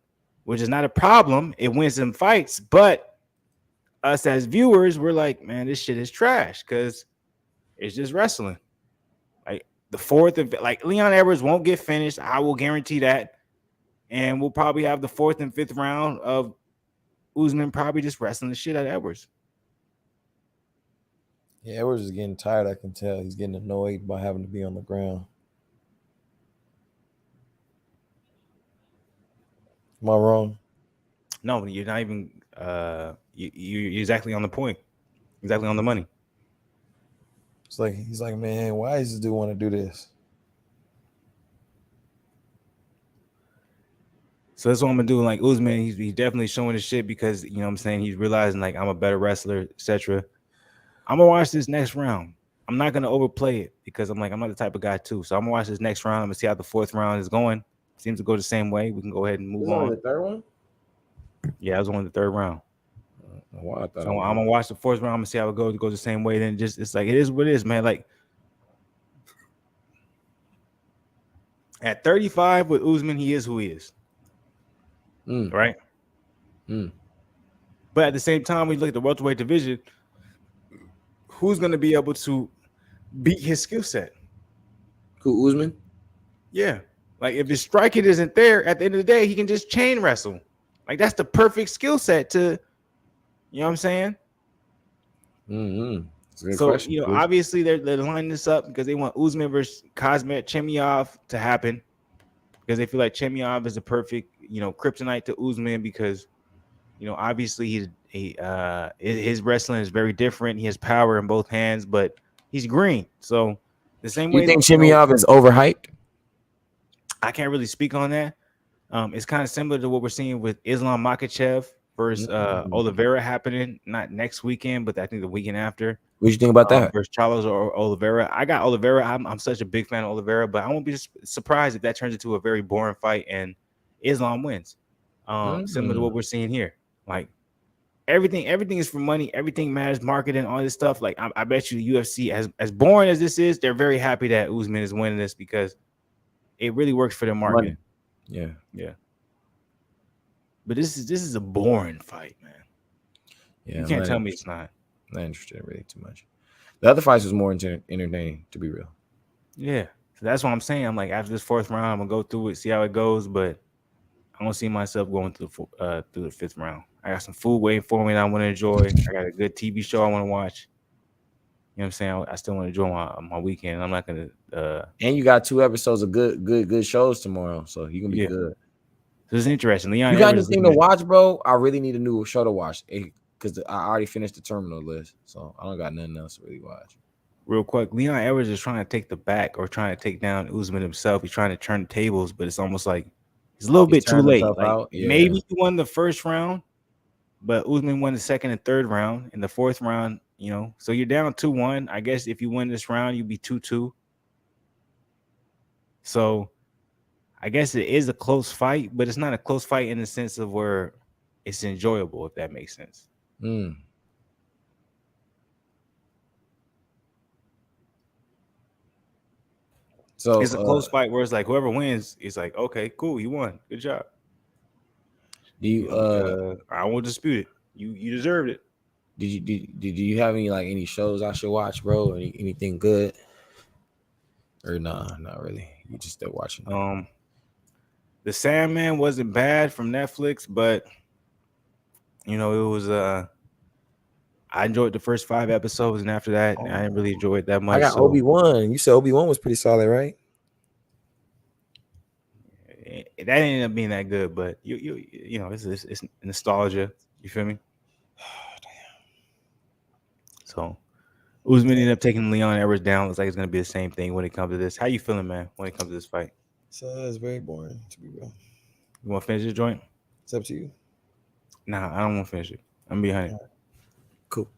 which is not a problem. It wins him fights, but us as viewers, we're like, man, this shit is trash because it's just wrestling. Like the fourth of like Leon Edwards won't get finished. I will guarantee that. And we'll probably have the fourth and fifth round of Usman probably just wrestling the shit out of Edwards. Yeah, Edwards is getting tired. I can tell he's getting annoyed by having to be on the ground. Am I wrong? No, you're not even. You're exactly on the point, exactly on the money. It's like he's like, man, why does this dude want to do this? So that's what I'm gonna do. Like Usman, he's definitely showing his shit because you know what I'm saying he's realizing like I'm a better wrestler, etc. I'm gonna watch this next round. I'm not gonna overplay it because I'm not the type of guy too. So I'm gonna watch this next round. I'm gonna see how the fourth round is going. Seems to go the same way. We can go ahead and move on. The third one? Yeah, I was on the third round. Wow, So I'm gonna watch the fourth round. I'm gonna see how it goes. It goes the same way. Then it's like it is what it is, man. Like at 35 with Usman, he is who he is. Right? But at the same time, when you look at the welterweight division, who's going to be able to beat his skill set? Who, Usman? Yeah. Like if his striking isn't there, at the end of the day, he can just chain wrestle. Like that's the perfect skill set to, you know what I'm saying? So, question, obviously they're lining this up because they want Usman versus Kazmat Chemyov to happen because they feel like Chemyov is a perfect, kryptonite to Usman because, obviously his wrestling is very different. He has power in both hands, but he's green. So the same way. You think Chemyov is overhyped? I can't really speak on that. It's kind of similar to what we're seeing with Islam Makhachev versus Oliveira happening, not next weekend, but I think the weekend after. What you think about that? Versus Charles or Oliveira. I got Oliveira. I'm such a big fan of Oliveira, but I won't be surprised if that turns into a very boring fight and Islam wins. Similar to what we're seeing here. Like everything is for money. Everything matters, marketing, all this stuff. Like I bet you the UFC, as boring as this is, they're very happy that Usman is winning this because it really works for their marketing. Yeah. But this is a boring fight, man. Yeah, you can't tell me it's not. Not interested really too much. The other fights was more entertaining, to be real. Yeah, so that's what I'm saying. I'm like, after this fourth round, I'm gonna go through it, see how it goes, but I don't see myself going through the fifth round. I got some food waiting for me that I want to enjoy. I got a good TV show I want to watch. You know what I'm saying? I still want to enjoy my weekend. I'm not gonna. And you got 2 episodes of good shows tomorrow, so you can be good. This is interesting. Leon, you got anything to watch, bro? I really need a new show to watch because I already finished the Terminal list, so I don't got nothing else to really watch. Real quick, Leon Edwards is trying to take the back or trying to take down Usman himself. He's trying to turn the tables, but it's almost like It's a little He's bit too turned late. himself Like out. Yeah. maybe he won the first round, but Usman won the second and third round. In the fourth round, so you're down 2-1. I guess if you win this round, you'd be 2-2. So I guess it is a close fight, but it's not a close fight in the sense of where it's enjoyable, if that makes sense. Mm. So It's a close fight where it's like whoever wins is like, okay, cool, you won, good job. do you I won't dispute it. You deserved it. did you have any shows I should watch, bro? Anything good? Or nah, not really. You just still watching. The Sandman wasn't bad from Netflix, but it was I enjoyed the first 5 episodes, and after that, I didn't really enjoy it that much. I got Obi-Wan. You said Obi-Wan was pretty solid, right? That ended up being that good, but it's nostalgia. You feel me? So Usman ended up taking Leon Edwards down. Looks like it's gonna be the same thing when it comes to this. How you feeling, man? When it comes to this fight, So it's very boring, to be real. you want to finish this joint? It's up to you. Nah, I don't want to finish it. I'm gonna be honest. Cool.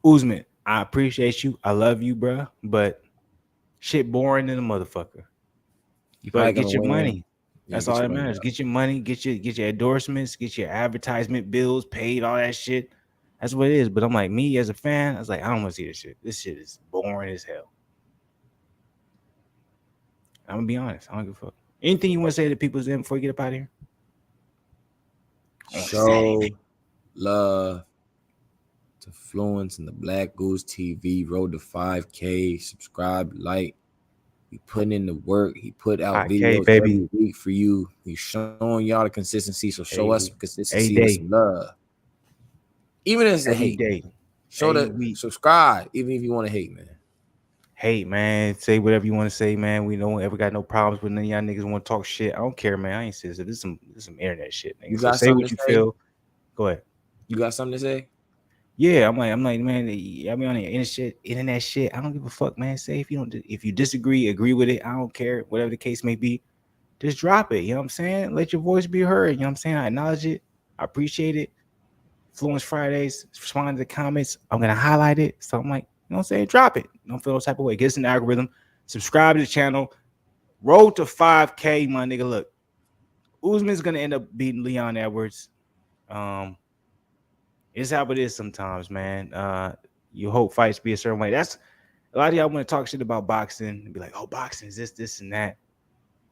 Usman, I appreciate you. I love you, bro. But shit boring than a motherfucker. You But probably get gonna your win. money. Yeah, That's get all your that money matters. up. Get your money, get your endorsements, get your advertisement bills paid, all that shit. That's what it is. But I'm like, me as a fan, I was like, I don't want to see this shit. This shit is boring as hell. I'm gonna be honest. I don't give a fuck. Anything you want to say to people's in before you get up out of here? Show love to Fluence and the Black Goose TV. Road to 5K. Subscribe, like. He putting in the work. He put out 5K, videos baby. every week for you. He's showing y'all the consistency. So show us consistency day. with some love. Even if it's a Every hate. day. Show Every that. week. Subscribe, even if you want to hate, man. Hate, man. Say whatever you want to say, man. We don't ever got no problems with none of y'all niggas want to talk shit. I don't care, man. I ain't sensitive. This is some internet shit, nigga. You So got say something what to you say? feel. Go ahead. You got something to say? Yeah, I'm like, man, I mean on the internet shit. I don't give a fuck, man. Say if you disagree, agree with it. I don't care, whatever the case may be. Just drop it. You know what I'm saying? Let your voice be heard. You know what I'm saying? I acknowledge it. I appreciate it. Fluence Fridays, respond to the comments. I'm gonna highlight it. So I'm like, you know what I'm saying? Drop it. Don't feel no type of way. Get us in the algorithm. Subscribe to the channel. Road to 5K, my nigga. Look, Usman's gonna end up beating Leon Edwards. It's how it is sometimes, man. You hope fights be a certain way. That's a lot of y'all want to talk shit about boxing and be like, oh, boxing is this, and that.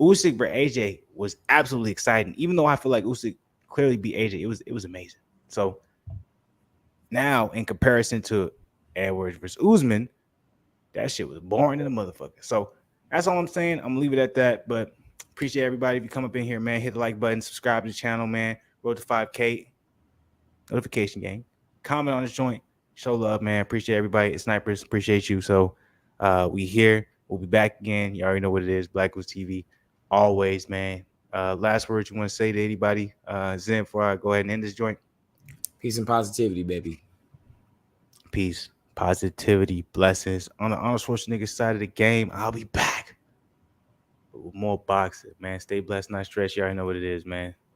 Usyk versus AJ was absolutely exciting, even though I feel like Usyk clearly beat AJ. It was amazing. So now, in comparison to Edwards versus Usman, that shit was boring than a motherfucker. So that's all I'm saying. I'm gonna leave it at that. But appreciate everybody if you come up in here, man. Hit the like button, subscribe to the channel, man. Road to 5K. Notification gang. Comment on this joint. Show love, man. Appreciate everybody. It's Snipers. Appreciate you. So we here. We'll be back again. You already know what it is. Black Goose TV. Always, man. Last words you want to say to anybody? Zen, before I go ahead and end this joint. Peace and positivity, baby. Peace, positivity, blessings. On the Arnold Schwarzenegger side of the game, I'll be back with more boxing, man. Stay blessed, not stressed. You already know what it is, man.